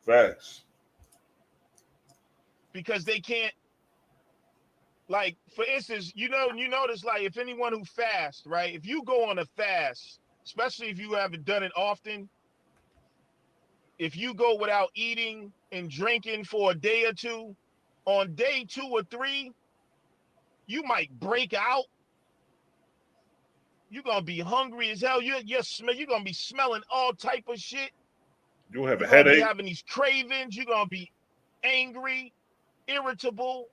Facts. because they can't. Like, for instance, you notice, like, if anyone who fasts, right? If you go on a fast, especially if you haven't done it often, if you go without eating and drinking for a day or two, on day 2 or 3, you might break out. You're gonna be hungry as hell. You're gonna be smelling all type of shit. You have a You're gonna be headache. having these cravings. You're gonna be angry, irritable,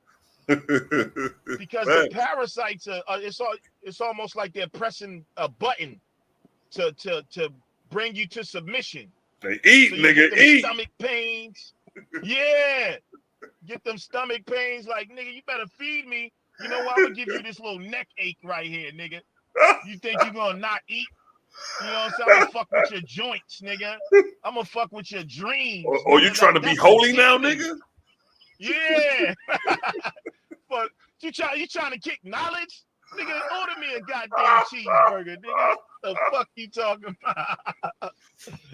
because the Facts. parasites are it's almost like they're pressing a button to bring you to submission. They eat, So you get nigga, them eat. stomach pains. Yeah. Get them stomach pains, like, nigga, you better feed me. You know what? I'm gonna give you this little neck ache right here, nigga. You think you're gonna not eat? You know what I'm saying? I'm gonna fuck with your joints, nigga. I'm gonna fuck with your dreams, Or you nigga. trying to be That's a holy now, demon. nigga? Yeah. But you trying to kick knowledge? Nigga, order me a goddamn cheeseburger, nigga. The fuck you talking about?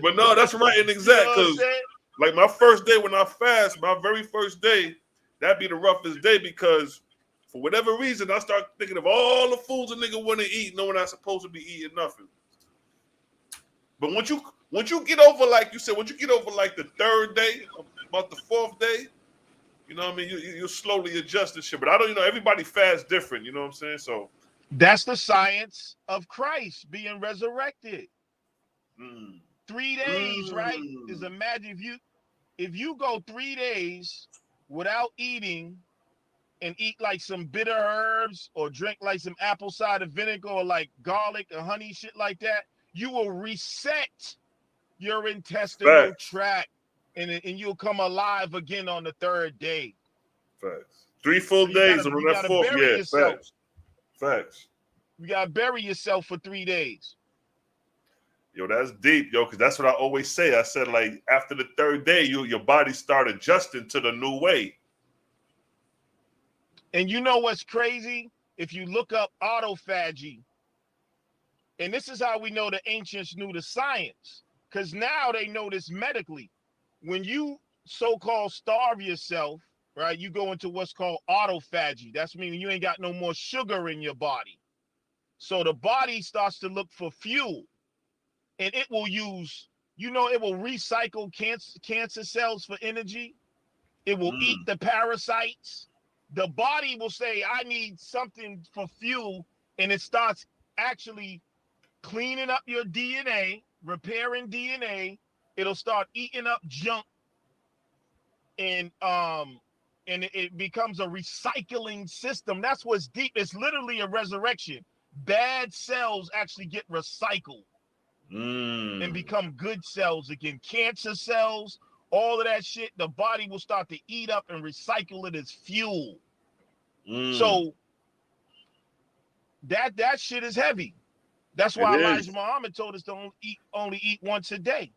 But no, that's right and exact. You know what I'm Because saying? like my first day when I fast, my very first day, that'd be the roughest day because for whatever reason, I start thinking of all the foods a nigga want to eat, knowing I'm supposed to be eating nothing. But once you get over, like you said, once you get over like the 3rd day, about the 4th day, you know what I mean? You slowly adjust this shit. But I don't, everybody fasts different, you know what I'm saying? So That's the science of Christ being resurrected. mm, 3 days, right? Is imagine if you go 3 days without eating and eat like some bitter herbs or drink like some apple cider vinegar or like garlic or honey, shit like that, you will reset your intestinal facts. tract and you'll come alive again on the 3rd day. Facts. 3 full So days and on you that gotta 4th, bury yeah, yourself. facts. Facts. You gotta bury yourself for 3 days. Yo, that's deep, yo, because that's what I always say. I said, like, after the 3rd day, your body start adjusting to the new way. And you know what's crazy? If you look up autophagy, and this is how we know the ancients knew the science, because now they know this medically. When you so-called starve yourself, right, you go into what's called autophagy. That's meaning you ain't got no more sugar in your body. So the body starts to look for fuel, and it will use, it will recycle cancer cells for energy. It will eat the parasites. The body will say, I need something for fuel, and it starts actually cleaning up your DNA, repairing DNA. It'll start eating up junk, and it becomes a recycling system. That's what's deep. It's literally a resurrection. Bad cells actually get recycled and become good cells again. Cancer cells, all of that shit, the body will start to eat up and recycle it as fuel. So that shit is heavy. That's why Elijah Muhammad told us to only eat once a day.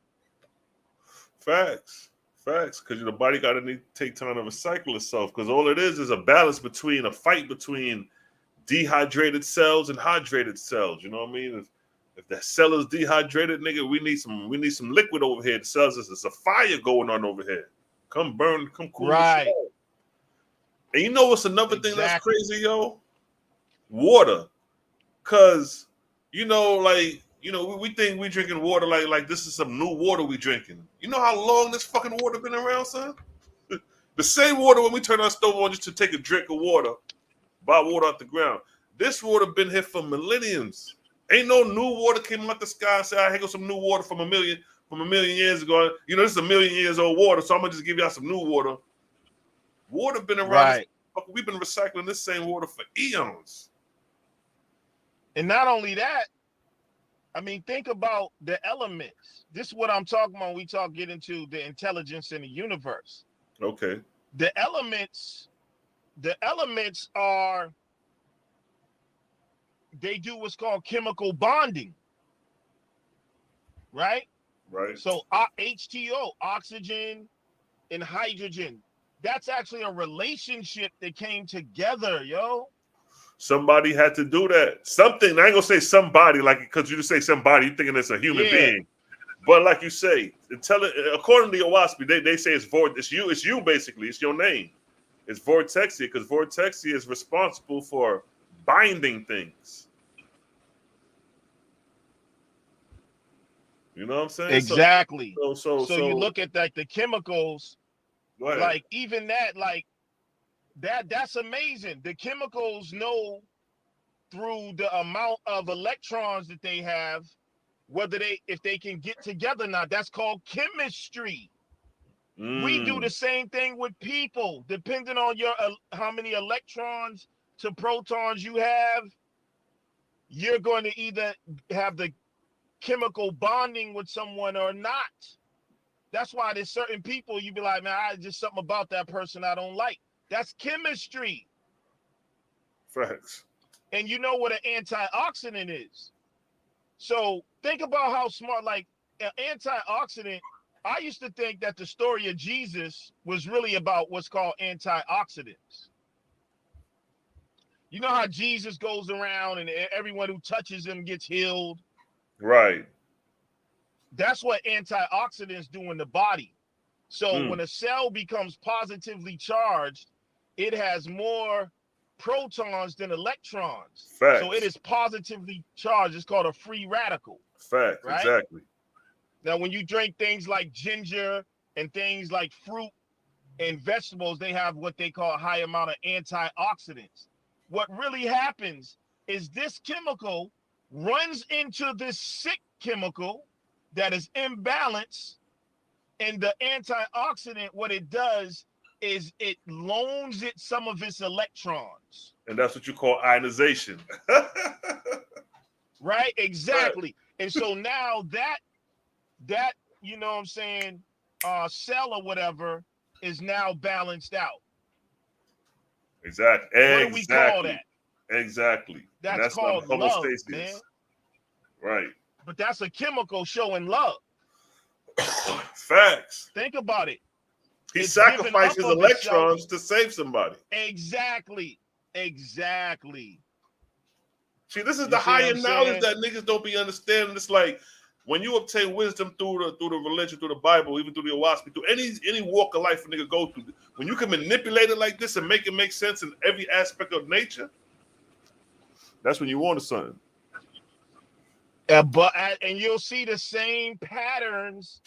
Facts. Because the body got to take time to recycle itself. Because all it is a balance between a fight between dehydrated cells and hydrated cells. You know what I mean? If the cell is dehydrated, nigga, we need some liquid over here. The cells is a fire going on over here. Come burn, come cool the shit out. And you know what's another thing that's crazy, yo? Water. Cause we think we drinking water like this is some new water we drinking. You know how long this fucking water been around, son? The same water when we turn our stove on just to take a drink of water, buy water out the ground. This water been here for millenniums. Ain't no new water came out the sky and said, "I got some new water from a million years ago." This is 1,000,000 years old water, so I'm gonna just give y'all some new water. Water been around. We've been recycling this same water for eons. And not only that, I mean, think about the elements. This is what I'm talking about when we get into the intelligence in the universe. Okay. The elements are, they do what's called chemical bonding, right? Right. So H2O, oxygen and hydrogen, that's actually a relationship that came together, yo. Somebody had to do that. Something, I ain't gonna say somebody, like, because you just say somebody, you're thinking it's a human being. But like you say, according to Owaspy, they say it's you basically, it's your name. It's Vortexia, because Vortexia is responsible for binding things. You know what I'm saying? Exactly. So You look at like the chemicals, go ahead. like even that, like that's amazing. The chemicals know through the amount of electrons that they have, if they can get together or not. That's called chemistry. We do the same thing with people, depending on your how many electrons to protons you have. You're going to either have the chemical bonding with someone or not. That's why there's certain people you be like, man, I just something about that person I don't like. That's chemistry. Facts. And you know what an antioxidant is. So think about how smart, like an antioxidant. I used to think that the story of Jesus was really about what's called antioxidants. You know how Jesus goes around and everyone who touches him gets healed? Right. That's what antioxidants do in the body. So when a cell becomes positively charged, it has more protons than electrons. Facts. So it is positively charged. It's called a free radical. Facts. Right? Exactly. Now, when you drink things like ginger and things like fruit and vegetables, they have what they call a high amount of antioxidants. What really happens is this chemical runs into this sick chemical that is imbalanced, and the antioxidant, what it does is it loans it some of its electrons. And that's what you call ionization. Right? Exactly. Right. And so now that you know what I'm saying, cell or whatever is now balanced out. Exactly. What do we call that? Exactly. That's called love, man. Right. But that's a chemical showing love. Facts. Think about it. He sacrificed his electrons to save somebody. Exactly. Exactly. See, this is the higher knowledge that niggas don't be understanding. It's like when you obtain wisdom through the religion, through the Bible, even through the Owaspy, through any walk of life a nigga go through, when you can manipulate it like this and make it make sense in every aspect of nature, that's when you want something. And you'll see the same patterns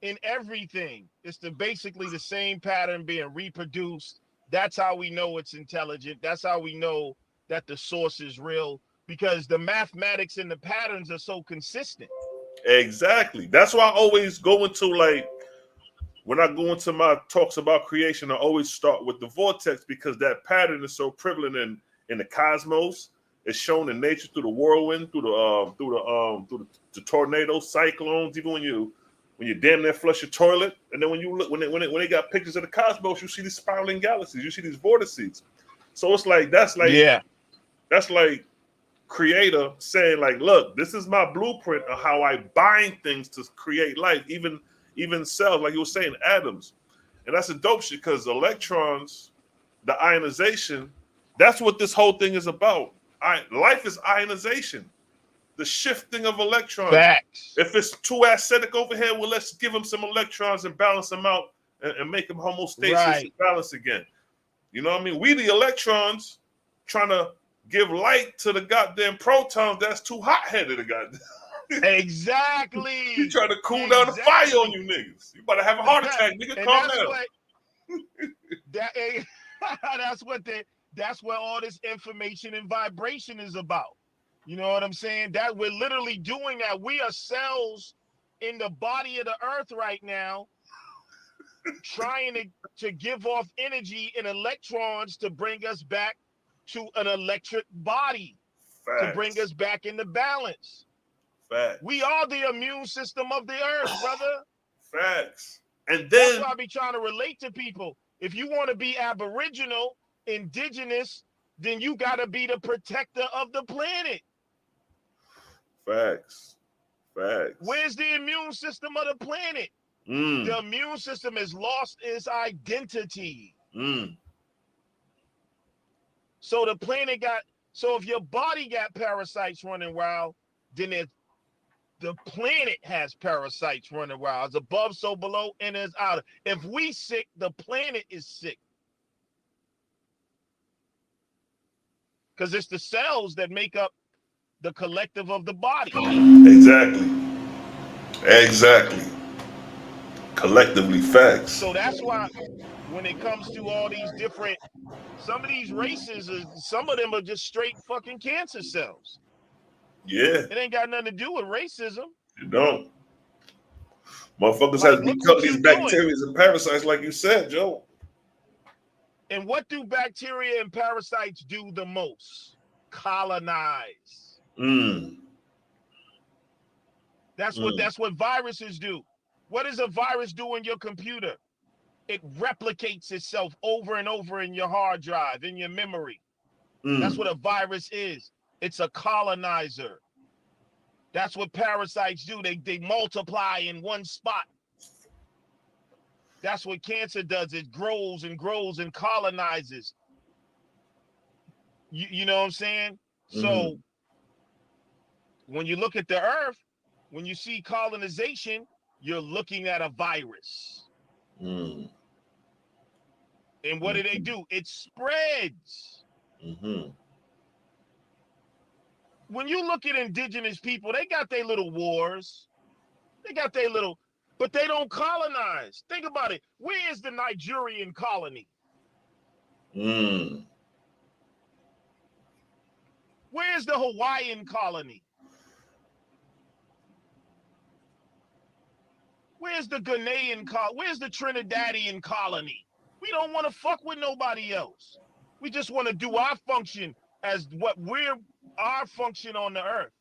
in everything. It's basically the same pattern being reproduced. That's how we know it's intelligent. That's how we know that the source is real, because the mathematics and the patterns are so consistent. Exactly. That's why I always go into, like, when I go into my talks about creation, I always start with the vortex, because that pattern is so prevalent in the cosmos. It's shown in nature through the whirlwind, through the tornadoes, cyclones. Even when you damn near flush your toilet, and then when you look when they got pictures of the cosmos, you see these spiraling galaxies, you see these vortices. So it's like that's like Creator saying, like, look, this is my blueprint of how I bind things to create life, even cells, like you were saying, atoms. And that's a dope shit, because electrons, the ionization, that's what this whole thing is about. Life is ionization, the shifting of electrons. Facts. If it's too acidic over here, well, let's give them some electrons and balance them out and make them homeostasis and balance again. You know what I mean? We, the electrons, trying to give light to the goddamn protons that's too hot-headed. Exactly. You trying to cool down the fire on you niggas. You about to have a heart attack, nigga. Calm down. That's what all this information and vibration is about. You know what I'm saying? That we're literally doing that. We are cells in the body of the earth right now, trying to give off energy and electrons to bring us back to an electric body. to bring us back into balance. Facts. We are the immune system of the earth, brother. Facts. And That's then why I be trying to relate to people. If you want to be aboriginal, indigenous, then you got to be the protector of the planet. facts. Facts. Where's the immune system of the planet? The immune system has lost its identity. So the planet so if your body got parasites running wild, then the planet has parasites running wild. It's above, so below, and it's out. If we sick, the planet is sick. Because it's the cells that make up the collective of the body. Exactly. Exactly. Collectively, facts. So that's why when it comes to all these different, some of these races, some of them are just straight fucking cancer cells. Yeah. It ain't got nothing to do with racism. You don't. Motherfuckers Like, have become these bacteria doing. and parasites, like you said, Joe. And what do bacteria and parasites do the most? Colonize. That's what viruses do. What does a virus do in your computer? It replicates itself over and over in your hard drive, in your memory. That's what a virus is. It's a colonizer. That's what parasites do. They multiply in one spot. That's what cancer does. It grows and grows and colonizes. You know what I'm saying? So when you look at the earth, when you see colonization, you're looking at a virus. And what do they do? It spreads. When you look at indigenous people, they got their little wars. They got their little, but they don't colonize. Think about it. Where is the Nigerian colony? Where's the Hawaiian colony? Where's the Ghanaian colony? Where's the Trinidadian colony? We don't want to fuck with nobody else. We just want to do our function as our function on the earth.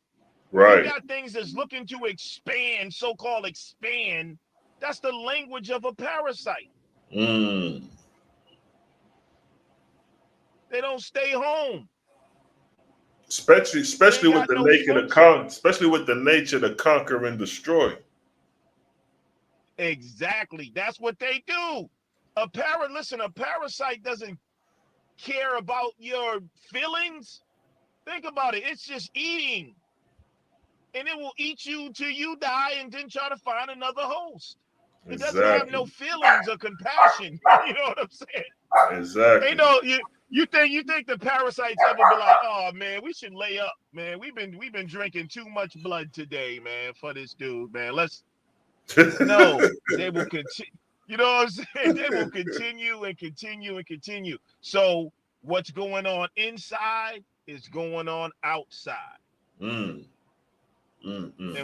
Right. We got things that's looking to expand, so-called expand. That's the language of a parasite. They don't stay home. Especially with the nature to conquer and destroy. Exactly. That's what they do. A parasite doesn't care about your feelings. Think about it. It's just eating. And it will eat you till you die and then try to find another host. It doesn't have no feelings or compassion. You know what I'm saying? Exactly. You think the parasites ever be like, oh man, we should lay up, man. We've been drinking too much blood today, man, for this dude, man. No, they will continue. You know what I'm saying? They will continue and continue and continue. So what's going on inside is going on outside. And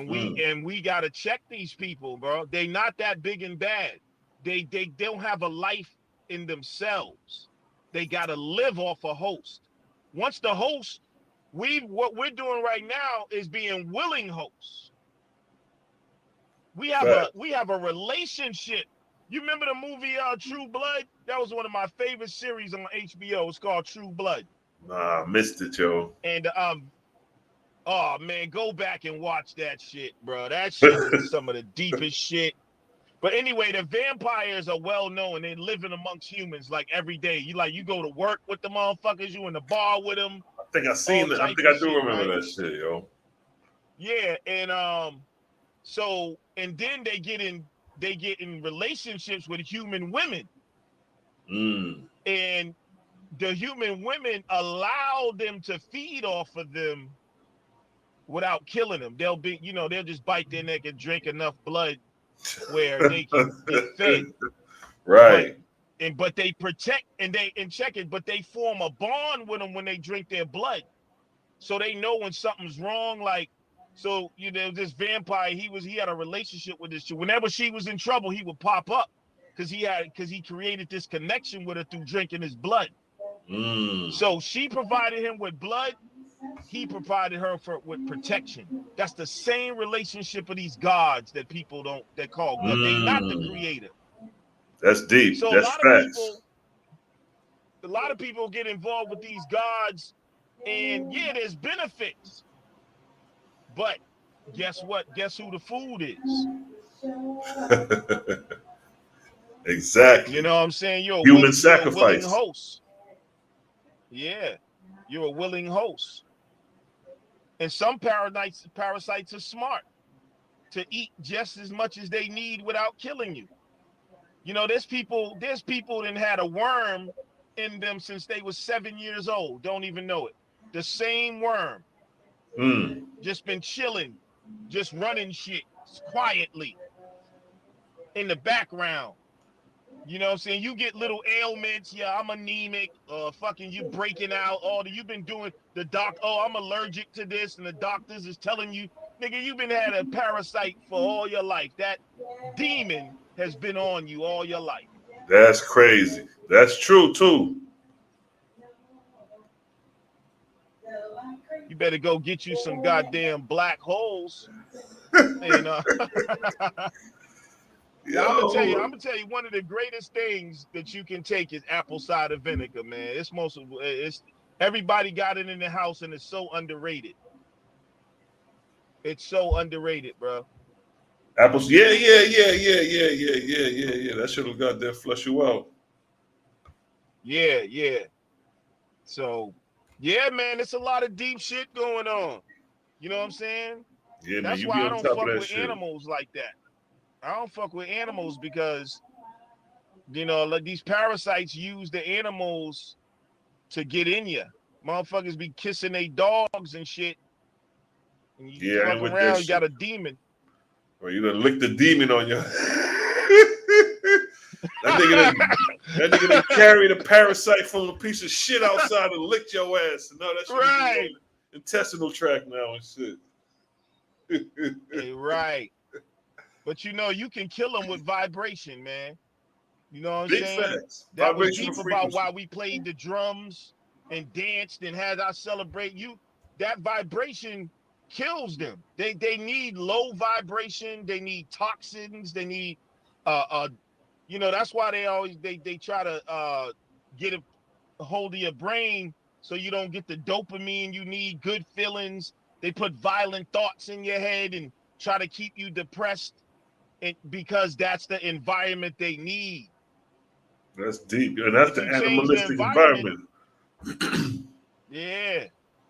we gotta check these people, bro. They not that big and bad. They don't have a life in themselves. They gotta live off a host. Once the host, what we're doing right now is being willing hosts. We have a relationship. You remember the movie True Blood? That was one of my favorite series on HBO. It's called True Blood. Nah, I missed it, yo. And oh man, go back and watch that shit, bro. That shit is some of the deepest shit. But anyway, the vampires are well known. They living amongst humans like every day. You go to work with the motherfuckers. You in the bar with them. I think I seen it. I think I do remember that shit, yo. Yeah, and so and then they get in relationships with human women. And the human women allow them to feed off of them without killing them. They'll just bite their neck and drink enough blood where they can get fed. Right. But they protect and check it, but they form a bond with them when they drink their blood. So they know when something's wrong. Like, so this vampire, he had a relationship with this. Whenever she was in trouble, he would pop up because he created this connection with her through drinking his blood. So she provided him with blood, he provided her with protection. That's the same relationship of these gods that people that call God. They not the creator. That's deep. So That's facts. a lot of people get involved with these gods, and yeah, there's benefits. But guess what? Guess who the food is? Exactly. You know what I'm saying? You're Human a willing sacrifice. host. Yeah, you're a willing host. And some parasites are smart to eat just as much as they need without killing you. You know, there's people that had a worm in them since they was 7 years old. Don't even know it. The same worm, just been chilling, just running shit quietly in the background. You know what I'm saying? You get little ailments. Yeah, I'm anemic. Fucking you breaking out. You've been doing the doc. Oh, I'm allergic to this. And the doctors is telling you, nigga, you've been had a parasite for all your life. That demon has been on you all your life. That's crazy. That's true too. You better go get you some goddamn black holes. And yeah, I'm gonna tell you one of the greatest things that you can take is apple cider vinegar, man. It's everybody got it in the house and it's so underrated. It's so underrated, bro. Apples. Yeah. That should have got there, flush you out. Yeah. So, yeah, man, it's a lot of deep shit going on. You know what I'm saying? Yeah, man, That's you why be I on don't top of fuck that with shit. animals like that. I don't fuck with animals because, you know, like these parasites use the animals to get in you. Motherfuckers be kissing their dogs and shit. And you Yeah, I fuck ain't with that around, you shit. got a demon. Or you done lick the demon on you. That nigga done carried a parasite from a piece of shit outside and licked your ass. And now that shit is in Right. your intestinal tract now and shit. Hey, right. But you know, you can kill them with vibration, man. You know what I'm Big saying? facts. That was Vibrational deep about frequency. why we played the drums and danced and had our celebrate. That vibration kills them. They need low vibration. They need toxins. They need you know, that's why they try to get a hold of your brain so you don't get the dopamine you need, good feelings. They put violent thoughts in your head and try to keep you depressed because that's the environment they need. That's deep. And that's If the you change the animalistic environment, environment. yeah,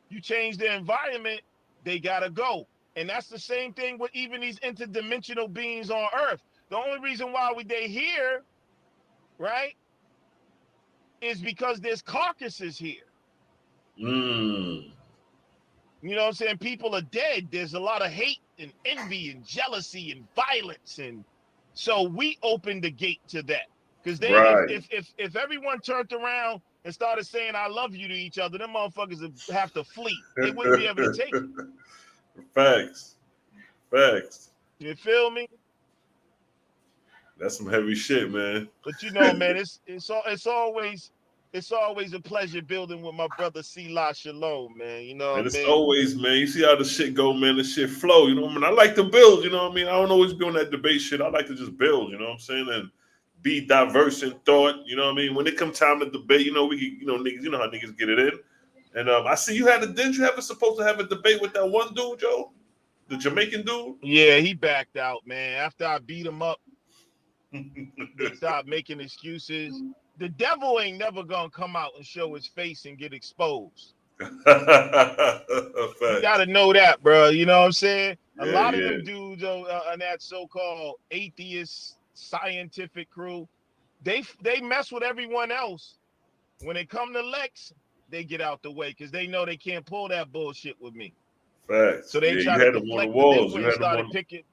you change the environment, they gotta go. And that's the same thing with even these interdimensional beings on Earth. The only reason why they here, right, is because there's carcasses here. Mm. You know what I'm saying? People are dead. There's a lot of hate and envy and jealousy and violence, and so we opened the gate to that. Because Right. if everyone turned around and started saying "I love you" to each other, them motherfuckers would have to flee. They wouldn't be able to take it. Facts. Facts. You feel me? That's some heavy shit, man. But you know, man, it's always a pleasure building with my brother Selah Shalom, man. You know And what I it's mean? always, man, you see how the shit go, man, the shit flow, you know what I mean? I like to build, you know what I mean? I don't always be on that debate shit. I like to just build, you know what I'm saying? And be diverse in thought, you know what I mean? When it come time to debate, you know, we can, you know, niggas, you know how niggas get it in. And I see didn't you have supposed to have a debate with that one dude, Joe? The Jamaican dude? Yeah, he backed out, man. After I beat him up, they stopped making excuses. The devil ain't never gonna come out and show his face and get exposed. You gotta know that, bro. You know what I'm saying? A Yeah, lot of yeah. them dudes on that so-called atheist scientific crew, they mess with everyone else. When they come to Lex, they get out the way because they know they can't pull that bullshit with me. Facts. So they Yeah, try you to had them on the deflect, but they walls. You went and had them started on. pick.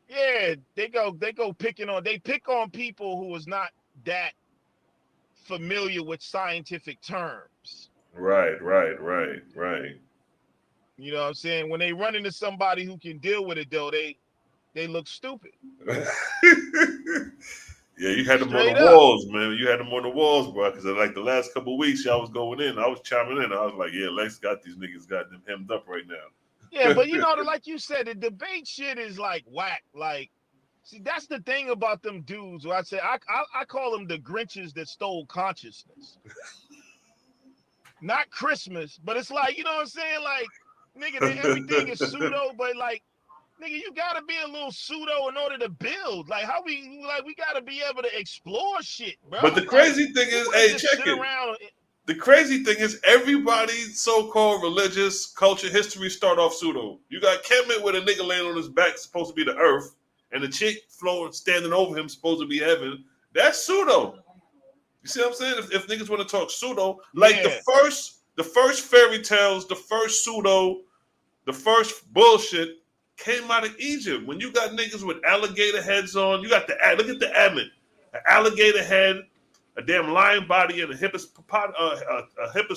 Yeah, they go picking on. They pick on people who was not that familiar with scientific terms. Right. You know what I'm saying? When they run into somebody who can deal with it, though, they look stupid. Yeah, you had them on Straight the up. walls, man. You had them on the walls, bro. Because like the last couple of weeks, y'all was going in. I was chiming in. I was like, yeah, Lex got these niggas got them hemmed up right now. Yeah, but you know, like you said, the debate shit is like whack. Like, see, that's the thing about them dudes. Where I call them the Grinches that stole consciousness. Not Christmas, but it's like, you know what I'm saying? Like, nigga, everything is pseudo, but like, nigga, you gotta be a little pseudo in order to build. Like, we gotta be able to explore shit, bro. But the Like, crazy thing you is, wanna hey, just check sit it. around. The crazy thing is, everybody so-called religious culture history start off pseudo. You got Kemet with a nigga laying on his back, supposed to be the earth, and the chick flowing, standing over him, supposed to be heaven. That's pseudo. You see what I'm saying? If niggas want to talk pseudo, like Yeah. the first fairy tales, the first pseudo, the first bullshit came out of Egypt. When you got niggas with alligator heads on, you got look at the Ammon, an alligator head, a damn lion body, and a hippos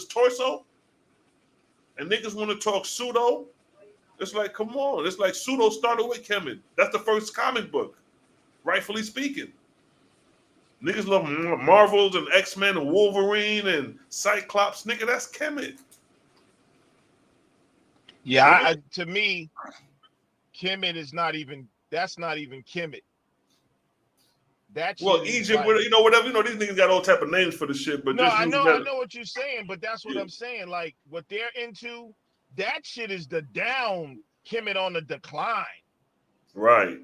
torso, and niggas want to talk pseudo. It's like, come on. It's like pseudo started with Kemet. That's the first comic book, rightfully speaking. Niggas love Marvels and X-Men and Wolverine and Cyclops. Nigga, that's Kemet. Yeah, to me, Kemet is not even. That's not even Kemet. That Well, shit is Egypt, like, whatever. These niggas got all type of names for the shit, but no, just I using know that. what you're saying, but that's what Yeah. I'm saying. Like, what they're into, that shit is the down Kemet on the decline. Right.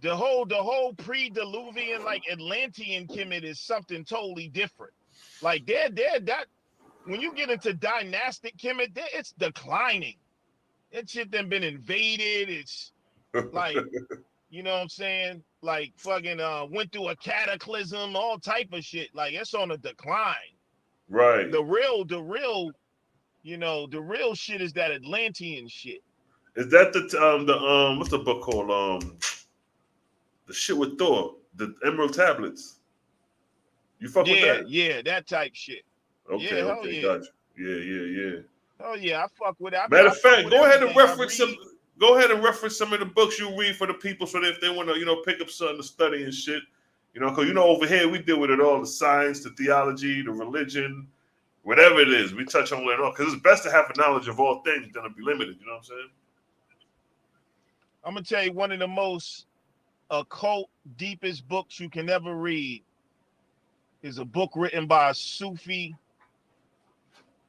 The whole pre-Diluvian, like Atlantean Kemet is something totally different. Like they're that when you get into dynastic Kemet, it's declining. That shit then been invaded. It's like, you know what I'm saying? Like fucking went through a cataclysm, all type of shit. Like it's on a decline. Right. The real, you know, the real shit is that Atlantean shit. Is that the what's the book called? The shit with Thor, the Emerald Tablets. You fuck with that? Yeah, that type shit. Okay, Yeah, hell okay, yeah. gotcha. Yeah. Oh yeah, I fuck with it. I mean, Matter I of fuck fact, with go ahead and everything. I reference some. read. Go ahead and reference some of the books you read for the people, so that if they want to, pick up something to study and shit, because over here we deal with it all: the science, the theology, the religion, whatever it is. We touch on it all because it's best to have a knowledge of all things than to be limited. You know what I'm saying? I'm gonna tell you one of the most occult, deepest books you can ever read is a book written by a Sufi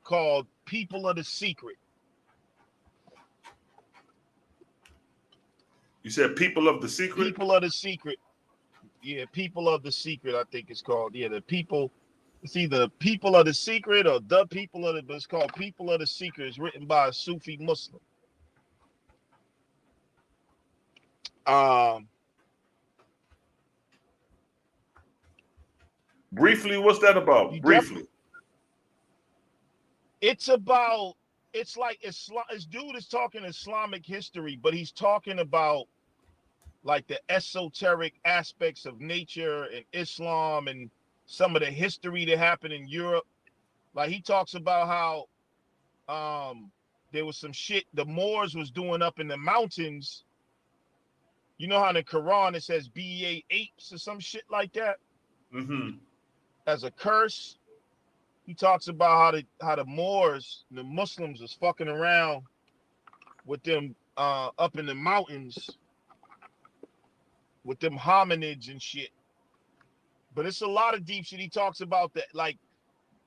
called "People of the Secret." You said People of the Secret? People of the Secret. Yeah, People of the Secret, I think it's called. Yeah, the people. It's either People of the Secret or the People of the, but it's called People of the Secret. It's written by a Sufi Muslim. Briefly, what's that about? You Briefly. It's about, it's like Islam. This dude is talking Islamic history, but he's talking about like the esoteric aspects of nature and Islam and some of the history that happened in Europe. Like he talks about how there was some shit the Moors was doing up in the mountains. You know how in the Quran it says "Be ye apes" or some shit like that, as a curse. He talks about how the Moors, the Muslims, was fucking around with them up in the mountains with them hominids and shit. But it's a lot of deep shit. He talks about that, like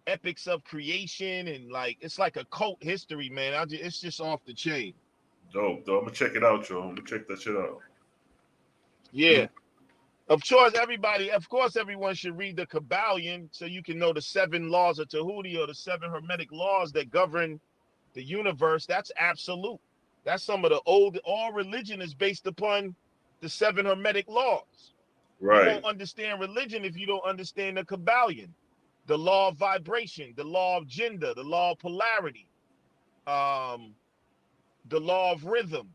epics of creation, and like it's like a cult history, man. It's just off the chain. Dope. I'm gonna check it out, yo. I'm gonna check that shit out. Yeah. Of course, everyone should read the Kabbalion so you can know the 7 laws of Tahuti, or the 7 hermetic laws that govern the universe. That's absolute. That's some of the all religion is based upon the 7 hermetic laws. Right. You won't understand religion if you don't understand the Kabbalion, the law of vibration, the law of gender, the law of polarity, the law of rhythm,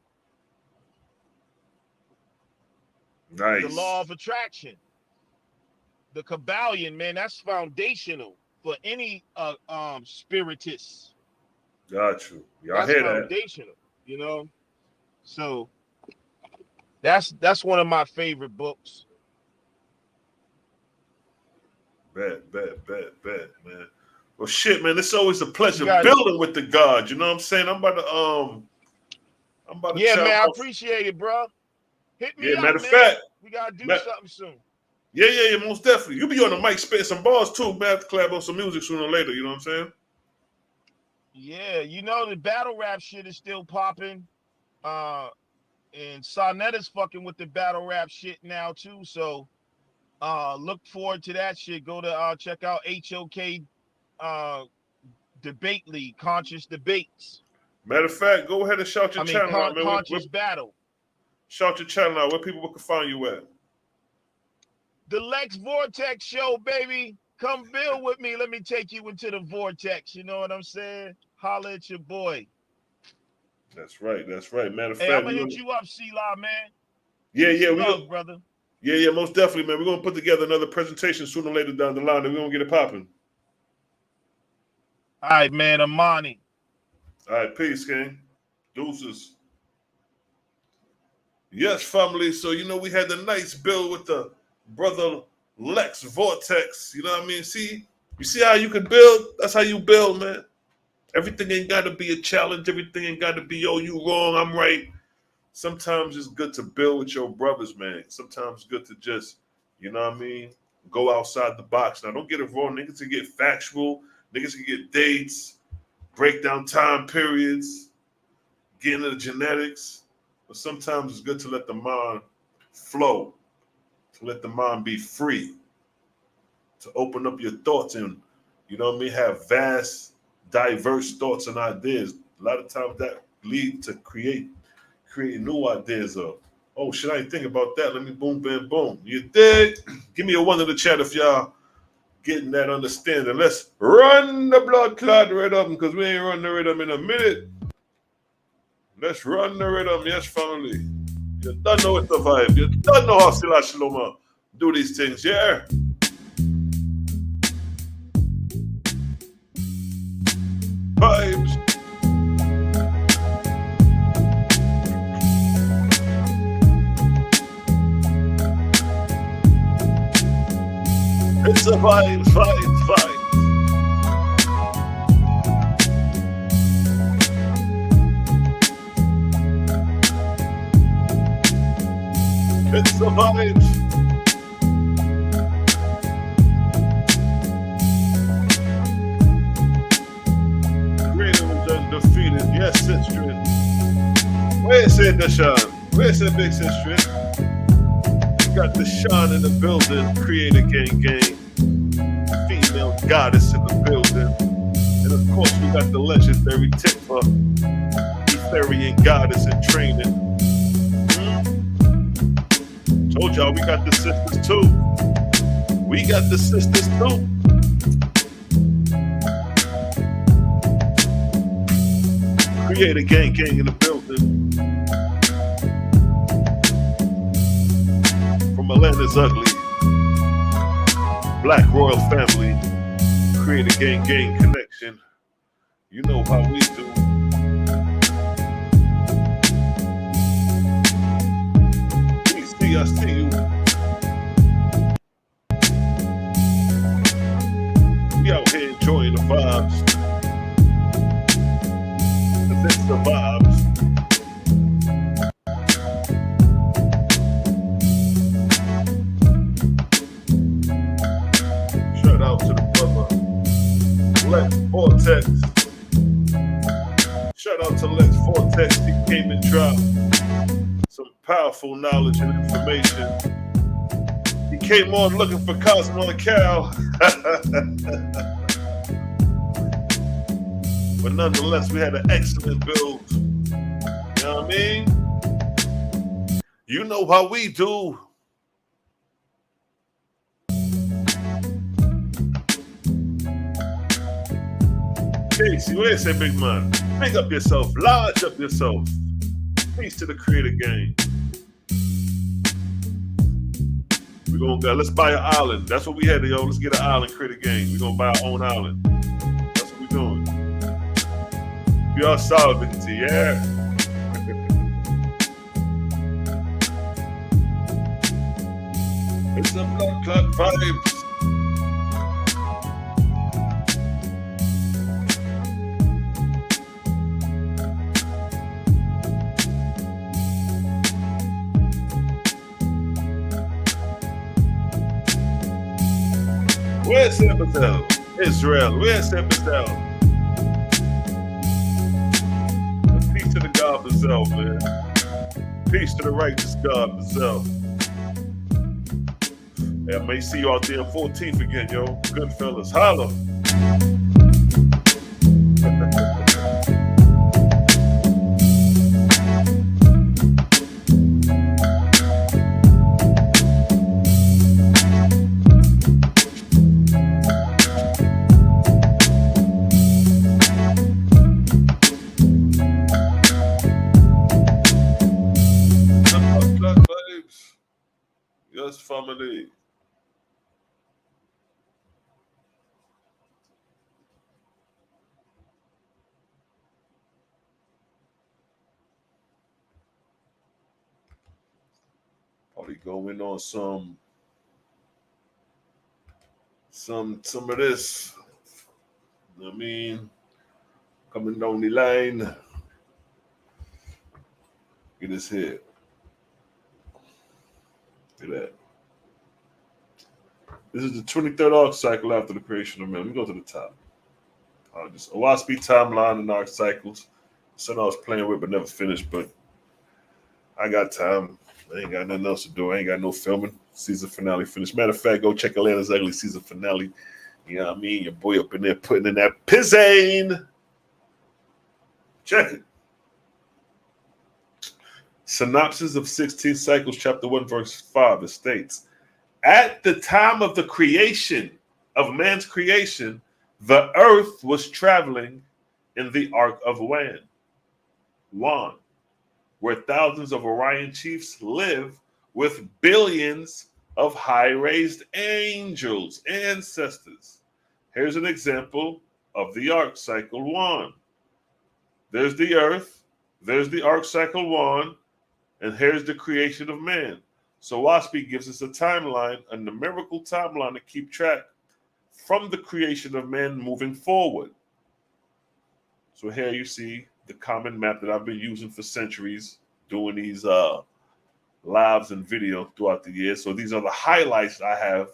Nice. the law of attraction. The Kabbalion, man, that's foundational for any spiritist. Got you. Y'all That's hear that? foundational, you know. So that's one of my favorite books. Bet, man. Well, shit, man. It's always a pleasure guys, building with the God. You know what I'm saying? I'm about to yeah, chop man, I off. appreciate it, bro. Hit me Yeah, up, matter of man. fact, We gotta do something soon. Yeah, most definitely. You be on the mic spitting some bars too. Man, have to collab on some music sooner or later. You know what I'm saying? Yeah, you know the battle rap shit is still popping. And Sonnet is fucking with the battle rap shit now too. So look forward to that shit. Go to check out HOK Debate League, Conscious Debates. Matter of fact, go ahead and shout your channel out, man. Conscious Battle. Shout your channel out. Where people can find you at? The Lex Vortex show, baby. Come build with me. Let me take you into the vortex. You know what I'm saying? Holla at your boy. That's right. Matter of fact, I'm gonna hit you up, Selah, man. Yeah, brother. Yeah, most definitely, man. We're gonna put together another presentation sooner or later down the line, and we're gonna get it popping. All right, man. Amani. All right, peace, gang. Deuces. Yes, family. So we had the nice build with the brother Lex Vortex. You know what I mean? You see how you can build? That's how you build, man. Everything ain't got to be a challenge. Everything ain't got to be, yo, you wrong, I'm right. Sometimes it's good to build with your brothers, man. Sometimes it's good to just, you know what I mean, go outside the box. Now, don't get it wrong. Niggas can get factual. Niggas can get dates, break down time periods, get into the genetics. But sometimes it's good to let the mind flow, to let the mind be free, to open up your thoughts and, you know what I mean, have vast, diverse thoughts and ideas. A lot of times that lead to creating new ideas of, oh shit, I ain't think about that. Let me boom, bam, boom. You dig? Give me a one in the chat if y'all getting that understanding. Let's run the blood clot rhythm because we ain't run the rhythm in a minute. Let's run the rhythm, yes, family. You don't know it's the vibe. You don't know how Selah Shalom do these things, yeah? Vibes. It's a vibes. It's the vibes. Creator was undefeated. Yes, Sister. Where's it, Deshaun? Where's it, Big Sister? Got the Sean in the building, creator gang, female goddess in the building, and of course we got the legendary Tifa, Etherian goddess in training. Told y'all we got the sisters too. Creator gang in the building. Atlanta's ugly, Black royal family, create a gang connection. You know how we do. I see you. We out here enjoying the vibes. Cause it's the vibes. Out to the brother Lex Vortex. Shout out to Lex Vortex. He came and dropped some powerful knowledge and information. He came on looking for Cosmo and Cal. But nonetheless, we had an excellent build. You know what I mean? You know how we do. Casey, what do you say, big man? Big up yourself, large up yourself. Peace to the creator gang. We're gonna let's buy an island. That's what we had to go. Let's get an island, creator gang. We're gonna buy our own island. That's what we're doing. We are sovereignty, yeah. It's a blood clot vibes. Where's Epigenetics? Israel, where's Epigenetics? Peace to the God Bazel, man. Peace to the righteous God Bazel. Yeah, I may see you out there on 14th again, yo. Good fellas. Holla. Yes, family. Probably going on some of this. I mean, coming down the line. Get this here. Look at that. This is the 23rd arc cycle after the creation of man. Let me go to the top. Just a WASP timeline and arc cycles. Something I was playing with but never finished, but I got time. I ain't got nothing else to do. I ain't got no filming. Season finale finished. Matter of fact, go check Atlanta's Ugly season finale. You know what I mean? Your boy up in there putting in that pizzane. Check it. Synopsis of 16 Cycles, chapter 1, verse 5. It states, at the time of the creation, of man's creation, the earth was traveling in the arc of Wan, where thousands of Orion chiefs live with billions of high-raised angels, ancestors. Here's an example of the arc cycle 1. There's the earth, there's the arc cycle 1, and here's the creation of man. So WASP gives us a timeline, a numerical timeline to keep track from the creation of man moving forward. So here you see the common map that I've been using for centuries, doing these lives and video throughout the years. So these are the highlights I have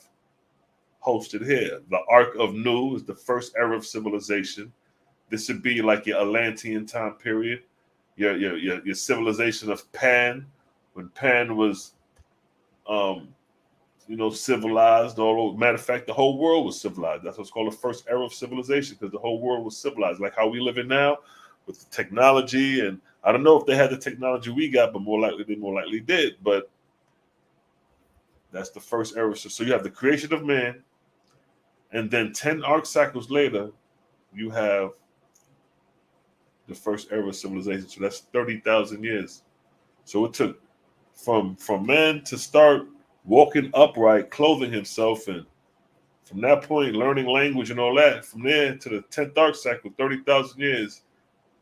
hosted here. The Ark of Nu is the first era of civilization. This would be like your Atlantean time period, your civilization of Pan, when Pan was, civilized. All matter of fact, the whole world was civilized. That's what's called the first era of civilization, because the whole world was civilized, like how we live in now with the technology. And I don't know if they had the technology we got, but they more likely did. But that's the first era. So you have the creation of man, and then 10 arc cycles later, you have the first era of civilization. So that's 30,000 years. So it took from man to start walking upright, clothing himself, and from that point, learning language and all that. From there to the 10th arc cycle, 30,000 years,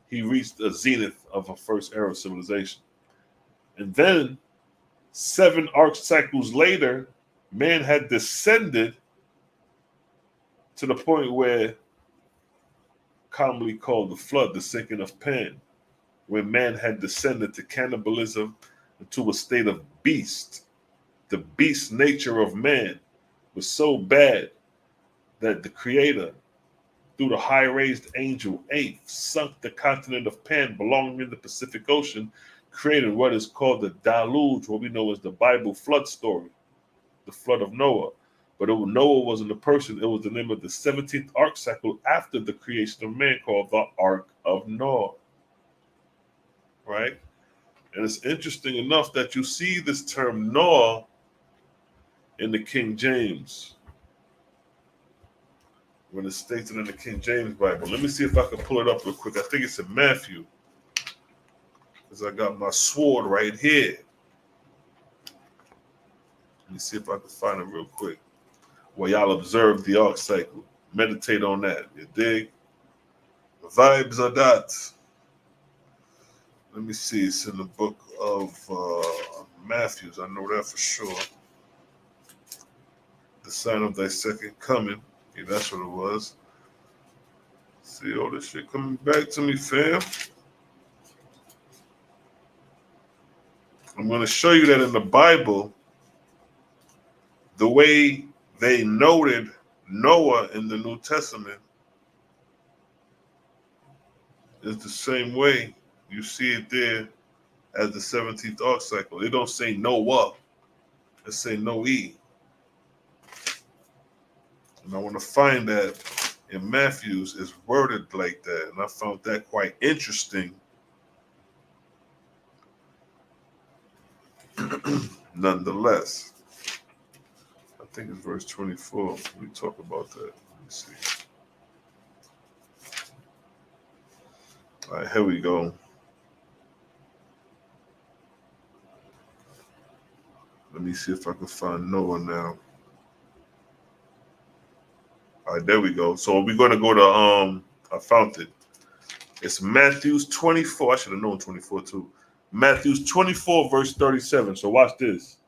he reached a zenith of a first era of civilization. And then 7 arc cycles later, man had descended to the point where commonly called the flood, the sinking of Pan, where man had descended to cannibalism, into a state of beast. The beast nature of man was so bad that the creator, through the high-raised angel 8, sunk the continent of Pan belonging in the Pacific Ocean, created what is called the deluge, what we know as the Bible flood story, the flood of Noah. But Noah wasn't a person. It was the name of the 17th arc cycle after the creation of man, called the Ark of Noah. Right? And it's interesting enough that you see this term Noah in the King James, when it's stated in the King James Bible. Let me see if I can pull it up real quick. I think it's in Matthew, because I got my sword right here. Let me see if I can find it real quick. Well, y'all observe the arc cycle. Meditate on that. You dig? The vibes are that. Let me see. It's in the book of Matthews. I know that for sure. The sign of thy second coming. Yeah, that's what it was. See all this shit coming back to me, fam. I'm going to show you that in the Bible, the way they noted Noah in the New Testament is the same way you see it there as the 17th arc cycle. It don't say Noah, it say Noe. And I want to find that in Matthew's is worded like that. And I found that quite interesting. Nonetheless, I think it's verse 24. We talk about that. Let me see. All right, here we go. Let me see if I can find Noah now. All right, there we go. So we're going to go to, I found it. It's Matthew's 24. I should have known 24 too. Matthew's 24, verse 37. So watch this.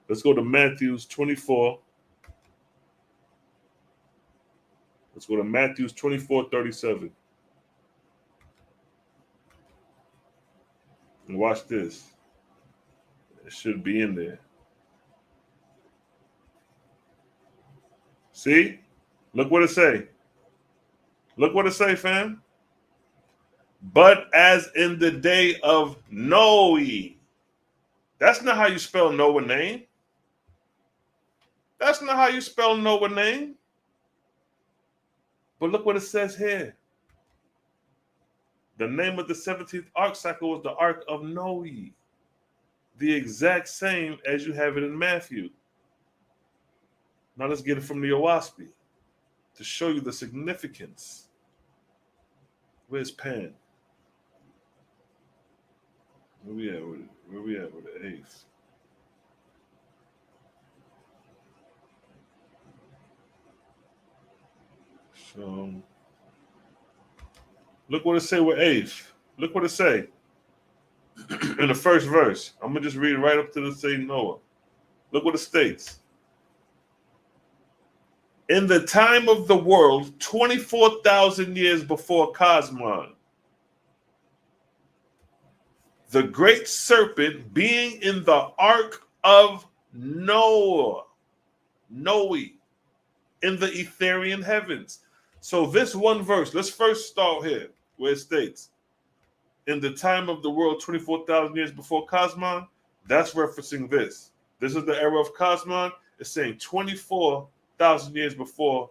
Let's go to Matthew's 24. Let's go to Matthew's 24, 37. And watch this. It should be in there. See? Look what it say. Look what it say, fam. But as in the day of Noe. That's not how you spell Noah's name. That's not how you spell Noah's name. But look what it says here. The name of the 17th arc cycle was the Ark of Noe. The exact same as you have it in Matthew. Now let's get it from the Owaspy to show you the significance. Where's Pan? Where we at with it? Where we at with the eighth? So look what it say with eighth. Look what it say in the first verse. I'm gonna just read it right up to the say Noah. Look what it states. In the time of the world, 24,000 years before Cosmon, the great serpent being in the ark of Noah, in the Etherian heavens. So this one verse, let's first start here where it states, in the time of the world, 24,000 years before Cosmon, that's referencing this. This is the era of Cosmon. It's saying 24,000 years before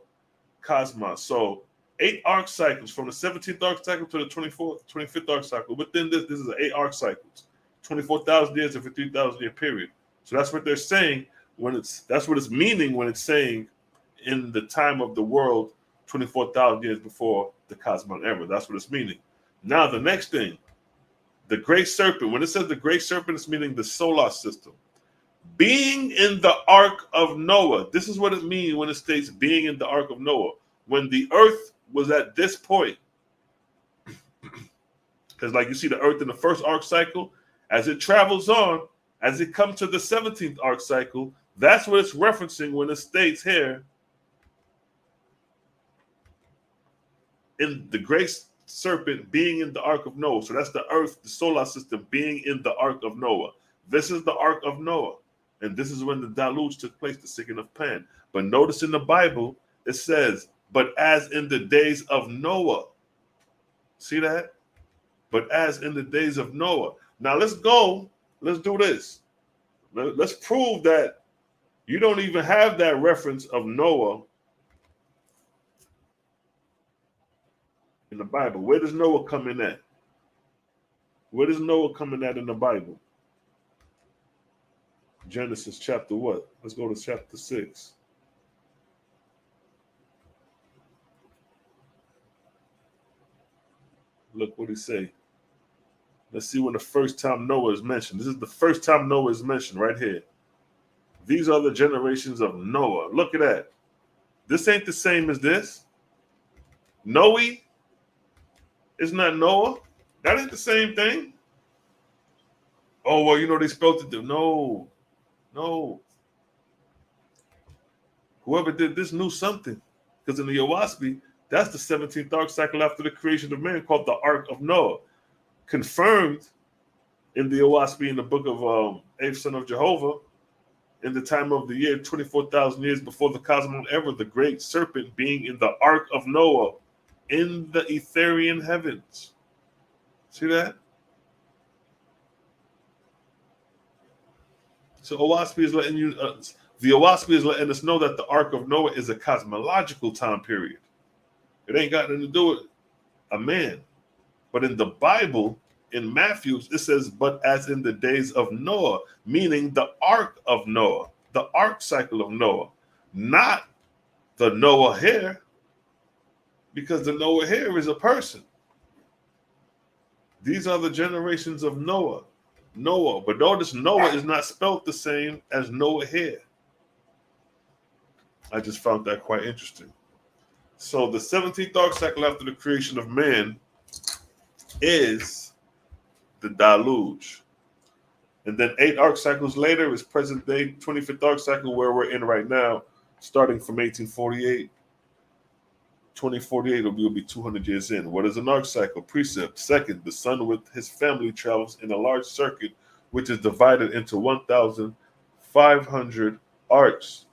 Cosmos. So 8 arc cycles from the 17th arc cycle to the 25th arc cycle. Within this is 8 arc cycles, 24,000 years of a 3,000 year period. So that's what they're saying when that's what it's meaning when it's saying in the time of the world, 24,000 years before the Cosmon era. That's what it's meaning. Now the next thing, the great serpent. When it says the great serpent, it's meaning the solar system. Being in the ark of Noah. This is what it means when it states being in the ark of Noah. When the earth was at this point. Because like you see the earth in the first arc cycle, as it travels on, as it comes to the 17th arc cycle, that's what it's referencing when it states here in the great serpent being in the ark of Noah. So that's the earth, the solar system being in the ark of Noah. This is the ark of Noah. And this is when the deluge took place, the sinking of Pan. But notice in the Bible, it says, but as in the days of Noah. See that? But as in the days of Noah. Now let's go. Let's do this. Let's prove that you don't even have that reference of Noah in the Bible. Where does Noah come in at? Where does Noah come in at in the Bible? Genesis chapter what? Let's go to chapter 6. Look what he say. Let's see when the first time Noah is mentioned. This is the first time Noah is mentioned right here. These are the generations of Noah. Look at that. This ain't the same as this. Noe is not Noah. That ain't the same thing. Oh, well, you know they spelled it. No. Whoever did this knew something. Because in the Owaspy, that's the 17th arc cycle after the creation of man called the Ark of Noah. Confirmed in the Owaspy in the book of 8th Son of Jehovah. in the time of the year, 24,000 years before the cosmos ever, the great serpent being in the ark of Noah, in the Etherian heavens. See that? So Owaspy is letting you, the Owaspy is letting us know that the ark of Noah is a cosmological time period. It ain't got nothing to do with a man. But in the Bible, in Matthew, it says, but as in the days of Noah, meaning the ark of Noah, the ark cycle of Noah, not the Noah here, because the Noah here is a person. These are the generations of Noah. Noah, but notice Noah is not spelled the same as Noah here. I just found that quite interesting. So the 17th ark cycle after the creation of man is the deluge. And then 8 arc cycles later is present day 25th arc cycle, where we're in right now, starting from 1848. 2048 will be 200 years in. What is an arc cycle? Precept. Second, the sun with his family travels in a large circuit, which is divided into 1,500 arcs.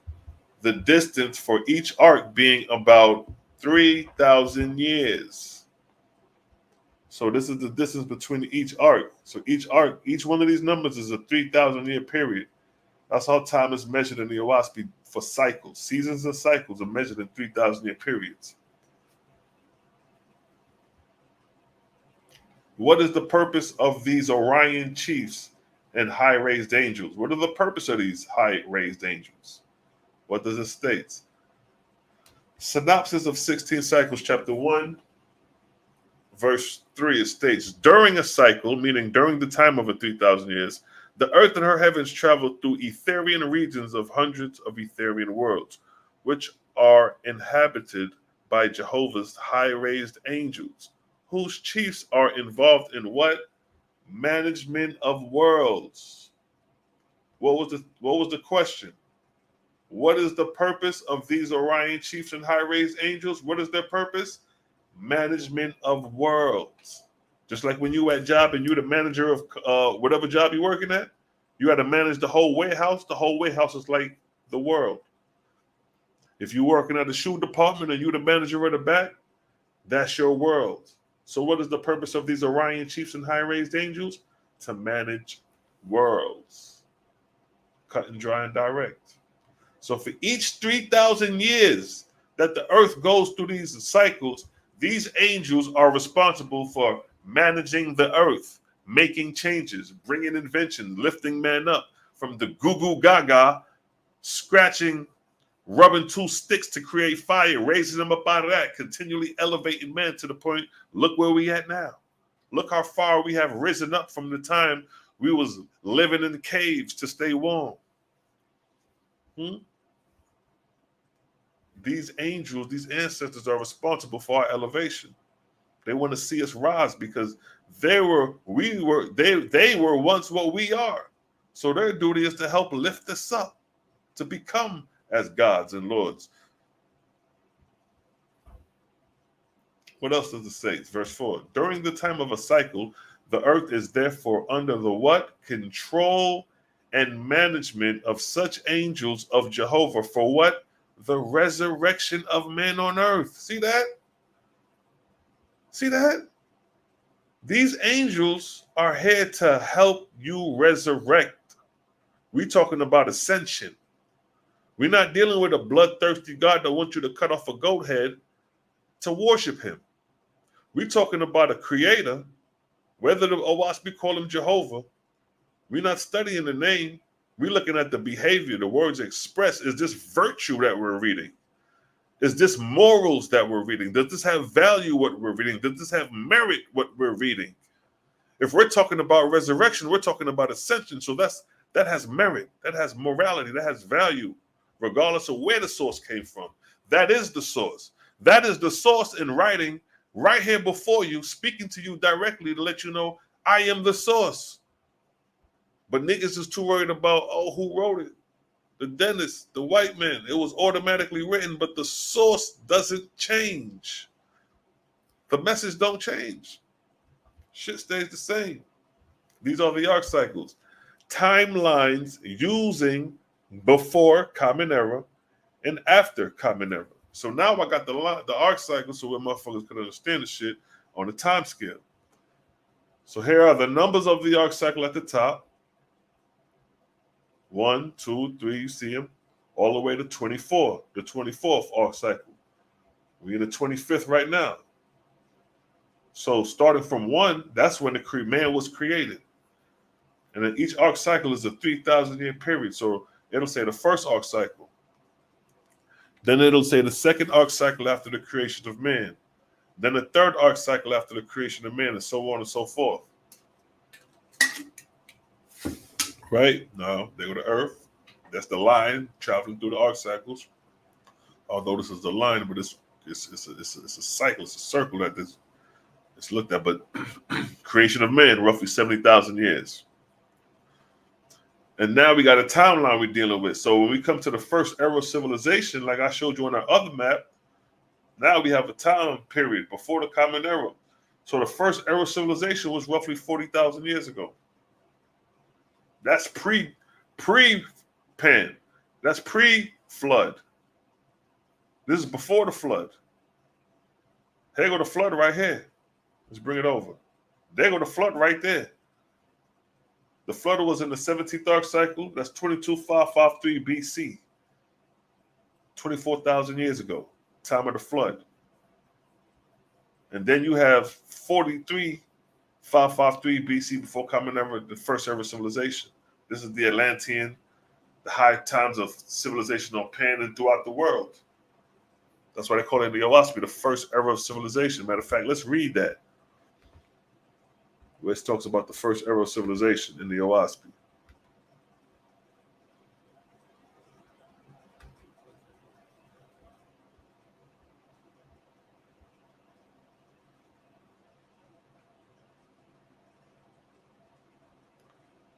The distance for each arc being about 3,000 years. So this is the distance between each arc. So each arc, each one of these numbers is a 3,000 year period. That's how time is measured in the Owaspy for cycles. Seasons and cycles are measured in 3,000 year periods. What is the purpose of these Orion chiefs and high raised angels? What are the purpose of these high raised angels? What does it state? Synopsis of 16 cycles, chapter 1, verse 3, it states, during a cycle, meaning during the time of 3,000 years, the earth and her heavens travel through Etherian regions of hundreds of Etherian worlds, which are inhabited by Jehovah's high-raised angels, whose chiefs are involved in what? Management of worlds. What was the question? What is the purpose of these Orion chiefs and high-raised angels? What is their purpose? Management of worlds. Just like when you at job and you're the manager of whatever job you're working at, you got to manage the whole warehouse. The whole warehouse is like the world. If you're working at the shoe department and you're the manager of the back, that's your world. So what is the purpose of these Orion chiefs and high-raised angels? To manage worlds. Cut and dry and direct. So for each 3,000 years that the earth goes through these cycles, these angels are responsible for managing the earth, making changes, bringing invention, lifting man up from the goo-goo gaga, scratching, rubbing 2 sticks to create fire, raising them up out of that, continually elevating man to the point, look where we at now. Look how far we have risen up from the time we was living in the caves to stay warm. These angels, these ancestors are responsible for our elevation. They want to see us rise because they were once what we are. So their duty is to help lift us up to become as gods and lords. What else does it say? It's verse 4. During the time of a cycle, the earth is therefore under the what? Control and management of such angels of Jehovah for what? The resurrection of men on earth. See that? See that? These angels are here to help you resurrect. We're talking about ascension. We're not dealing with a bloodthirsty God that wants you to cut off a goat head to worship him. We're talking about a creator, whether the Owaspy call him Jehovah. We're not studying the name. We're looking at the behavior, the words expressed. Is this virtue that we're reading? Is this morals that we're reading? Does this have value, what we're reading? Does this have merit, what we're reading? If we're talking about resurrection, we're talking about ascension. So that has merit, that has morality, that has value, regardless of where the source came from. That is the source. That is the source in writing right here before you, speaking to you directly to let you know, I am the source. But niggas is too worried about, who wrote it? The dentist, the white man. It was automatically written, but the source doesn't change. The message don't change. Shit stays the same. These are the arc cycles. Timelines using before Common Era, and after Common Era. So now I got the arc cycle so where motherfuckers can understand the shit on the time scale. So here are the numbers of the arc cycle at the top. 1, 2, 3, you see them, all the way to 24, the 24th arc cycle. We're in the 25th right now. So starting from 1, that's when the man was created. And then each arc cycle is a 3,000-year period. So it'll say the first arc cycle. Then it'll say the second arc cycle after the creation of man. Then the third arc cycle after the creation of man, and so on and so forth. Right? Now, they go to Earth. That's the line traveling through the arc cycles. Although this is the line, but it's a cycle, it's a circle that it's looked at. But creation of man, roughly 70,000 years. And now we got a timeline we're dealing with. So when we come to the first era of civilization, like I showed you on our other map, now we have a time period before the Common Era. So the first era of civilization was roughly 40,000 years ago. That's pre-pan. That's pre-flood. This is before the flood. Here go the flood right here. Let's bring it over. There go the flood right there. The flood was in the 17th arc cycle. That's 22,553 BC. 24,000 years ago, time of the flood. And then you have 43,553 BC before Common Era, the first era of civilization. This is the Atlantean, the high times of civilization on Pan and throughout the world. That's why they call it the Owaspy, the first era of civilization. Matter of fact, let's read that. Where it talks about the first era of civilization in the Owaspy.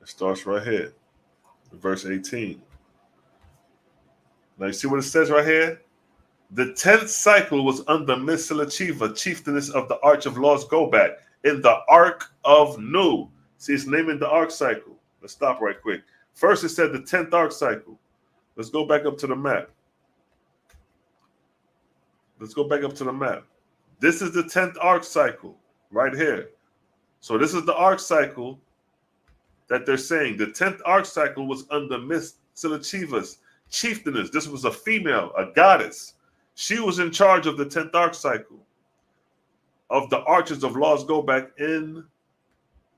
It starts right here, verse 18. Now you see what it says right here? The 10th cycle was under Miss Selachiva, chieftainess of the Arch of Laws Gobak, in the Ark of Nu. See, it's naming the arc cycle. Let's stop right quick. First, it said the 10th arc cycle. Let's go back up to the map. Let's go back up to the map. This is the 10th arc cycle right here. So this is the arc cycle that they're saying. The 10th arc cycle was under Miss Selachiva's chieftainess. This was a female, a goddess. She was in charge of the 10th arc cycle of the arches of Laws Gobak in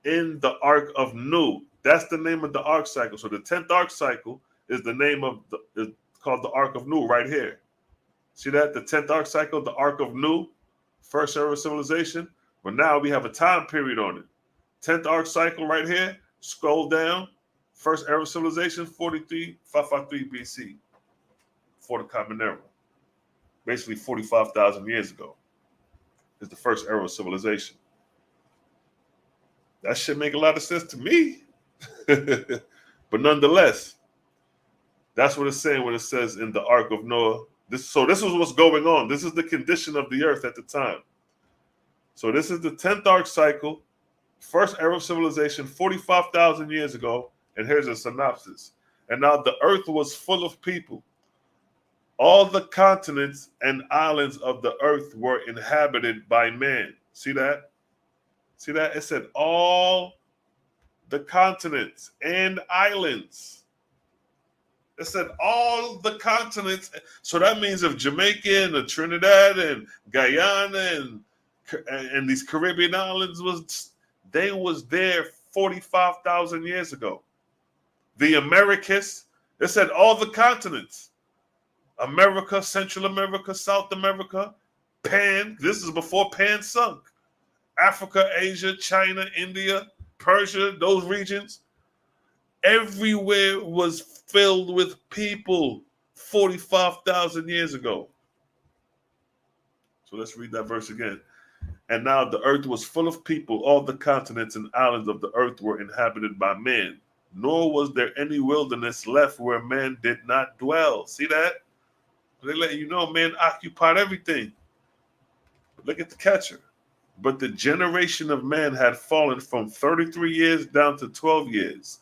the Ark of Nu. That's the name of the arc cycle. So the 10th arc cycle is the name of is called the Ark of Nu right here. See that? The 10th arc cycle, the Ark of Nu, first era of civilization. But now we have a time period on it. 10th arc cycle right here. Scroll down. First era of civilization, 43,553 BC. Before the Common Era. Basically 45,000 years ago. Is the first era of civilization. That should make a lot of sense to me. But nonetheless, that's what it's saying when it says in the Ark of Noah. This is what's going on. This is the condition of the earth at the time. So this is the 10th arc cycle, first era of civilization, 45,000 years ago. And here's a synopsis. And now the earth was full of people. All the continents and islands of the earth were inhabited by man. See that? See that? It said all the continents and islands. It said all the continents. So that means if Jamaica and Trinidad and Guyana and these Caribbean islands was there 45,000 years ago. The Americas, it said all the continents. America, Central America, South America, Pan. This is before Pan sunk. Africa, Asia, China, India, Persia, those regions. Everywhere was filled with people 45,000 years ago. So let's read that verse again. And now the earth was full of people. All the continents and islands of the earth were inhabited by men. Nor was there any wilderness left where man did not dwell. See that? They let you know man occupied everything. But look at the catcher. But the generation of man had fallen from 33 years down to 12 years.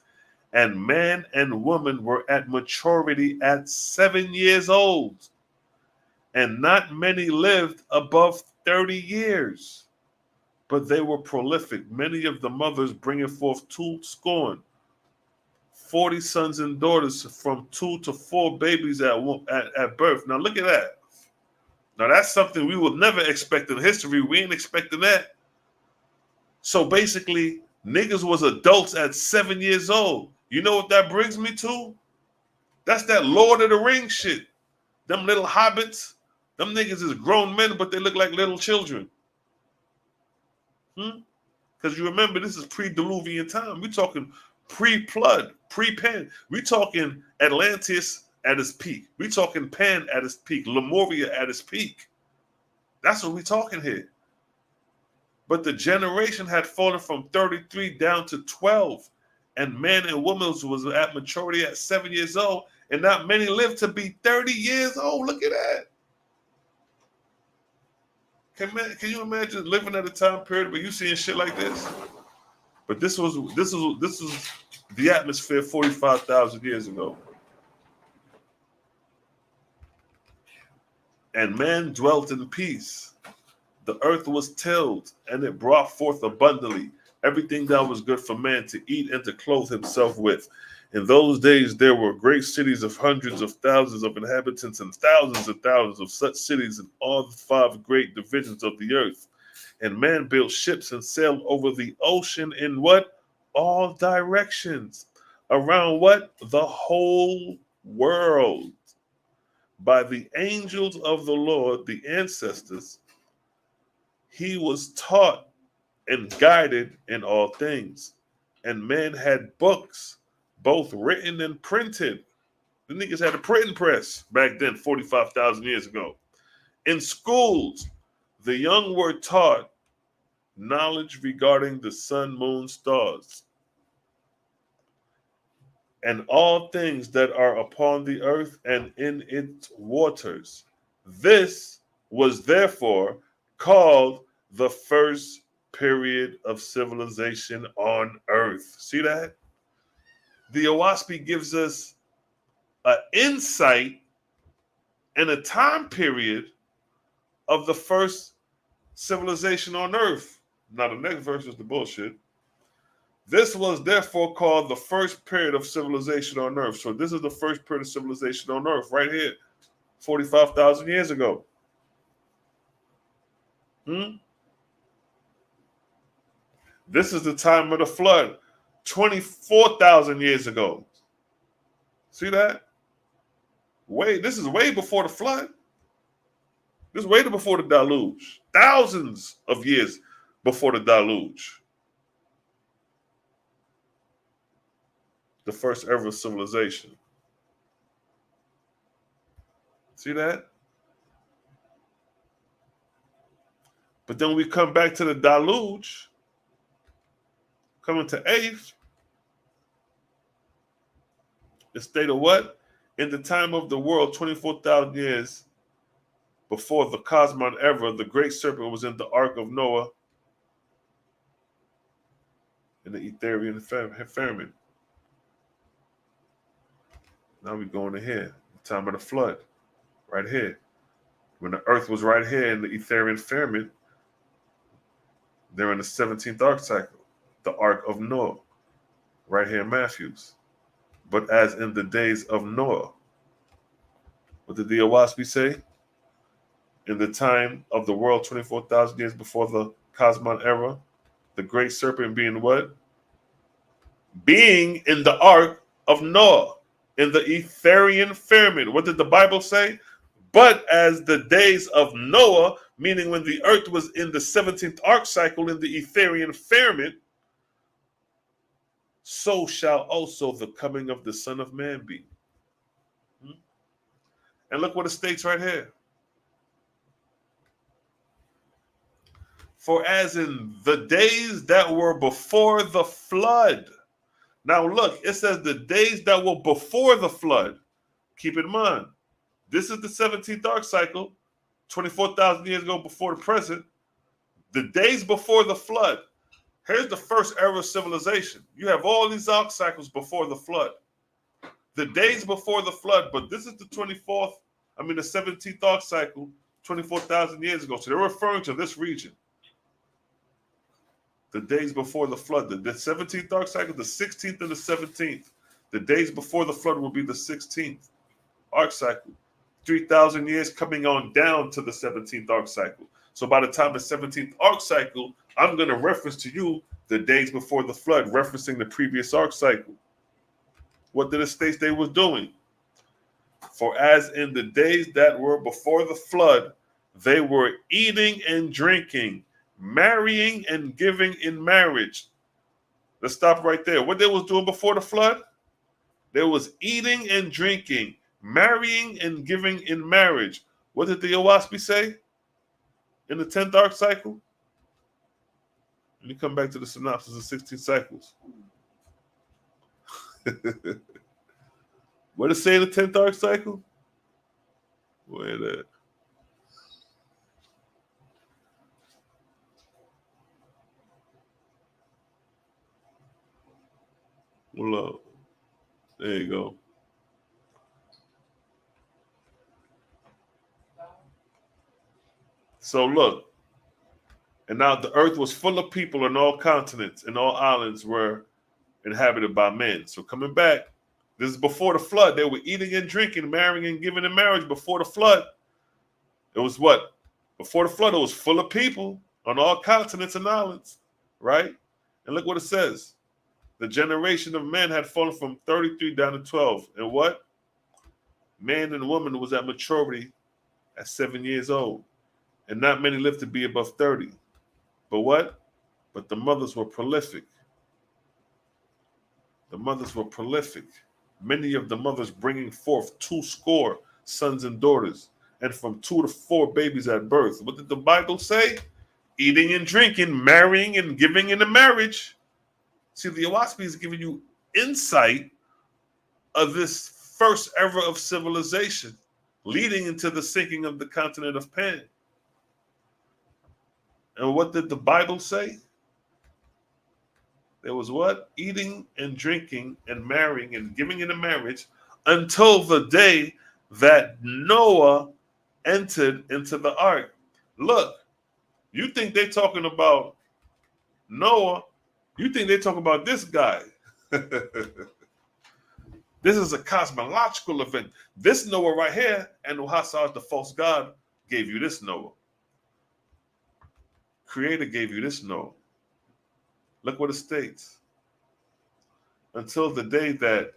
and man and woman were at maturity at 7 years old, and not many lived above 30 years. But they were prolific, many of the mothers bringing forth 2 scorn, 40 sons and daughters, from 2 to 4 babies at birth. Now look at that. Now that's something we would never expect in history. We ain't expecting that. So basically, niggas was adults at 7 years old. You know what that brings me to? That's that Lord of the Rings shit. Them little hobbits, them niggas is grown men, but they look like little children. Because you remember, this is pre-Diluvian time. We're talking pre-flood, pre-Pan. We're talking Atlantis at its peak. We're talking Pan at its peak, Lemuria at its peak. That's what we're talking here. But the generation had fallen from 33 down to 12. And man and woman was at maturity at 7 years old. And not many lived to be 30 years old. Look at that. Can you imagine living at a time period where you seeing shit like this? But this was the atmosphere 45,000 years ago. And man dwelt in peace. The earth was tilled, and it brought forth abundantly everything that was good for man to eat and to clothe himself with. In those days there were great cities of hundreds of thousands of inhabitants, and thousands of such cities in all the 5 great divisions of the earth. And man built ships and sailed over the ocean in what? All directions. Around what? The whole world. By the angels of the Lord, the ancestors, he was taught and guided in all things. And men had books, both written and printed. The niggas had a printing press back then, 45,000 years ago. In schools, the young were taught knowledge regarding the sun, moon, stars, and all things that are upon the earth and in its waters. This was therefore called the first period of civilization on earth. See that? The Owaspy gives us an insight and a time period of the first civilization on earth. Now the next verse is the bullshit. This was therefore called the first period of civilization on earth. So this is the first period of civilization on earth right here, 45,000 years ago. This is the time of the flood, 24,000 years ago. See that? This is way before the flood. This is way before the deluge. Thousands of years before the deluge. The first ever civilization. See that? But then we come back to the deluge, coming to 8th. It stated what? In the time of the world, 24,000 years before the Cosmon era, the great serpent was in the ark of Noah in the Etherian famine. Now we're going to here, the time of the flood, right here. When the earth was right here in the Etherian famine, they're in the 17th arc cycle, the ark of Noah, right here in Matthews. But as in the days of Noah, what did the Owaspy say? In the time of the world, 24,000 years before the Cosmon era, the great serpent being what? Being in the ark of Noah, in the Etherian famine. What did the Bible say? But as the days of Noah, meaning when the earth was in the 17th arc cycle in the Etherian famine, so shall also the coming of the Son of Man be. And look what it states right here. For as in the days that were before the flood. Now look, it says the days that were before the flood. Keep in mind, this is the 17th arc cycle, 24,000 years ago before the present. The days before the flood. Here's the first era of civilization. You have all these arc cycles before the flood. The days before the flood, but this is the 17th arc cycle, 24,000 years ago. So they're referring to this region. The days before the flood, the 17th arc cycle, the 16th and the 17th. The days before the flood will be the 16th arc cycle. 3,000 years coming on down to the 17th arc cycle. So by the time the 17th arc cycle, I'm going to reference to you the days before the flood, referencing the previous arc cycle. What did it state they was doing? For as in the days that were before the flood, they were eating and drinking, marrying and giving in marriage. Let's stop right there. What they was doing before the flood? They was eating and drinking, marrying and giving in marriage. What did the Owaspi say in the 10th arc cycle? And you come back to the synopsis of 16 cycles. What did it say in the 10th arc cycle? Where that? Well, there you go. So look, and now the earth was full of people, and all continents and all islands were inhabited by men. So coming back, this is before the flood. They were eating and drinking, marrying and giving in marriage before the flood. It was what? Before the flood, it was full of people on all continents and islands, right? And look what it says. The generation of men had fallen from 33 down to 12. And what? Man and woman was at maturity at 7 years old. And not many lived to be above 30. But what? But the mothers were prolific. The mothers were prolific. Many of the mothers bringing forth 2 sons and daughters, and from 2 to 4 babies at birth. What did the Bible say? Eating and drinking, marrying and giving in a marriage. See, the Owaspi is giving you insight of this first era of civilization, leading into the sinking of the continent of Pan. And what did the Bible say? There was what? Eating and drinking and marrying and giving in a marriage until the day that Noah entered into the ark. Look, you think they're talking about Noah? You think they're talking about this guy? This is a cosmological event. This Noah right here, and Uhasar, the false god, gave you this Noah. Creator gave you this Noah. Look what it states. Until the day that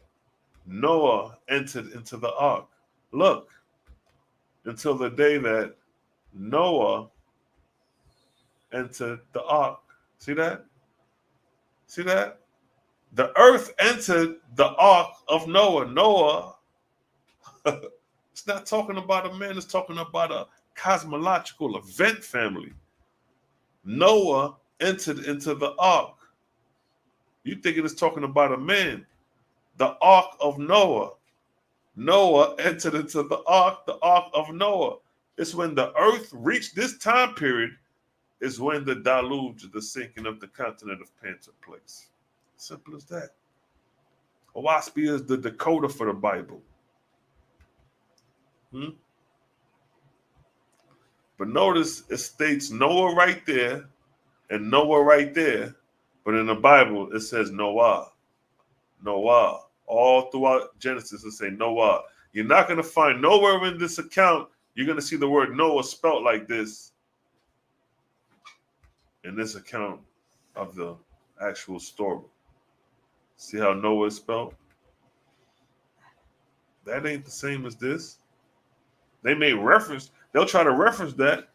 Noah entered into the ark. Look, until the day that Noah entered the ark. See that? See that? The earth entered the ark of Noah. Noah, it's not talking about a man, it's talking about a cosmological event, family. Noah entered into the ark. You think it is talking about a man. The ark of Noah. Noah entered into the ark of Noah. It's when the earth reached this time period is when the deluge, the sinking of the continent of Pan took place. Simple as that. Owaspi is the decoder for the Bible. But notice it states Noah right there and Noah right there. But in the Bible, it says Noah. Noah. All throughout Genesis, it say Noah. You're not going to find nowhere in this account, you're going to see the word Noah spelt like this in this account of the actual story. See how Noah is spelled? That ain't the same as this. They may reference, they'll try to reference that.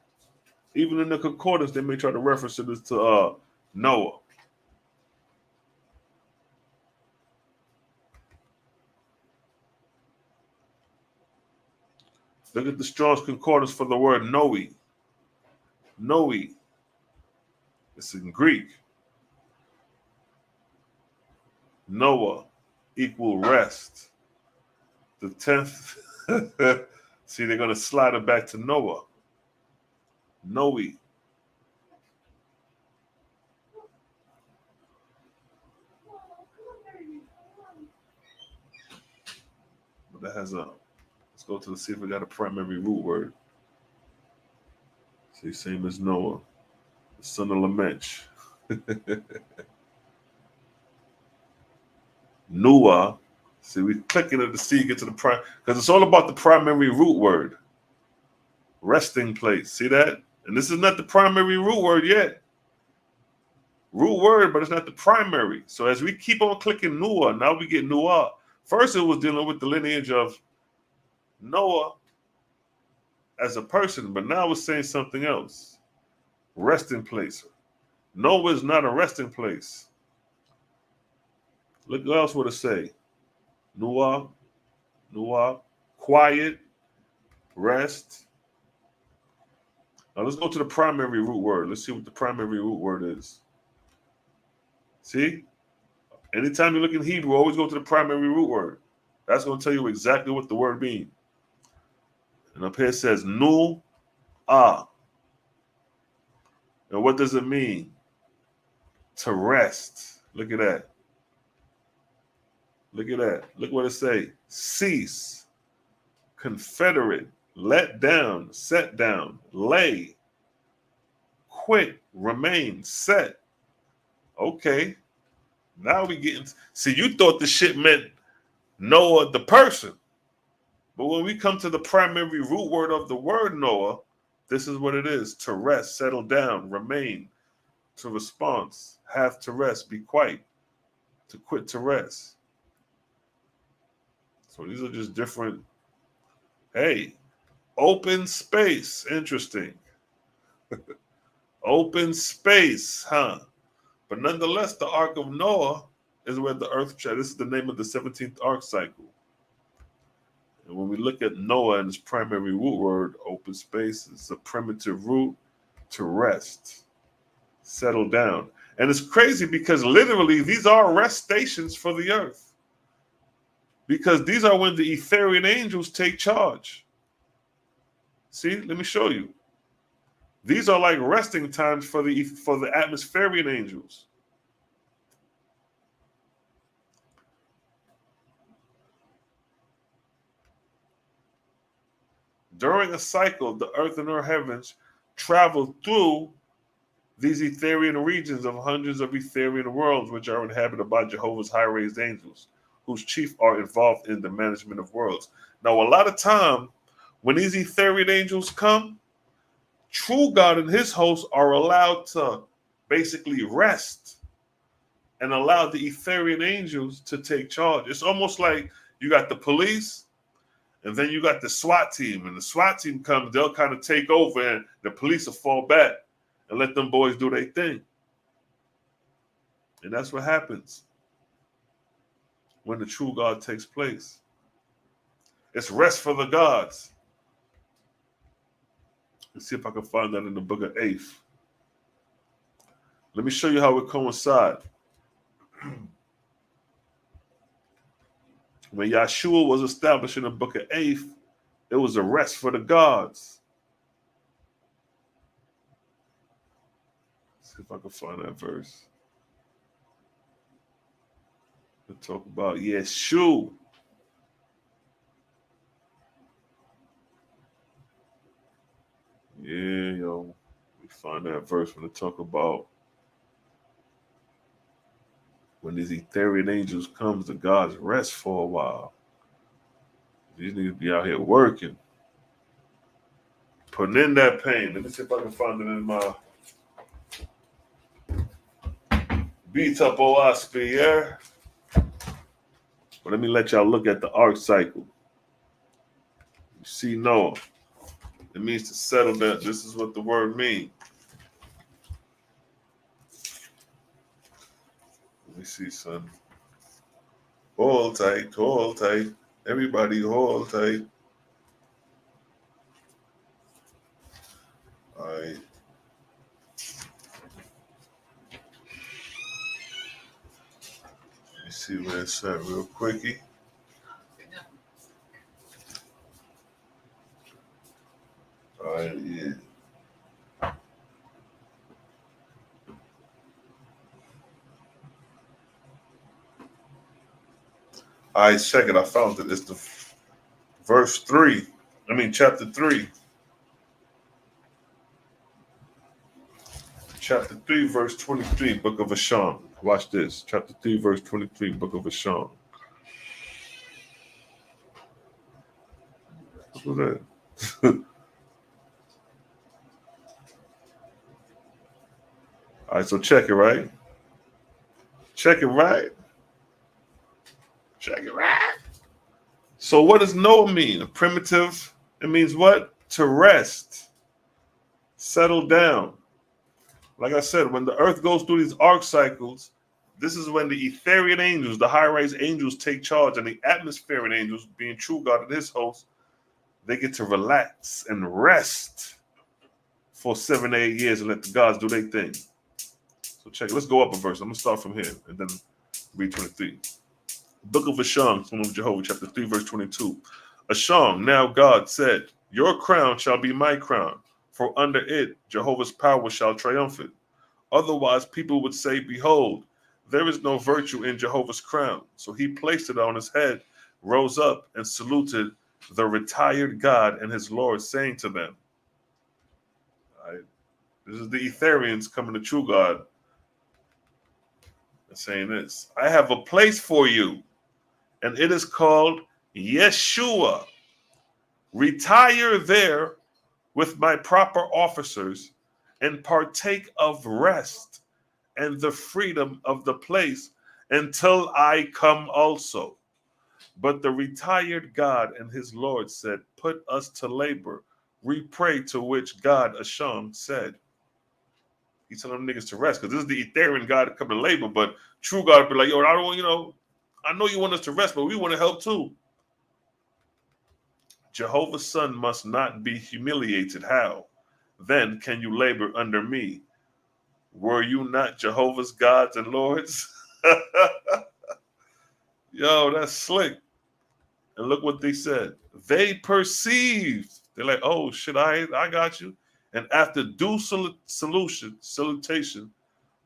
Even in the concordance, they may try to reference it to Noah. Look at the Strong's Concordance for the word Noe. Noe. It's in Greek. Noah equal rest. The 10th. See, they're going to slide it back to Noah. Noe. that has a, let's go to the, see if we got a primary root word. See, same as Noah, the son of Lamech. Noah. See, we clicking it to see, get to the prime, because it's all about the primary root word. Resting place. See that? And this is not the primary root word yet. Root word, but it's not the primary. So as we keep on clicking Noah, now we get Noah. First, it was dealing with the lineage of Noah as a person, but now it's saying something else. Resting place. Noah is not a resting place. Look what else would it say. Noah, quiet, rest. Now let's go to the primary root word. Let's see what the primary root word is. See? Anytime you look in Hebrew, always go to the primary root word. That's going to tell you exactly what the word means. And up here it says nu-ah. And what does it mean? To rest. Look at that. Look at that. Look what it say. Cease. Confederate. Let down. Set down. Lay. Quit. Remain. Set. Okay. Now we getting. See, you thought the shit meant Noah the person. But when we come to the primary root word of the word Noah, this is what it is. To rest, settle down, remain, to response, have to rest, be quiet, to quit to rest. So these are just different. Hey, open space. Interesting. Open space, huh? But nonetheless, the Ark of Noah is where the earth. This is the name of the 17th ark cycle. And when we look at Noah and his primary root word, open space, it's a primitive root to rest, settle down. And it's crazy because literally these are rest stations for the earth. Because these are when the Etherian angels take charge. See, let me show you. These are like resting times for the atmospherian angels. During a cycle, the earth and her heavens travel through these Etherian regions of hundreds of Etherian worlds, which are inhabited by Jehovah's high-raised angels, whose chief are involved in the management of worlds. Now, a lot of time, when these Etherian angels come, true God and his hosts are allowed to basically rest and allow the Etherian angels to take charge. It's almost like you got the police, and then you got the SWAT team, and the SWAT team comes, they'll kind of take over, and the police will fall back and let them boys do their thing. And that's what happens when the true God takes place. It's rest for the gods. Let's see if I can find that in the book of Eighth. Let me show you how it coincides. When Yahshua was established in the book of Eighth, it was a rest for the gods. Let's see if I can find that verse. We'll talk about Yeshua. Yeah, yo. We find that verse when they talk about when these Etherian angels comes, the gods rest for a while. These niggas be out here working. Putting in that pain. Let me see if I can find it in my beat up OSP, yeah? But let me let y'all look at the arc cycle. You see Noah. It means to settle down. This is what the word means. Let me see, son. Hold tight, hold tight. Everybody hold tight. All right. Let me see where it's at real quickie. All right, yeah. All right, check it. I found it. It's chapter 3. Chapter 3, verse 23, book of Asham. Watch this. Chapter 3, verse 23, book of Asham. What's with that? All right, so check it, right? Check it, right? Check it, right? So what does Noah mean? A primitive, it means what? To rest. Settle down. Like I said, when the earth goes through these arc cycles, this is when the Etherian angels, the high-rise angels, take charge, and the atmospheric angels, being true God and his host, they get to relax and rest for 7 to 8 years and let the gods do their thing. So check it. Let's go up a verse. I'm going to start from here and then read 23. Book of Asham, Son of Jehovah, chapter 3, verse 22. Asham, now God said, your crown shall be my crown, for under it Jehovah's power shall triumphant. Otherwise people would say, behold, there is no virtue in Jehovah's crown. So he placed it on his head, rose up, and saluted the retired God and his Lord, saying to them, all right, this is the Etherians coming to true God and saying this, I have a place for you, and it is called Yeshua. Retire there with my proper officers and partake of rest and the freedom of the place until I come also. But the retired God and his Lord said, put us to labor. We pray, to which God, Asham, said. He's telling them niggas to rest, because this is the Etherian God to come to labor, but true God be like, yo, I don't want, I know you want us to rest, but we want to help too. Jehovah's son must not be humiliated. How? Then can you labor under me? Were you not Jehovah's gods and lords? Yo, that's slick. And look what they said. They perceived. They're like, oh, shit, I got you. And after due salutation,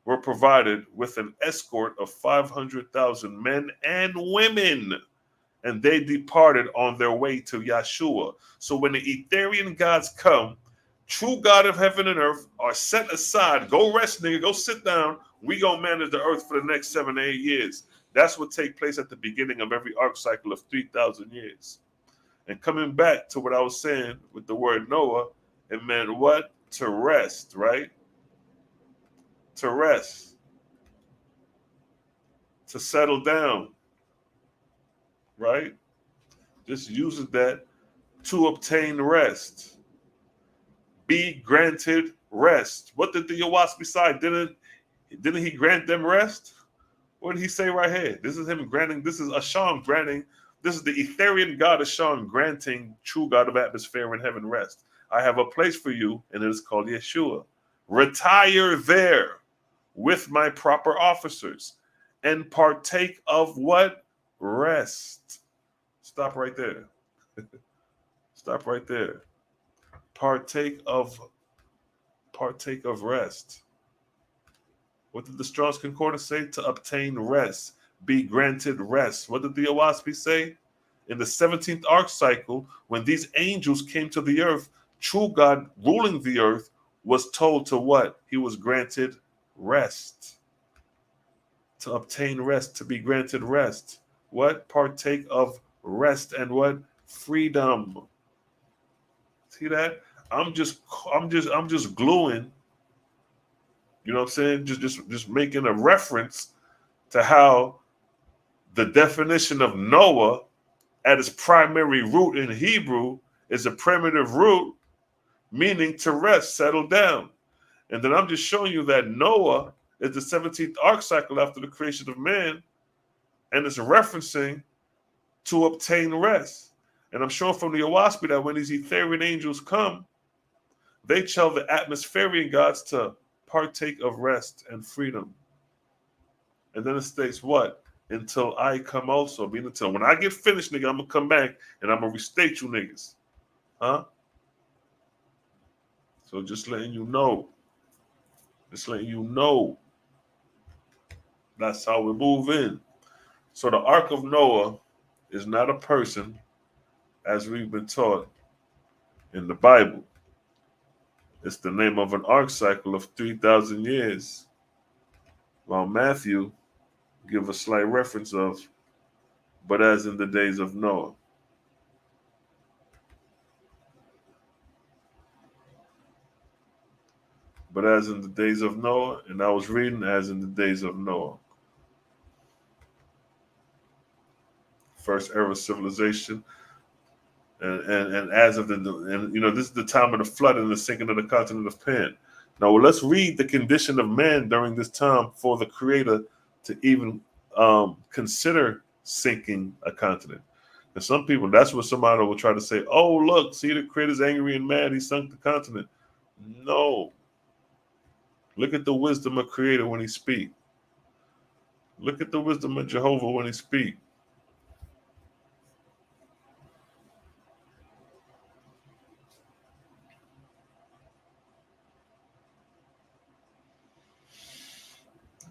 were provided with an escort of 500,000 men and women. And they departed on their way to Yeshua. So when the Etherian gods come, true God of heaven and earth are set aside. Go rest, nigga. Go sit down. We gonna manage the earth for the next 7 to 8 years. That's what take place at the beginning of every arc cycle of 3,000 years. And coming back to what I was saying with the word Noah, it meant what? To rest, right? To rest. To settle down, right? Just uses that to obtain rest. Be granted rest. What did the Yawaspi say? Didn't he grant them rest? What did he say right here? This is him granting, this is Asham granting, this is the Etherian God Asham granting true God of atmosphere and heaven rest. I have a place for you, and it is called Yeshua. Retire there with my proper officers and partake of what? Rest. Stop right there. Stop right there. Partake of rest. What did the Strong's Concordance say? To obtain rest, be granted rest. What did the Owaspi say? In the 17th arc cycle, when these angels came to the earth, true God ruling the earth was told to what? He was granted rest. To obtain rest, to be granted rest. What? Partake of rest and what? Freedom. See that? I'm just gluing. You know what I'm saying? Just making a reference to how the definition of Noah at its primary root in Hebrew is a primitive root, meaning to rest, settle down. And then I'm just showing you that Noah is the 17th arc cycle after the creation of man, and it's referencing to obtain rest. And I'm showing from the Owaspi that when these Etherian angels come, they tell the atmospherian gods to partake of rest and freedom. And then it states what? Until I come also. Meaning until when I get finished, nigga, I'm going to come back and I'm going to restate you niggas. Huh? So just letting you know. Just letting you know. That's how we move in. So the Ark of Noah is not a person, as we've been taught in the Bible. It's the name of an arc cycle of 3,000 years, while Matthew give a slight reference of, but as in the days of Noah. But as in the days of Noah, and I was reading as in the days of Noah. First era civilization, and as of this is the time of the flood and the sinking of the continent of Pan. Now let's read the condition of man during this time for the Creator to even consider sinking a continent. And some people, that's what somebody will try to say, oh, look, see, the Creator's angry and mad, he sunk the continent. No. Look at the wisdom of Creator when he speaks. Look at the wisdom of Jehovah when he speaks.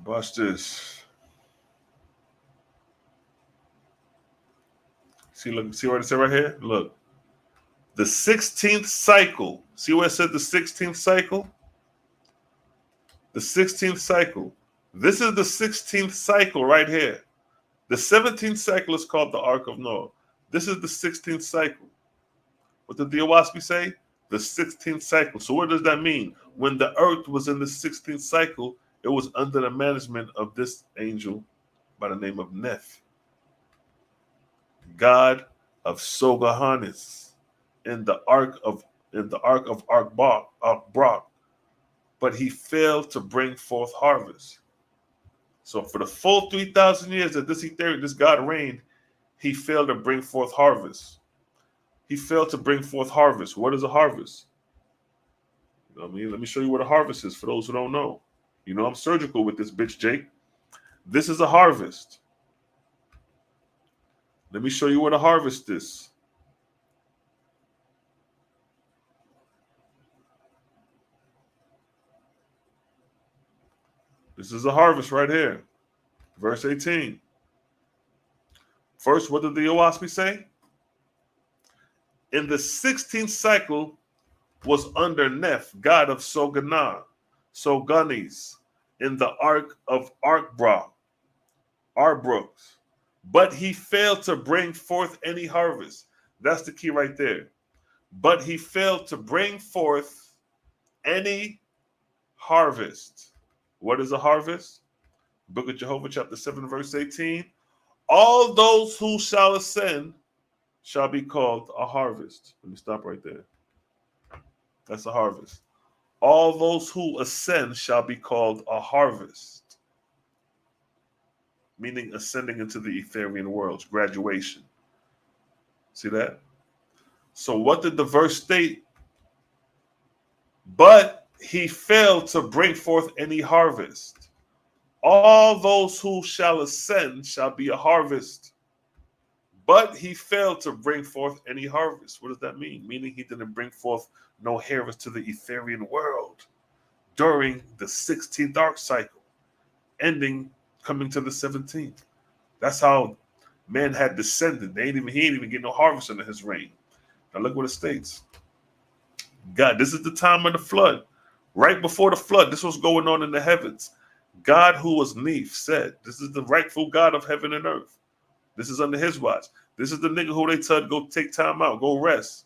Watch this. See what it said right here? Look. The 16th cycle. See where it said the 16th cycle? The 16th cycle. This is the 16th cycle right here. The 17th cycle is called the Ark of Noah. This is the 16th cycle. What did the Owaspi say? The 16th cycle. So what does that mean? When the earth was in the 16th cycle, it was under the management of this angel by the name of Neph, god of Sogahanis, in the ark of Arkbrock, but he failed to bring forth harvest. So for the full 3,000 years that this God reigned, he failed to bring forth harvest. He failed to bring forth harvest. What is a harvest? Let me show you what a harvest is for those who don't know. You know I'm surgical with this bitch, Jake. This is a harvest. Let me show you what a harvest is. This is a harvest right here. Verse 18. First, what did the Owaspi say? In the 16th cycle was under Neph, god of Soganis, in the ark of Arbrook. But he failed to bring forth any harvest. That's the key right there. But he failed to bring forth any harvest. What is a harvest? Book of Jehovah, chapter 7, verse 18. All those who shall ascend shall be called a harvest. Let me stop right there. That's a harvest. All those who ascend shall be called a harvest, meaning ascending into the Etherian worlds, graduation. See that? So what did the verse state? But he failed to bring forth any harvest. All those who shall ascend shall be a harvest. But he failed to bring forth any harvest. What does that mean? Meaning he didn't bring forth no harvest to the Etherian world during the 16th arc cycle, coming to the 17th. That's how man had descended. He ain't even get no harvest under his reign. Now look what it states. God, this is the time of the flood. Right before the flood, this was going on in the heavens. God, who was Neph, said, this is the rightful God of heaven and earth. This is under his watch. This is the nigga who they told go take time out, go rest,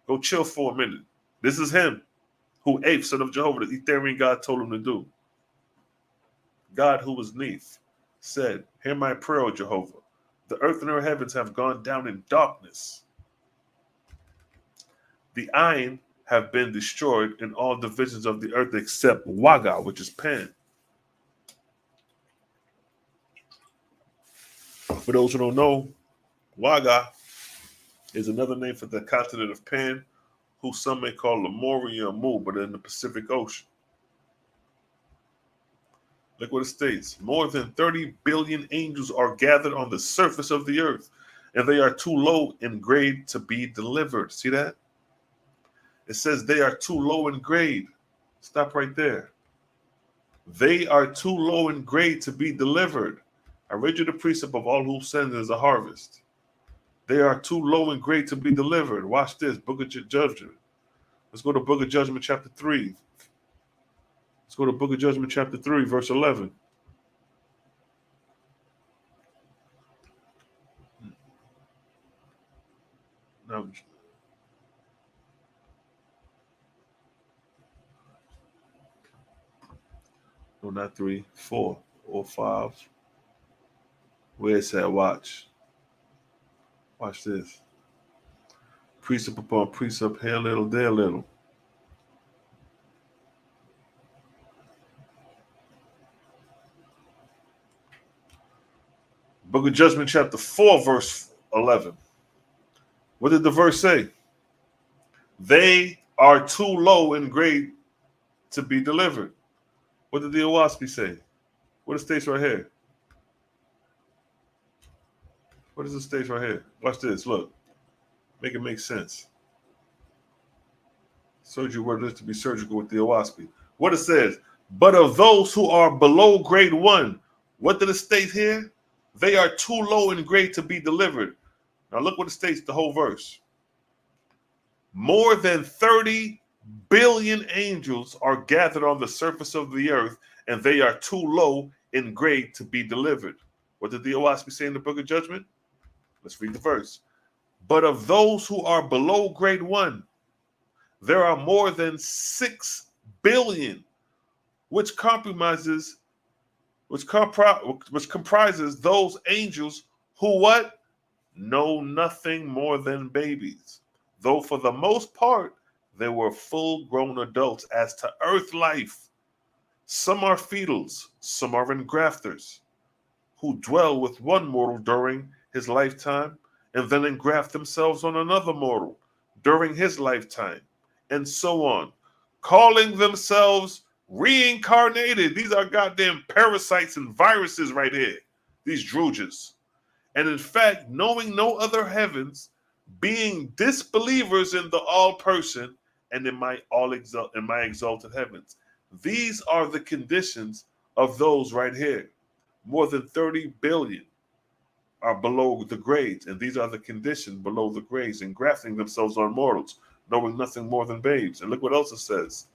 go chill for a minute. This is him who Aph, son of Jehovah, the Etherian God, told him to do. God, who was Neph, said, hear my prayer, O Jehovah. The earth and her heavens have gone down in darkness. The Ayin have been destroyed in all divisions of the earth except Waga, which is Pan. For those who don't know, Waga is another name for the continent of Pan, who some may call Lemuria or Mu, but in the Pacific Ocean. Look what it states. More than 30 billion angels are gathered on the surface of the earth, and they are too low in grade to be delivered. See that? It says they are too low in grade. Stop right there. They are too low in grade to be delivered. I read you the precept of all who send is a harvest. They are too low in grade to be delivered. Watch this, Book of Judgment. Let's go to Book of Judgment chapter 3. Let's go to Book of Judgment chapter 3, verse 11. No, not 3, 4 or 5. Where it's at, watch. Watch this. Precept upon precept, here a little, there a little. Book of Judgment chapter 4, verse 11. What did the verse say? They are too low in grade to be delivered. What did the Owaspy say? What it states right here? What does it state right here? Watch this. Look. Make it make sense. Surgery word is to be surgical with the Owaspy. What it says, but of those who are below grade 1, what did it state here? They are too low in grade to be delivered. Now look what it states, the whole verse. More than 30 billion angels are gathered on the surface of the earth, and they are too low in grade to be delivered. What did the Owaspy say in the Book of Judgment? Let's read the verse. But of those who are below grade 1, there are more than 6 billion, which comprises those angels who what? Know nothing more than babies, though for the most part they were full-grown adults as to earth life. Some are fetals, some are engrafters, who dwell with one mortal during his lifetime and then engraft themselves on another mortal during his lifetime, and so on, calling themselves reincarnated. These are goddamn parasites and viruses right here, these drooges. And in fact, knowing no other heavens, being disbelievers in the all-person and in my exalted heavens. These are the conditions of those right here. More than 30 billion are below the grades, and these are the conditions below the grades, engrafting themselves on mortals, knowing nothing more than babes. And look what else it says.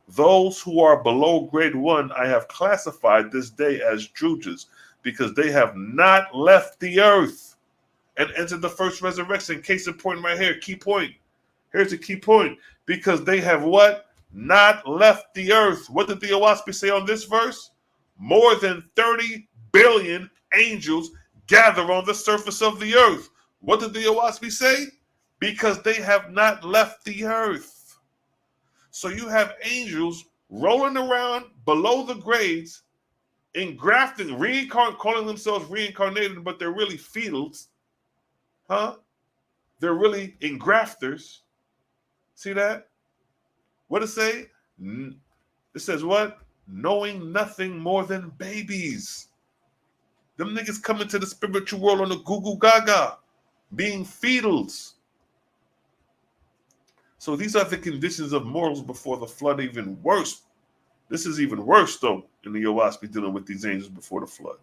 Those who are below grade 1, I have classified this day as drooges, because they have not left the earth and entered the first resurrection. Case in point right here, key point. Here's the key point. Because they have what? Not left the earth. What did the Owaspy say on this verse? More than 30 billion angels gather on the surface of the earth. What did the Owaspy say? Because they have not left the earth. So you have angels rolling around below the grades, engrafting, calling themselves reincarnated, but they're really fetals. They're really engrafters. See that? What it say? It says what? Knowing nothing more than babies. Them niggas coming to the spiritual world on the goo gaga, being fetals. So these are the conditions of mortals before the flood. Even worse. This is even worse, though, in the Owaspy dealing with these angels before the flood.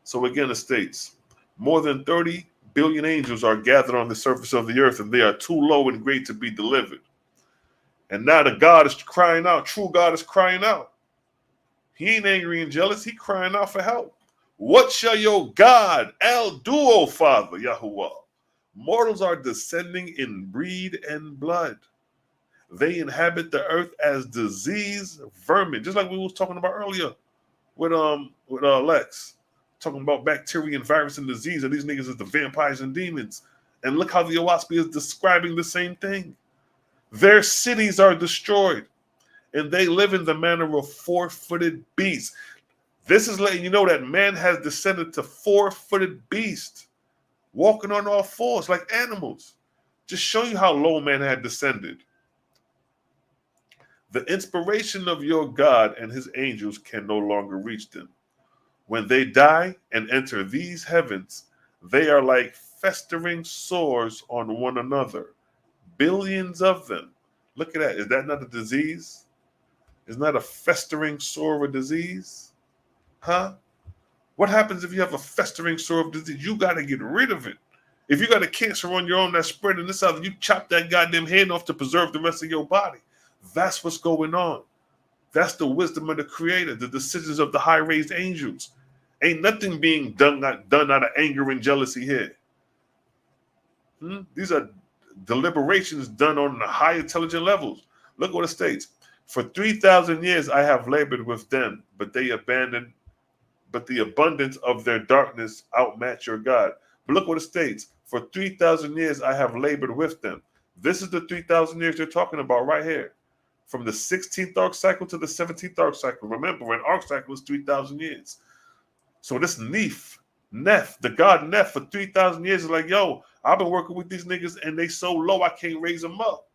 So again, it states, more than 30 billion angels are gathered on the surface of the earth, and they are too low in grade to be delivered. And now the God is crying out. True God is crying out. He ain't angry and jealous. He crying out for help. What shall your God, El Duo, Father, Yahuwah? Mortals are descending in breed and blood. They inhabit the earth as disease vermin, just like we was talking about earlier with Lex, talking about bacteria and virus and disease, and these niggas is the vampires and demons. And look how the Owaspy is describing the same thing. Their cities are destroyed, and they live in the manner of four-footed beasts. This is letting you know that man has descended to four-footed beasts, walking on all fours like animals. Just show you how low man had descended. The inspiration of your God and his angels can no longer reach them. When they die and enter these heavens, they are like festering sores on one another. Billions of them. Look at that. Is that not a disease? Isn't that a festering sore of a disease? What happens if you have a festering sore of disease? You got to get rid of it. If you got a cancer on your arm that's spreading this out, you chop that goddamn hand off to preserve the rest of your body. That's what's going on. That's the wisdom of the Creator, the decisions of the high-raised angels. Ain't nothing being done out of anger and jealousy here. These are deliberations done on the high intelligent levels. Look what it states. For 3,000 years I have labored with them, but the abundance of their darkness outmatch your God. But look what it states. For 3,000 years I have labored with them. This is the 3,000 years they're talking about right here. From the 16th arc cycle to the 17th arc cycle. Remember, an arc cycle is 3,000 years. So this Neff, the god Neff, for 3,000 years is like, yo, I've been working with these niggas and they so low I can't raise them up.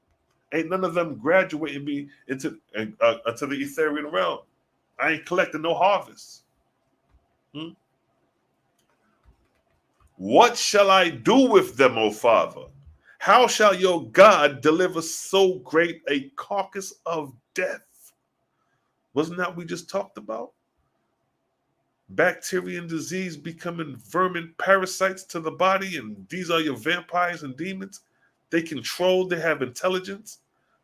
Ain't none of them graduating me into the ethereal realm. I ain't collecting no harvest. What shall I do with them, O Father? How shall your God deliver so great a carcass of death? Wasn't that what we just talked about? Bacteria and disease becoming vermin parasites to the body, and these are your vampires and demons. They control, they have intelligence.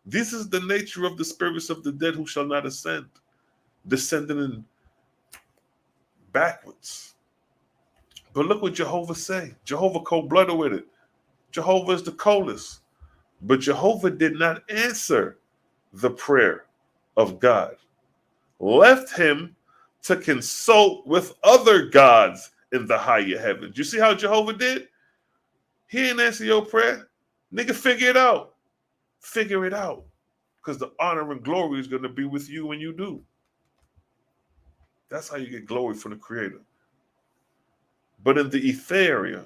This is the nature of the spirits of the dead who shall not ascend, descending in backwards. But look what Jehovah say. Jehovah cold-blooded with it. Jehovah is the coldest. But Jehovah did not answer the prayer of God. Left him to consult with other gods in the higher heavens. You see how Jehovah did? He didn't answer your prayer. Nigga, figure it out. Figure it out. Because the honor and glory is going to be with you when you do. That's how you get glory from the Creator. But in Etheria,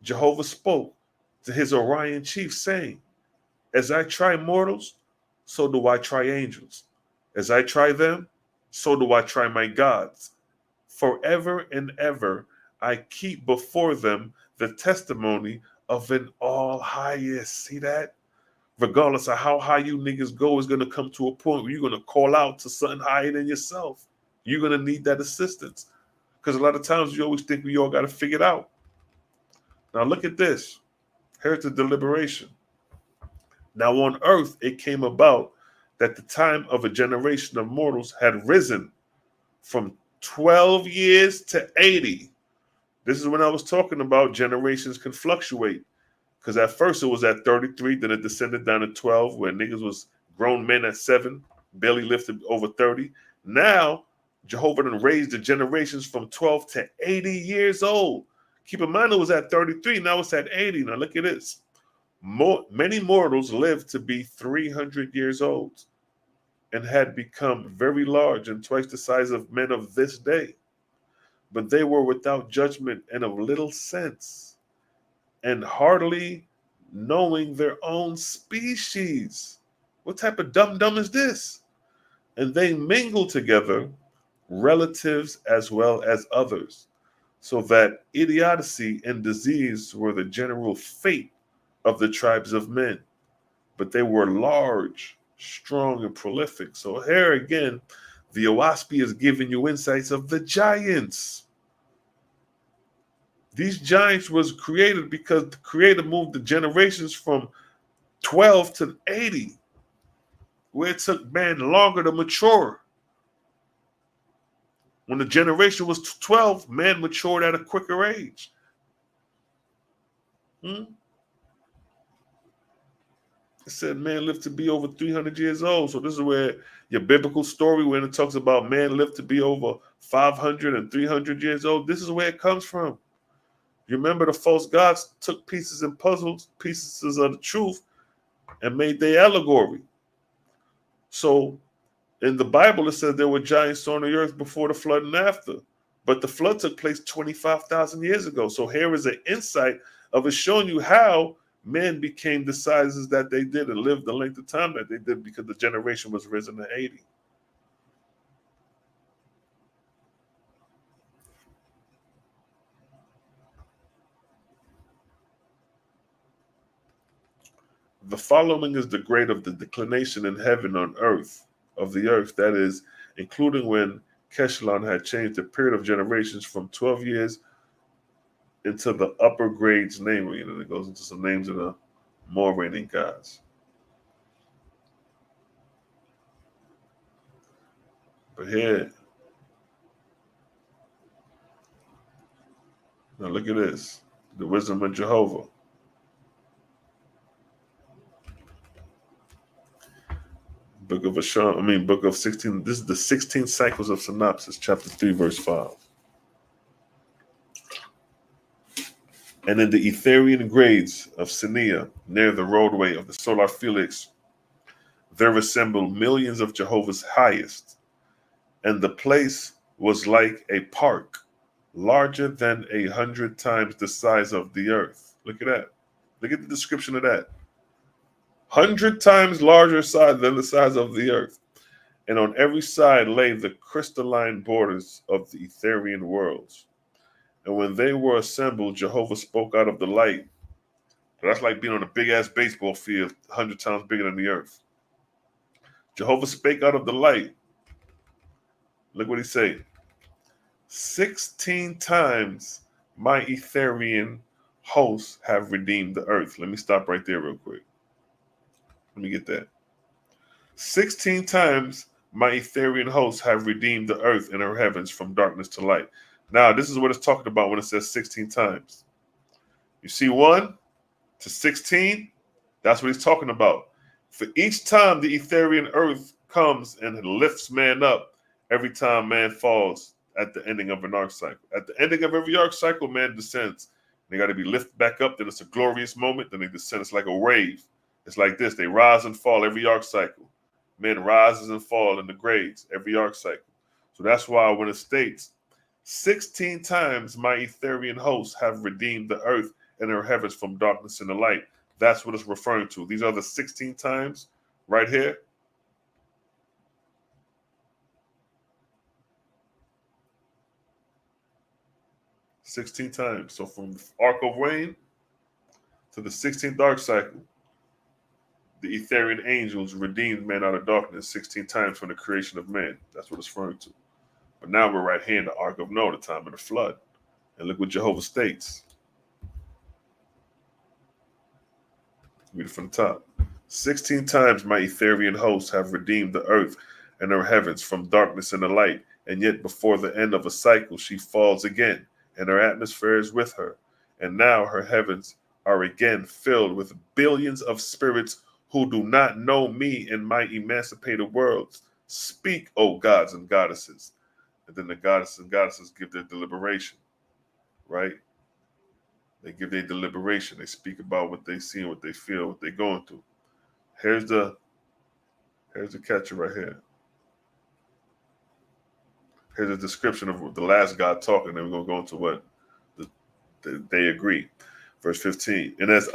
Jehovah spoke to his Orion chief, saying, as I try mortals, so do I try angels. As I try them, so do I try my gods. Forever and ever, I keep before them the testimony of an all highest. See that? Regardless of how high you niggas go, is going to come to a point where you're going to call out to something higher than yourself. You're going to need that assistance. Because a lot of times you always think we all got to figure it out. Now look at this. Here's the deliberation. Now on earth, it came about that the time of a generation of mortals had risen from 12 years to 80. This is when I was talking about generations can fluctuate. Because at first it was at 33, then it descended down to 12, where niggas was grown men at 7, barely lifted over 30. Now, Jehovah done raised the generations from 12 to 80 years old. Keep in mind it was at 33, now it's at 80. Now look at this. Many mortals lived to be 300 years old and had become very large and twice the size of men of this day. But they were without judgment and of little sense, and hardly knowing their own species. What type of dumb is this? And they mingle together, relatives as well as others, so that idiocy and disease were the general fate of the tribes of men. But they were large, strong, and prolific. So here again, the Owaspy is giving you insights of the giants. These giants was created because the Creator moved the generations from 12 to 80, where it took man longer to mature. When the generation was 12, man matured at a quicker age. It said man lived to be over 300 years old. So this is where your biblical story, when it talks about man lived to be over 500 and 300 years old, this is where it comes from. You remember the false gods took pieces and puzzles, pieces of the truth, and made their allegory. So in the Bible, it says there were giants on the earth before the flood and after. But the flood took place 25,000 years ago. So here is an insight of it showing you how men became the sizes that they did and lived the length of time that they did because the generation was risen to 80. The following is the grade of the declination in heaven on earth, of the earth, that is, including when Keshlon had changed the period of generations from 12 years into the upper grades namely, and then it goes into some names of the more reigning gods. But here, now look at this. The wisdom of Jehovah. Book of 16. This is the 16 cycles of synopsis, chapter 3, verse 5. And in the Etherian grades of Sinia, near the roadway of the solar Felix, there assembled millions of Jehovah's highest, and the place was like a park, larger than 100 times the size of the earth. Look at that. Look at the description of that. 100 times larger size than the size of the earth. And on every side lay the crystalline borders of the Etherian worlds. And when they were assembled, Jehovah spoke out of the light. So that's like being on a big-ass baseball field, 100 times bigger than the earth. Jehovah spake out of the light. Look what he said. 16 times my Etherian hosts have redeemed the earth. Let me stop right there real quick. Let me get that. 16 times my Etherian hosts have redeemed the earth and her heavens from darkness to light. Now, this is what it's talking about when it says 16 times. You see 1 to 16? That's what he's talking about. For each time the Etherian earth comes and lifts man up, every time man falls at the ending of an arc cycle. At the ending of every arc cycle, man descends. They got to be lifted back up. Then it's a glorious moment. Then they descend. It's like a wave. It's like this. They rise and fall every arc cycle. Men rises and fall in the grades every arc cycle. So that's why when it states, 16 times my Etherian hosts have redeemed the earth and her heavens from darkness and the light. That's what it's referring to. These are the 16 times right here. "16 times. So from the Arc of Wayne to the 16th arc cycle, the Etherian angels redeemed man out of darkness 16 times from the creation of man. That's what it's referring to. But now we're right here in the Ark of Noah, the time of the flood. And look what Jehovah states. Read it from the top. 16 times my Etherian hosts have redeemed the earth and her heavens from darkness and the light, and yet before the end of a cycle she falls again, and her atmosphere is with her. And now her heavens are again filled with billions of spirits who do not know me in my emancipated worlds. Speak, O gods and goddesses." And then the goddesses and goddesses give their deliberation, right? They give their deliberation. They speak about what they see and what they feel, what they're going through. Here's the catcher right here. Here's a description of the last God talking. Then we're going to go into what they agree. Verse 15. And as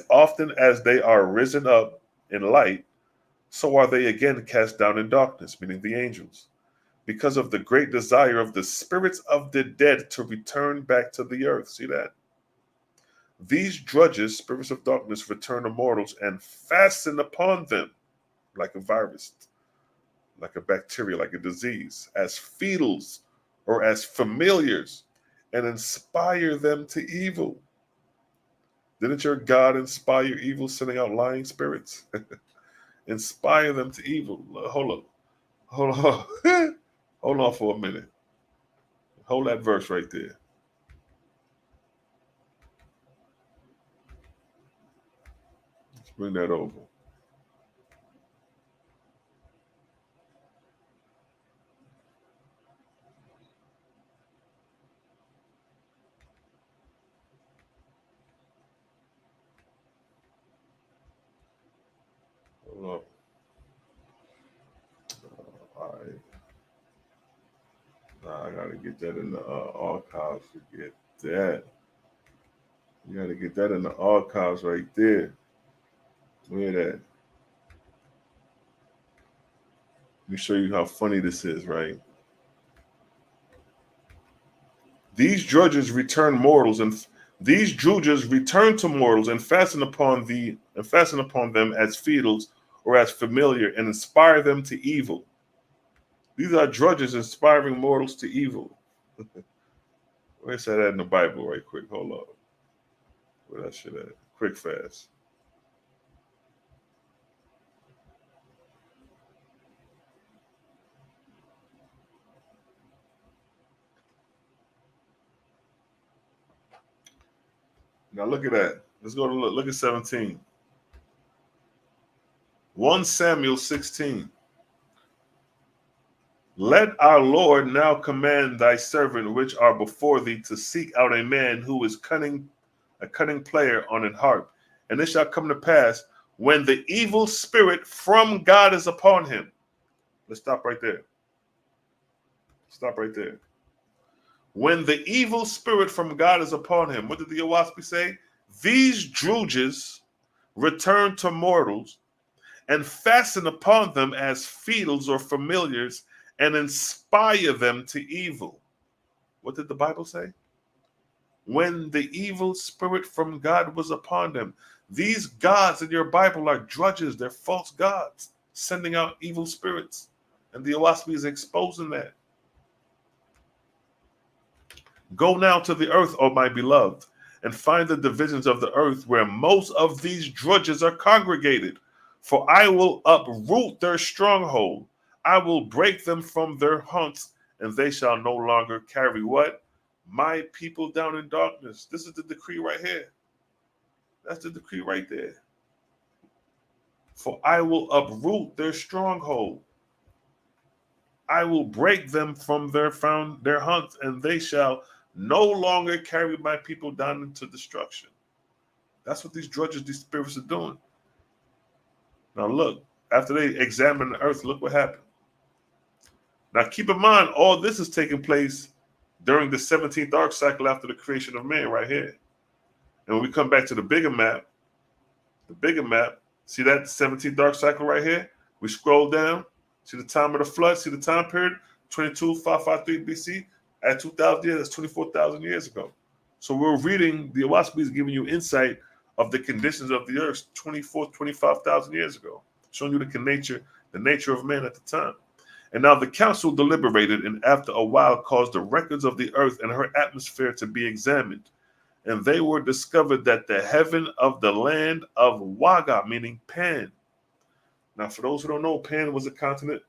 often as they are risen up in light, so are they again cast down in darkness, meaning the angels, because of the great desire of the spirits of the dead to return back to the earth. See that? These drudges, spirits of darkness, return to mortals and fasten upon them like a virus, like a bacteria, like a disease, as fetals or as familiars, and inspire them to evil. Didn't your God inspire evil, sending out lying spirits? Inspire them to evil. Hold on. Hold on for a minute. Hold that verse right there. Let's bring that over. Hold on. All right. Nah, I gotta get that in the archives to get that. You gotta get that in the archives right there. Where that? Let me show you how funny this is, right? These drudges return mortals, and these drudges return to mortals and fasten upon them as fetals or as familiar, and inspire them to evil. These are drudges inspiring mortals to evil. Where's that at in the Bible right quick? Hold on. Where that shit at? Quick fast. Now look at that. Let's go to look at 17. 1 Samuel 16. Let our Lord now command thy servant which are before thee to seek out a man who is a cunning player on an harp. And it shall come to pass when the evil spirit from God is upon him. Let's stop right there. Stop right there. When the evil spirit from God is upon him, what did the Owaspi say? These drooges return to mortals and fasten upon them as feedles or familiars and inspire them to evil. What did the Bible say? When the evil spirit from God was upon them. These gods in your Bible are drudges. They're false gods sending out evil spirits. And the Owaspi is exposing that. Go now to the earth, O my beloved, and find the divisions of the earth where most of these drudges are congregated. For I will uproot their stronghold. I will break them from their haunts, and they shall no longer carry what? My people down in darkness. This is the decree right here. That's the decree right there. For I will uproot their stronghold. I will break them from their haunts, and they shall no longer carry my people down into destruction. That's what these drudges, these spirits are doing. Now look, after they examine the earth, look what happened. Now keep in mind, all this is taking place during the 17th arc cycle after the creation of man right here. And when we come back to the bigger map, see that 17th arc cycle right here? We scroll down, see the time of the flood, see the time period, 22,553 BC. At 2,000 years, that's 24,000 years ago. So we're reading, the Owaspi is giving you insight of the conditions of the earth 25,000 years ago, showing you the nature of man at the time. And now the council deliberated, and after a while caused the records of the earth and her atmosphere to be examined. And they were discovered that the heaven of the land of Waga, meaning Pan. Now, for those who don't know, Pan was a continent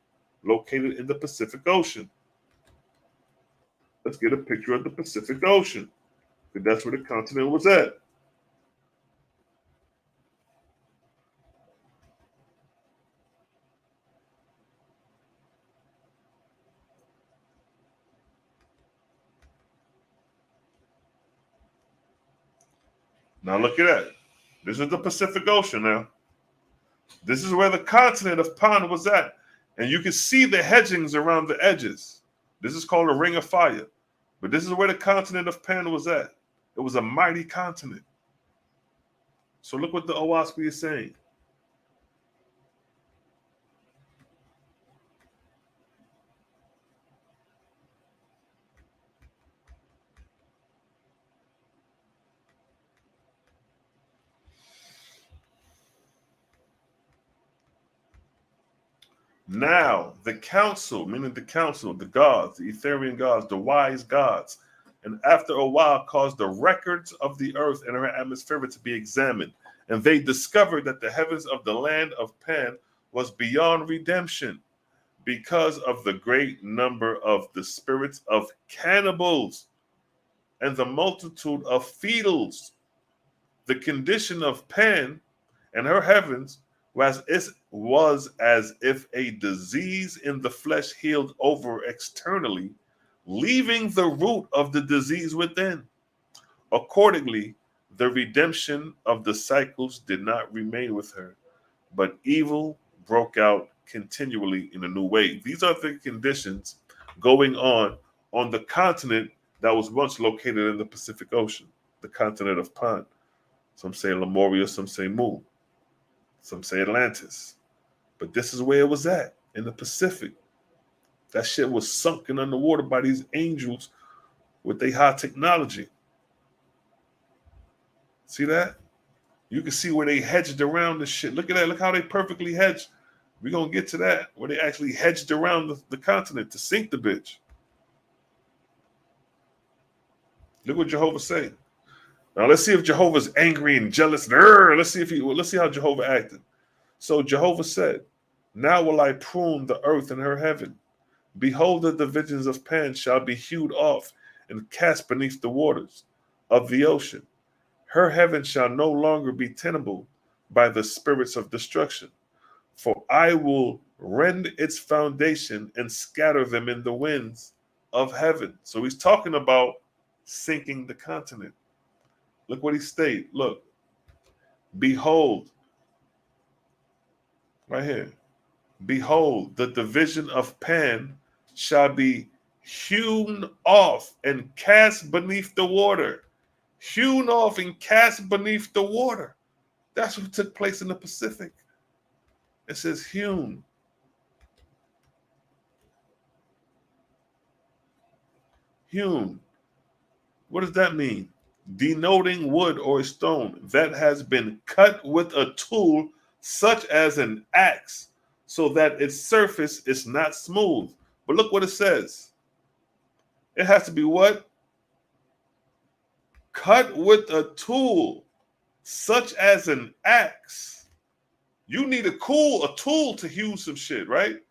located in the Pacific Ocean. Let's get a picture of the Pacific Ocean, because that's where the continent was at. Now look at that. This is the Pacific Ocean now. This is where the continent of Pan was at. And you can see the hedgings around the edges. This is called a ring of fire. But this is where the continent of Pan was at. It was a mighty continent. So look what the Owaspi is saying. Now, the council, meaning the council, the gods, the Etherian gods, the wise gods, and after a while caused the records of the earth and her atmosphere to be examined. And they discovered that the heavens of the land of Pan was beyond redemption because of the great number of the spirits of cannibals and the multitude of feedles. The condition of Pan and her heavens was as if a disease in the flesh healed over externally, leaving the root of the disease within. Accordingly, the redemption of the cycles did not remain with her, but evil broke out continually in a new way. These are the conditions going on the continent that was once located in the Pacific Ocean, the continent of Pan. Some say Lemuria, some say Mu. Some say Atlantis. But this is where it was at, in the Pacific. That shit was sunken underwater by these angels with their high technology. See that? You can see where they hedged around this shit. Look at that. Look how they perfectly hedged. We're going to get to that, where they actually hedged around the continent to sink the bitch. Look what Jehovah say. Now let's see if Jehovah's angry and jealous. Let's see how Jehovah acted. So Jehovah said, "Now will I prune the earth and her heaven. Behold, the divisions of Pan shall be hewed off and cast beneath the waters of the ocean. Her heaven shall no longer be tenable by the spirits of destruction. For I will rend its foundation and scatter them in the winds of heaven." So he's talking about sinking the continent. Look what he stated. Look, behold, right here. Behold, the division of Pan shall be hewn off and cast beneath the water. Hewn off and cast beneath the water. That's what took place in the Pacific. It says hewn. Hewn. What does that mean? Denoting wood or stone that has been cut with a tool such as an axe, so that its surface is not smooth. But look what it says. It has to be what? Cut with a tool such as an axe. You need a tool to hew some shit, right?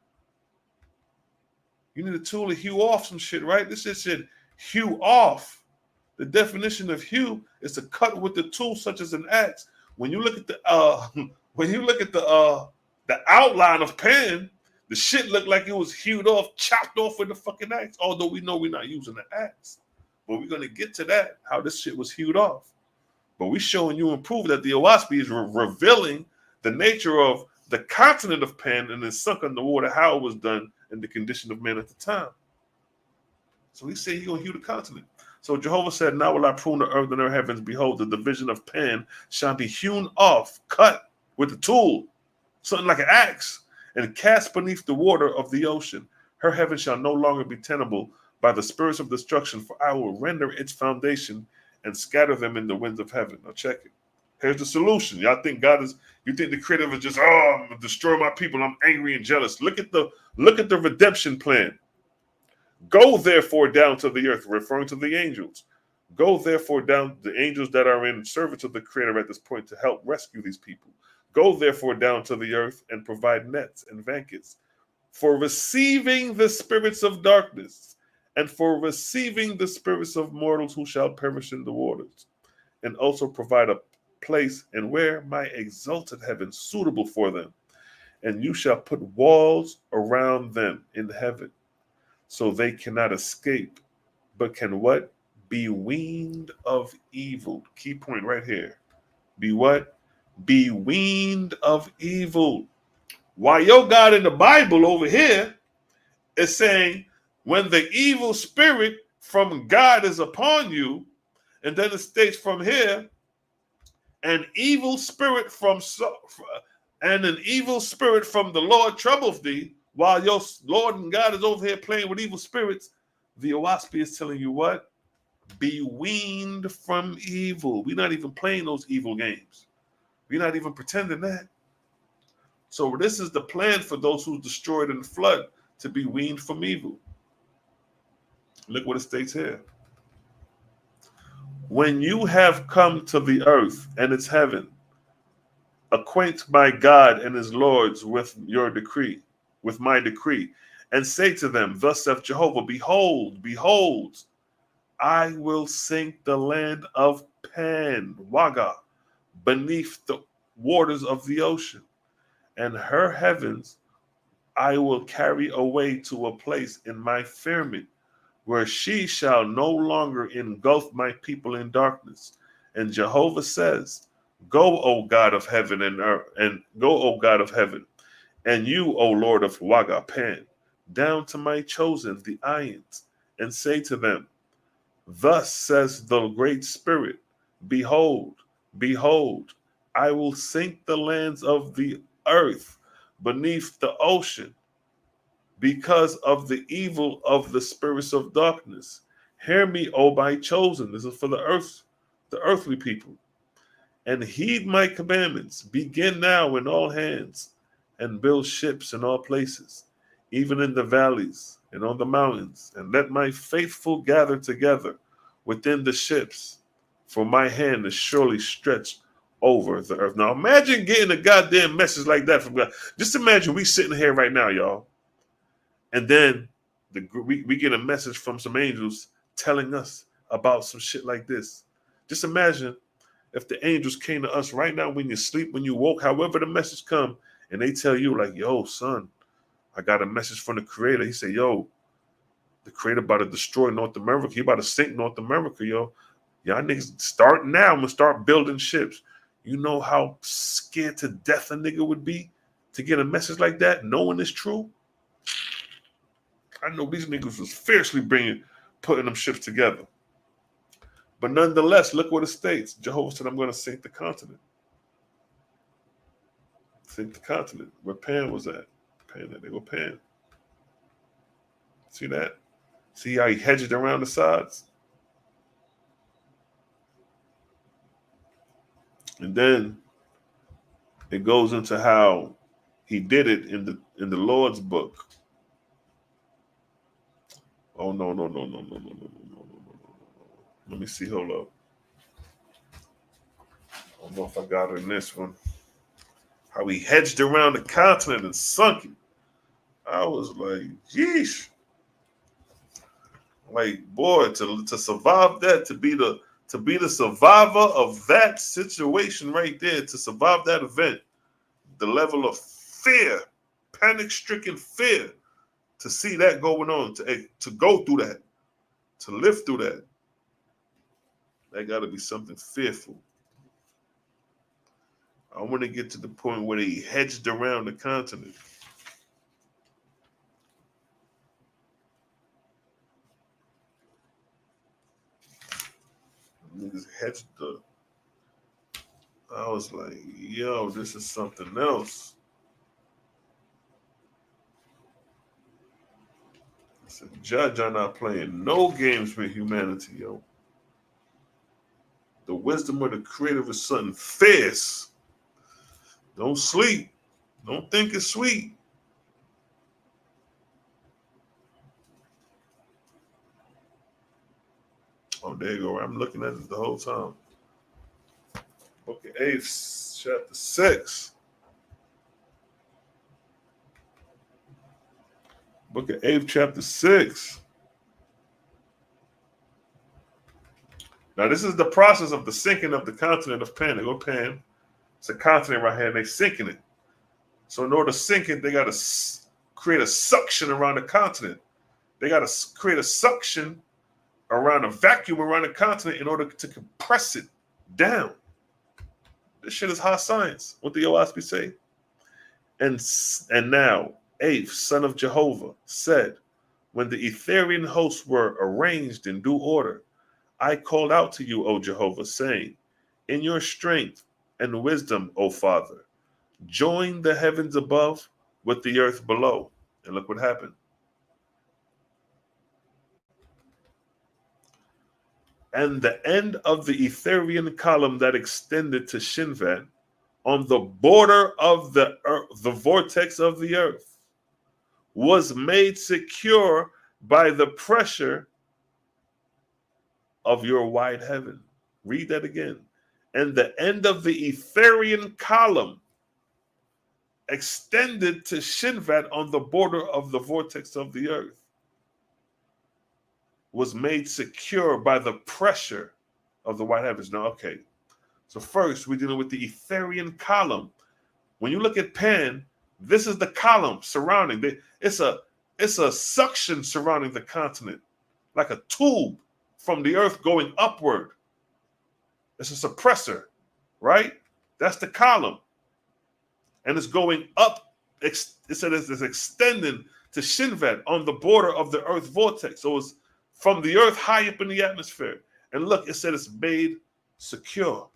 You need a tool to hew off some shit, right? This shit should hew off. The definition of hew is to cut with the tool such as an axe. When you look at the outline of Pan, the shit looked like it was hewed off, chopped off with the fucking axe. Although we know we're not using the axe, but we're gonna get to that, how this shit was hewed off. But we showing you and prove that the Owaspis is revealing the nature of the continent of Pan and then sunk underwater, how it was done and the condition of man at the time. So he said he's gonna hew the continent. So Jehovah said, "Now will I prune the earth and her heavens. Behold, the division of Pan shall be hewn off, cut with a tool, something like an axe, and cast beneath the water of the ocean. Her heaven shall no longer be tenable by the spirits of destruction, for I will render its foundation and scatter them in the winds of heaven." Now check it. Here's the solution. Y'all think you think the creator is just, I'm gonna destroy my people, I'm angry and jealous. Look at the redemption plan. "Go therefore down to the earth," referring to the angels. "Go therefore down, the angels that are in service of the creator at this point to help rescue these people. Go therefore down to the earth and provide nets and blankets for receiving the spirits of darkness and for receiving the spirits of mortals who shall perish in the waters, and also provide a place and where my exalted heaven suitable for them. And you shall put walls around them in heaven, so they cannot escape, but can what? Be weaned of evil." Key point right here. Be what? Be weaned of evil. Why your God in the Bible over here is saying, when the evil spirit from God is upon you, and then it states from here, an evil spirit from the Lord troubles thee, while your Lord and God is over here playing with evil spirits. The Owaspi is telling you what? Be weaned from evil. We're not even playing those evil games. We're not even pretending that. So this is the plan for those who destroyed in the flood, to be weaned from evil. Look what it states here. "When you have come to the earth and its heaven, acquaint my God and his lords with your decree, with my decree, and say to them, Thus saith Jehovah, behold, I will sink the land of Pan, Waga, beneath the waters of the ocean, and her heavens I will carry away to a place in my firmament, where she shall no longer engulf my people in darkness. And Jehovah says, Go, O God of heaven and earth, and go, O God of heaven, and you, O Lord of Waga Pan, down to my chosen, the Ions, and say to them, Thus says the great Spirit, behold, I will sink the lands of the earth beneath the ocean, because of the evil of the spirits of darkness. Hear me, O my chosen." This is for the earthly people. "And heed my commandments. Begin now in all hands, and build ships in all places, even in the valleys and on the mountains. And let my faithful gather together, within the ships, for my hand is surely stretched over the earth. Now imagine getting a goddamn message like that from God. Just imagine we sitting here right now, y'all, and then we get a message from some angels telling us about some shit like this. Just imagine if the angels came to us right now when you sleep, when you woke, however the message come, and they tell you like, yo, son, I got a message from the creator. He said, yo, the creator about to destroy North America. He about to sink North America, yo. Y'all niggas start now and start building ships. You know how scared to death a nigga would be to get a message like that, knowing it's true? I know these niggas was fiercely putting them ships together. But nonetheless, look what it states. Jehovah said, I'm going to sink the continent. Sink the continent. Where Pan was at. Pan, they go Pan. See that? See how he hedged around the sides? And then it goes into how he did it in the Lord's book. Oh no. Let me see, hold up. I don't know if I got it in this one. How he hedged around the continent and sunk it. I was like, yeesh. Like, boy, to survive that, to be the survivor of that situation right there, to survive that event, the level of fear, panic-stricken fear, to see that going on, to go through that, to live through that, that got to be something fearful. I want to get to the point where he hedged around the continent. Niggas hedged the. I was like, yo, this is something else. I said, Judge, I'm not playing no games with humanity, yo. The wisdom of the creator is something fierce. Don't sleep. Don't think it's sweet. Oh, there you go. I'm looking at it the whole time. Book of 8, chapter 6. Book of 8, chapter 6. Now, this is the process of the sinking of the continent of Pan. They go Pan. It's a continent right here, and they're sinking it. So in order to sink it, they got to create a suction around the continent. They got to create a suction around a vacuum around the continent in order to compress it down. This shit is hot science. What the OSP say? And now, Aph, son of Jehovah, said, when the Etherian hosts were arranged in due order, I called out to you, O Jehovah, saying, in your strength and wisdom, O Father, join the heavens above with the earth below. And look what happened. And the end of the Etherian column that extended to Shinvat on the border of the vortex of the earth was made secure by the pressure of your wide heaven. Read that again. And the end of the Etherian column extended to Shinvat on the border of the vortex of the earth was made secure by the pressure of the wide heavens. Now, okay. So first, we're dealing with the Etherian column. When you look at Pan, this is the column surrounding. It's a suction surrounding the continent, like a tube from the earth going upward. It's a suppressor, right? That's the column. And it's going up. It said it's extending to Shinvat on the border of the earth vortex. So it's from the earth high up in the atmosphere. And look, it said it's made secure.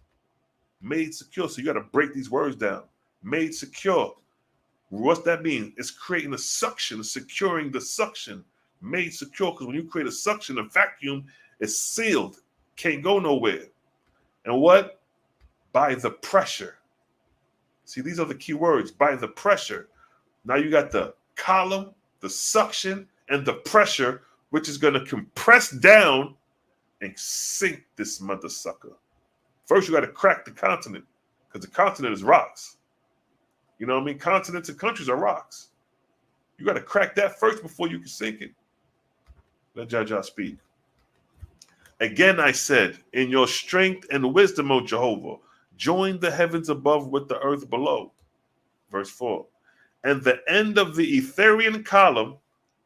Made secure. So you got to break these words down. Made secure. What's that mean? It's creating a suction, securing the suction. Made secure, because when you create a suction, a vacuum, it's sealed. Can't go nowhere. And what? By the pressure. See, these are the key words. By the pressure. Now you got the column, the suction, and the pressure, which is going to compress down and sink this mother sucker. First, you got to crack the continent, because the continent is rocks. You know what I mean? Continents and countries are rocks. You got to crack that first before you can sink it. Let Jaja speak. Again, I said, in your strength and wisdom, O Jehovah, join the heavens above with the earth below. Verse 4. And the end of the Etherian column,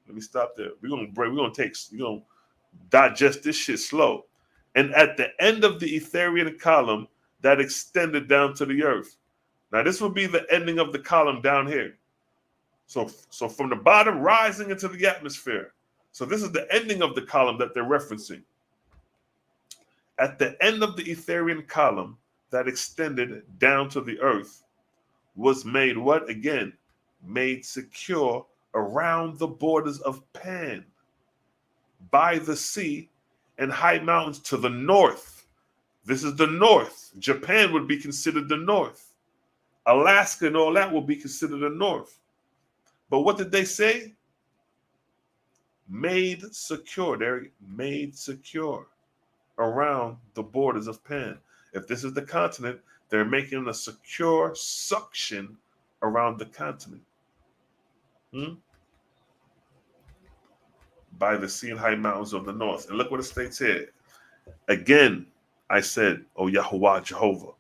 let me stop there. We're gonna digest this shit slow. And at the end of the Etherian column that extended down to the earth. Now, this will be the ending of the column down here. So from the bottom rising into the atmosphere. So this is the ending of the column that they're referencing. At the end of the Etherian column that extended down to the earth was made what again? Made secure around the borders of Pan by the sea and high mountains to the north. This is the north. Japan would be considered the north. Alaska and all that will be considered the north. But what did they say? Made secure. They're made secure around the borders of Pan. If this is the continent, they're making a secure suction around the continent. By the sea and high mountains of the north. And look what it states here. Again, I said, O Yahuwah Jehovah,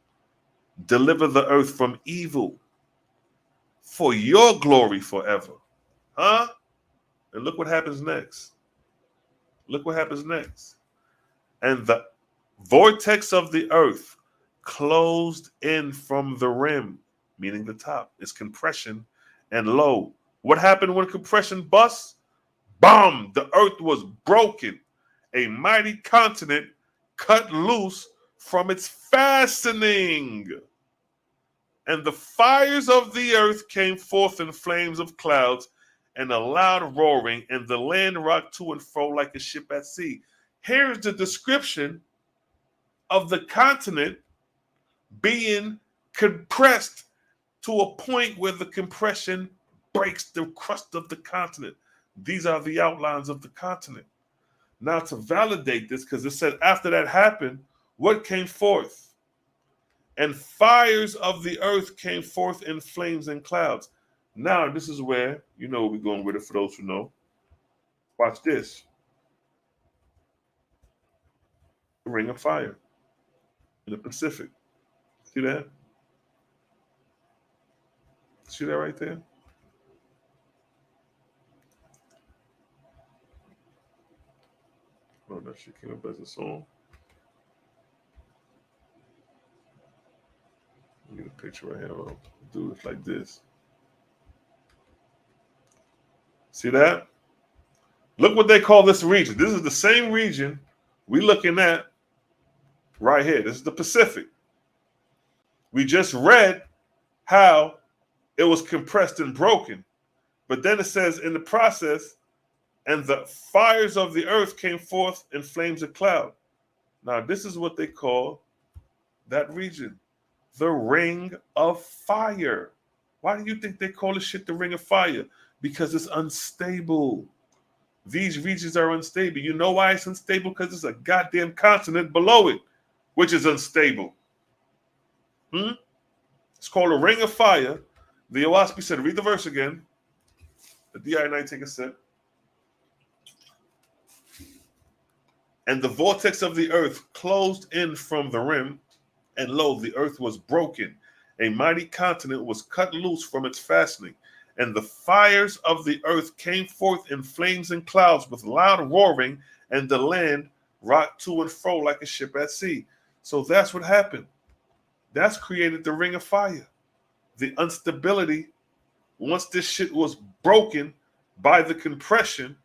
deliver the earth from evil for your glory forever. And look what happens next. Look what happens next. And the vortex of the earth closed in from the rim, meaning the top, is compression, and lo, what happened when compression busts? Boom! The earth was broken. A mighty continent cut loose from its fastening. And the fires of the earth came forth in flames of clouds and a loud roaring, and the land rocked to and fro like a ship at sea. Here's the description of the continent being compressed to a point where the compression breaks the crust of the continent. These are the outlines of the continent. Now, to validate this, because it said after that happened, what came forth? And fires of the earth came forth in flames and clouds. Now, this is where, you know, we're going with it for those who know. Watch this. The ring of fire in the Pacific. See that? See that right there? Oh, that shit came up as a song. Get a picture right here. I'll do it like this. See that? Look what they call this region. This is the same region we're looking at right here. This is the Pacific. We just read how it was compressed and broken. But then it says in the process, and the fires of the earth came forth in flames of cloud. Now, this is what they call that region, the ring of fire. Why do you think they call this shit the ring of fire? Because it's unstable. These regions are unstable. You know why it's unstable? Because there's a goddamn continent below it, which is unstable. It's called a ring of fire. The Owaspi said, read the verse again. The DI9 take a sip. And the vortex of the earth closed in from the rim, and lo, the earth was broken. A mighty continent was cut loose from its fastening, and the fires of the earth came forth in flames and clouds with loud roaring, and the land rocked to and fro like a ship at sea. So that's what happened. That's created the ring of fire. The instability, once this shit was broken by the compression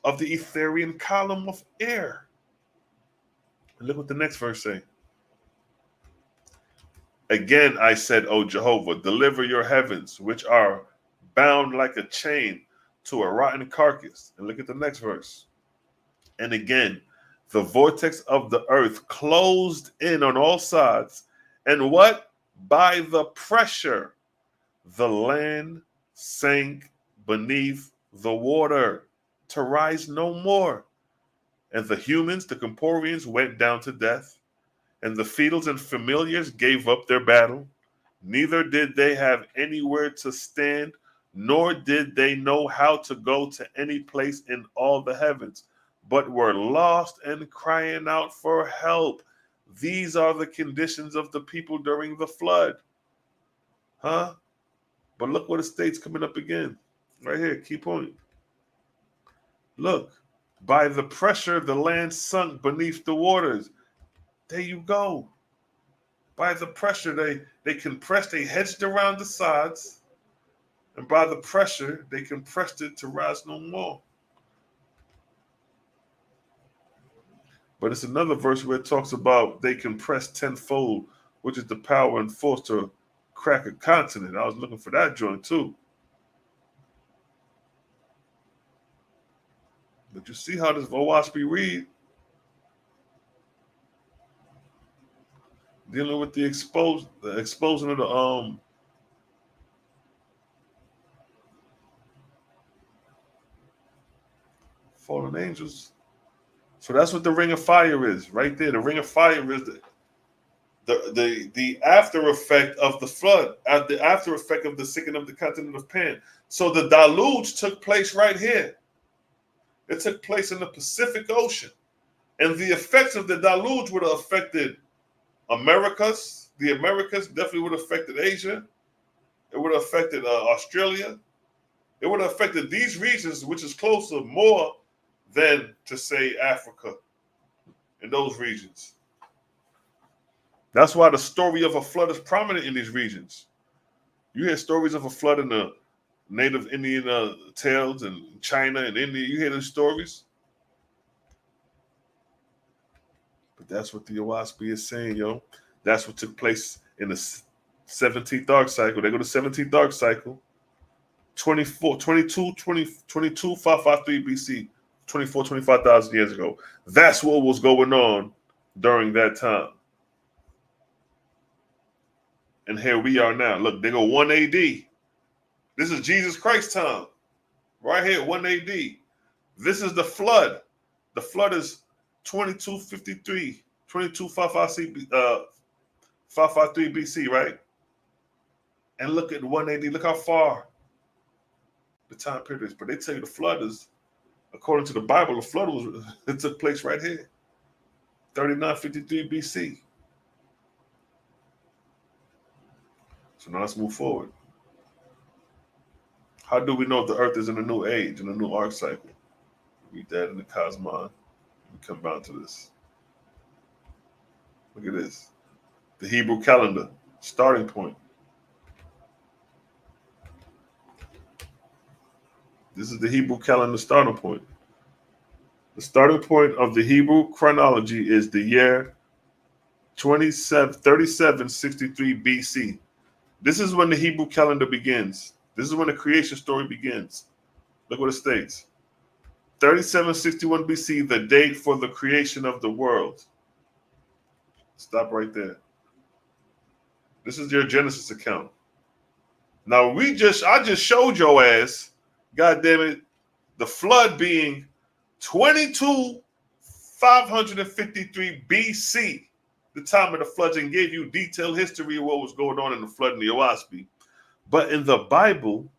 of the Etherian column of air. And look what the next verse say. Again, I said, O Jehovah, deliver your heavens, which are bound like a chain to a rotten carcass. And look at the next verse. And again, the vortex of the earth closed in on all sides. And what? By the pressure, the land sank beneath the water to rise no more. And the humans, the Comporians, went down to death, and the fetals and familiars gave up their battle. Neither did they have anywhere to stand, nor did they know how to go to any place in all the heavens, but were lost and crying out for help. These are the conditions of the people during the flood. Huh? But look what it states coming up again. Right here, key point. Look, by the pressure, the land sunk beneath the waters. There you go. By the pressure, they compressed, they hedged around the sides, and by the pressure, they compressed it to rise no more. But it's another verse where it talks about they compressed tenfold, which is the power and force to crack a continent. I was looking for that joint too. But you see how this Vowaspi read? Dealing with the exposing of the fallen angels. So that's what the ring of fire is, right there. The ring of fire is the after effect of the flood, the after effect of the sinking of the continent of Pan. So the deluge took place right here. It took place in the Pacific Ocean, and the effects of the deluge would have affected Americas. The Americas definitely would have affected Asia. It would have affected Australia. It would have affected these regions, which is closer more than to say Africa in those regions. That's why the story of a flood is prominent in these regions. You hear stories of a flood in the native Indian tales in China and India. You hear those stories. But that's what the Owaspi is saying, yo. That's what took place in the 17th arc cycle. They go to 17th arc cycle, 22, 553 BC, 25,000 years ago. That's what was going on during that time. And here we are now. Look, they go 1 AD. This is Jesus Christ time. Right here, 1 AD. This is the flood. The flood is 2253, 553 BC, right? And look at 1 AD. Look how far the time period is. But they tell you the flood is, according to the Bible, the flood it took place right here, 3953 BC. So now let's move forward. How do we know the earth is in a new age, in a new arc cycle? Read that in the Cosmon. We come down to this. Look at this. The Hebrew calendar, starting point. This is the Hebrew calendar starting point. The starting point of the Hebrew chronology is the year 3763 BC. This is when the Hebrew calendar begins. This is when the creation story begins. Look what it states. 3761 BC, the date for the creation of the world. Stop right there. This is your Genesis account. Now I just showed your ass, God damn it, the flood being 22,553 BC, the time of the floods, and gave you detailed history of what was going on in the flood in the Owaspi. But in the Bible,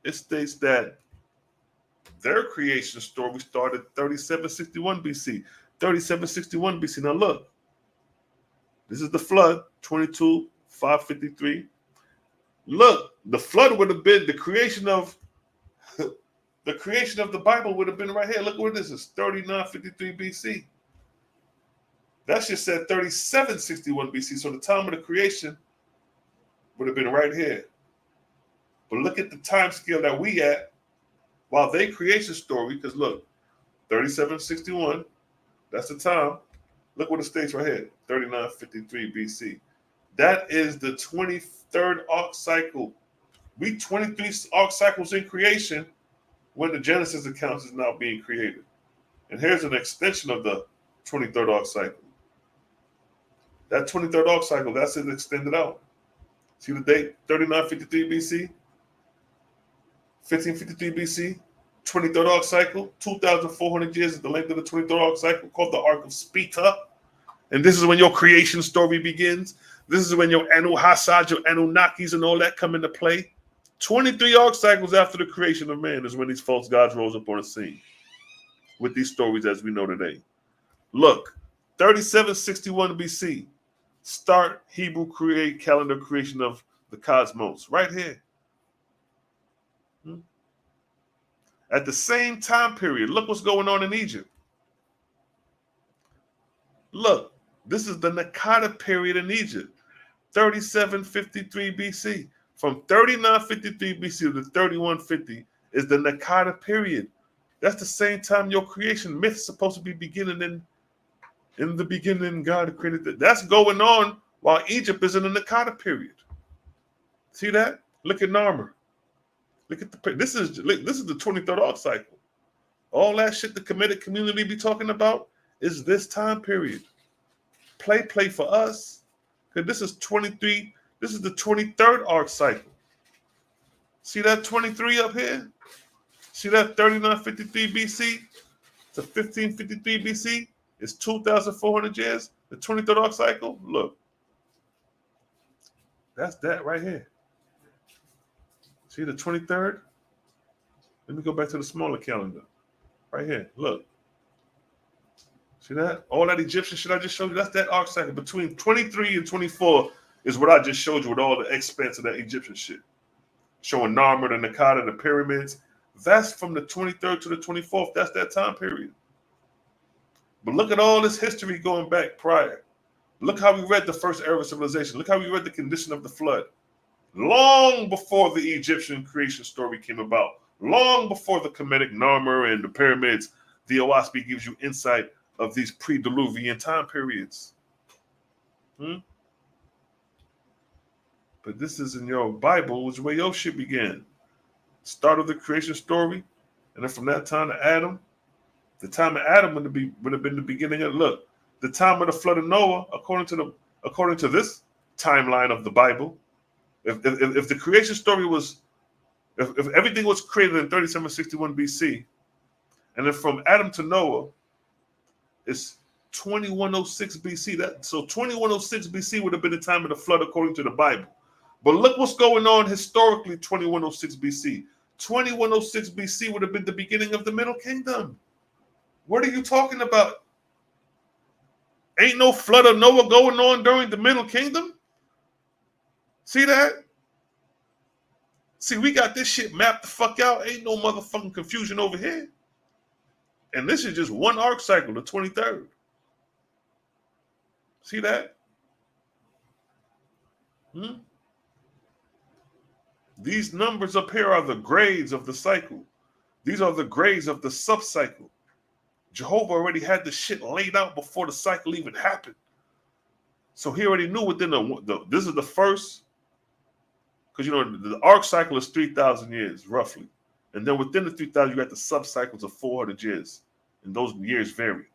it states that their creation story started 3761 BC. 3761 BC. Now look, this is the flood, 22,553. Look, the flood would have been the creation of the Bible would have been right here. Look what this is, 3953 BC. That shit said 3761 BC. So the time of the creation would have been right here. But look at the time scale that we at while they creation story, because look, 3761, that's the time. Look what it states right here, 3953 BC. That is the 23rd arc cycle. We 23 arc cycles in creation when the Genesis accounts is now being created. And here's an extension of the 23rd arc cycle. That 23rd arc cycle, that's it extended out. See the date, 3953 BC, 1553 BC, 23rd arc cycle. 2,400 years is the length of the 23rd arc cycle, called the arc of Spita. And this is when your creation story begins. This is when your Anuhasad, your Anunnakis, and all that come into play. 23 arc cycles after the creation of man is when these false gods rose up on the scene with these stories as we know today. Look, 3761 BC, start Hebrew calendar creation of the cosmos, right here. At the same time period, look what's going on in Egypt. Look, this is the Nakada period in Egypt, 3753 BC. From 3953 BC to 3150 is the Nakada period. That's the same time your creation myth is supposed to be beginning. In the beginning, God created that. That's going on while Egypt is in the Nakada period. See that? Look at Narmer. Look at this is the 23rd arc cycle. All that shit the Kemetic community be talking about is this time period. Play for us. Because this is 23, this is the 23rd arc cycle. See that 23 up here? See that 3953 BC to 1553 BC? It's 2,400 years. The 23rd arc cycle, look. That's that right here. See the 23rd? Let me go back to the smaller calendar. Right here, look. See that? All that Egyptian shit I just showed you, that's that arc cycle. Between 23 and 24 is what I just showed you with all the expanse of that Egyptian shit. Showing Narmer, the Nakada, the pyramids. That's from the 23rd to the 24th. That's that time period. But look at all this history going back prior. Look how we read the first era of civilization. Look how we read the condition of the flood. Long before the Egyptian creation story came about, long before the Kemetic Narmer and the pyramids, the Owaspi gives you insight of these pre-Diluvian time periods. But this is in your Bible, which is where your shit began. Start of the creation story, and then from that time to Adam, the time of Adam would have been the beginning of, look, the time of the flood of Noah, according to this timeline of the Bible. If the creation story was, if everything was created in 3761 BC, and then from Adam to Noah, it's 2106 BC. So 2106 BC would have been the time of the flood according to the Bible. But look what's going on historically, 2106 BC. 2106 BC would have been the beginning of the Middle Kingdom. What are you talking about? Ain't no flood of Noah going on during the Middle Kingdom? See that? See, we got this shit mapped the fuck out. Ain't no motherfucking confusion over here. And this is just one arc cycle, the 23rd. See that? These numbers up here are the grades of the cycle. These are the grades of the sub-cycle. Jehovah already had the shit laid out before the cycle even happened. So he already knew within this is the first, because you know the arc cycle is 3,000 years roughly, and then within the 3,000 you got the sub-cycles of 400 years, and those years vary.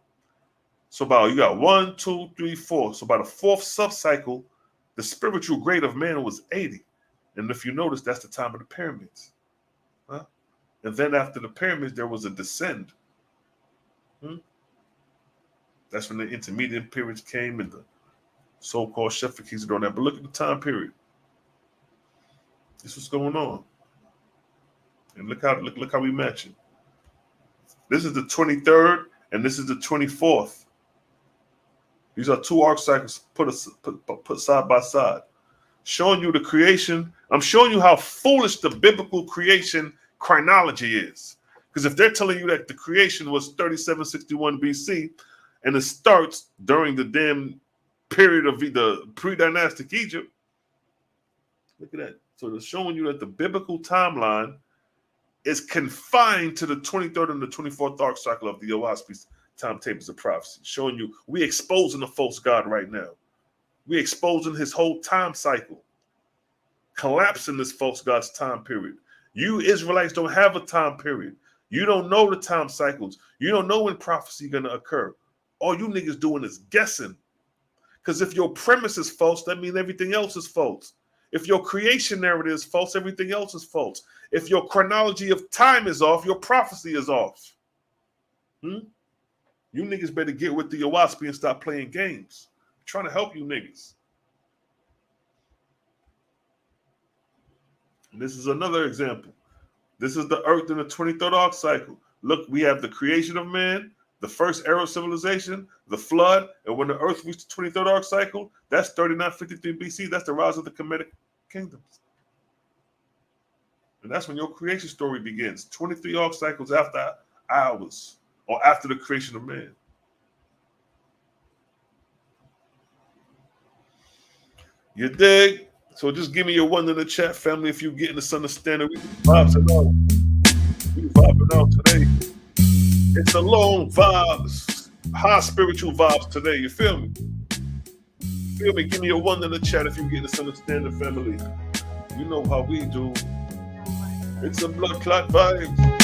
So about you got 1, 2, 3, 4. So by the fourth sub-cycle, the spiritual grade of man was 80. And if you notice, that's the time of the pyramids. And then after the pyramids, there was a descent. That's when the intermediate periods came and the so-called Shepherds and all that. But look at the time period. This is what's going on. And look how we match it. This is the 23rd and this is the 24th. These are two arc cycles put side by side. Showing you the creation. I'm showing you how foolish the biblical creation chronology is. Because if they're telling you that the creation was 3761 BC and it starts during the damn period of the pre-dynastic Egypt, look at that. So they're showing you that the biblical timeline is confined to the 23rd and the 24th arc cycle of the Owaspi's timetables of prophecy. Showing you we exposing the false god right now. We exposing his whole time cycle, collapsing this false god's time period. You Israelites don't have a time period. You don't know the time cycles. You don't know when prophecy going to occur. All you niggas doing is guessing. Because if your premise is false, that means everything else is false. If your creation narrative is false, everything else is false. If your chronology of time is off, your prophecy is off. You niggas better get with the Owaspy and stop playing games. I'm trying to help you niggas. And this is another example. This is the Earth in the 23rd arc cycle. Look, we have the creation of man, the first era of civilization, the flood, and when the Earth reached the 23rd arc cycle, that's 3953 BC. That's the rise of the Kemetic kingdoms. And that's when your creation story begins. 23 arc cycles after ours, or after the creation of man. You dig? So just give me your one in the chat, family, if you're getting this understanding. We vibing out. We vibing out today. It's a long vibes, high spiritual vibes today. You feel me? Feel me? Give me your one in the chat if you're getting this understanding, family. You know how we do. It's a blood clot vibes.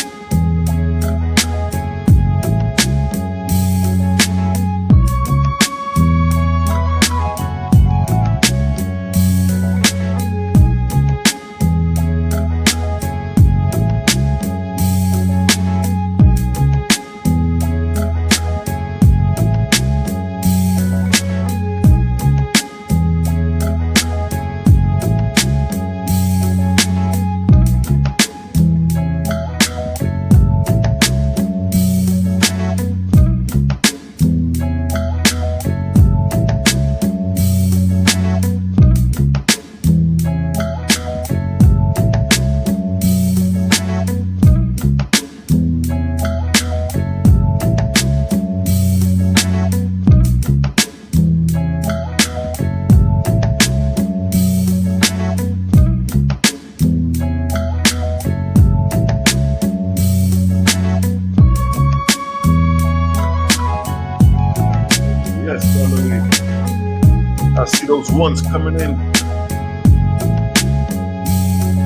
Those ones coming in.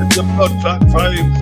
It's a blood clot vibe.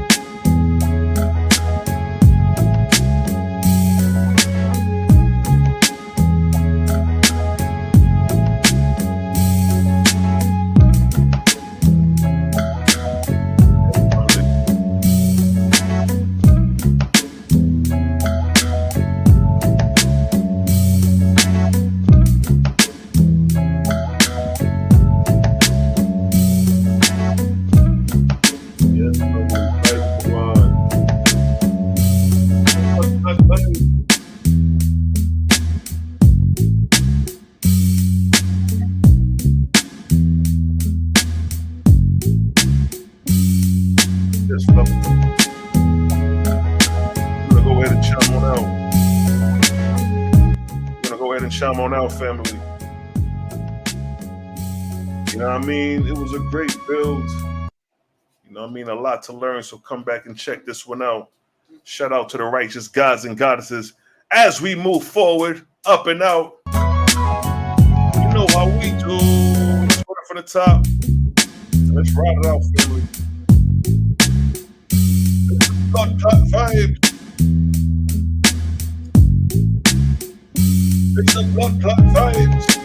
Chime on out, family. You know what I mean? It was a great build. You know what I mean? A lot to learn, so come back and check this one out. Shout out to the righteous gods and goddesses as we move forward, up and out. You know how we do. Let's put it from the top. Let's ride it out, family. Blood clot vibe. It's a blood clot vibes.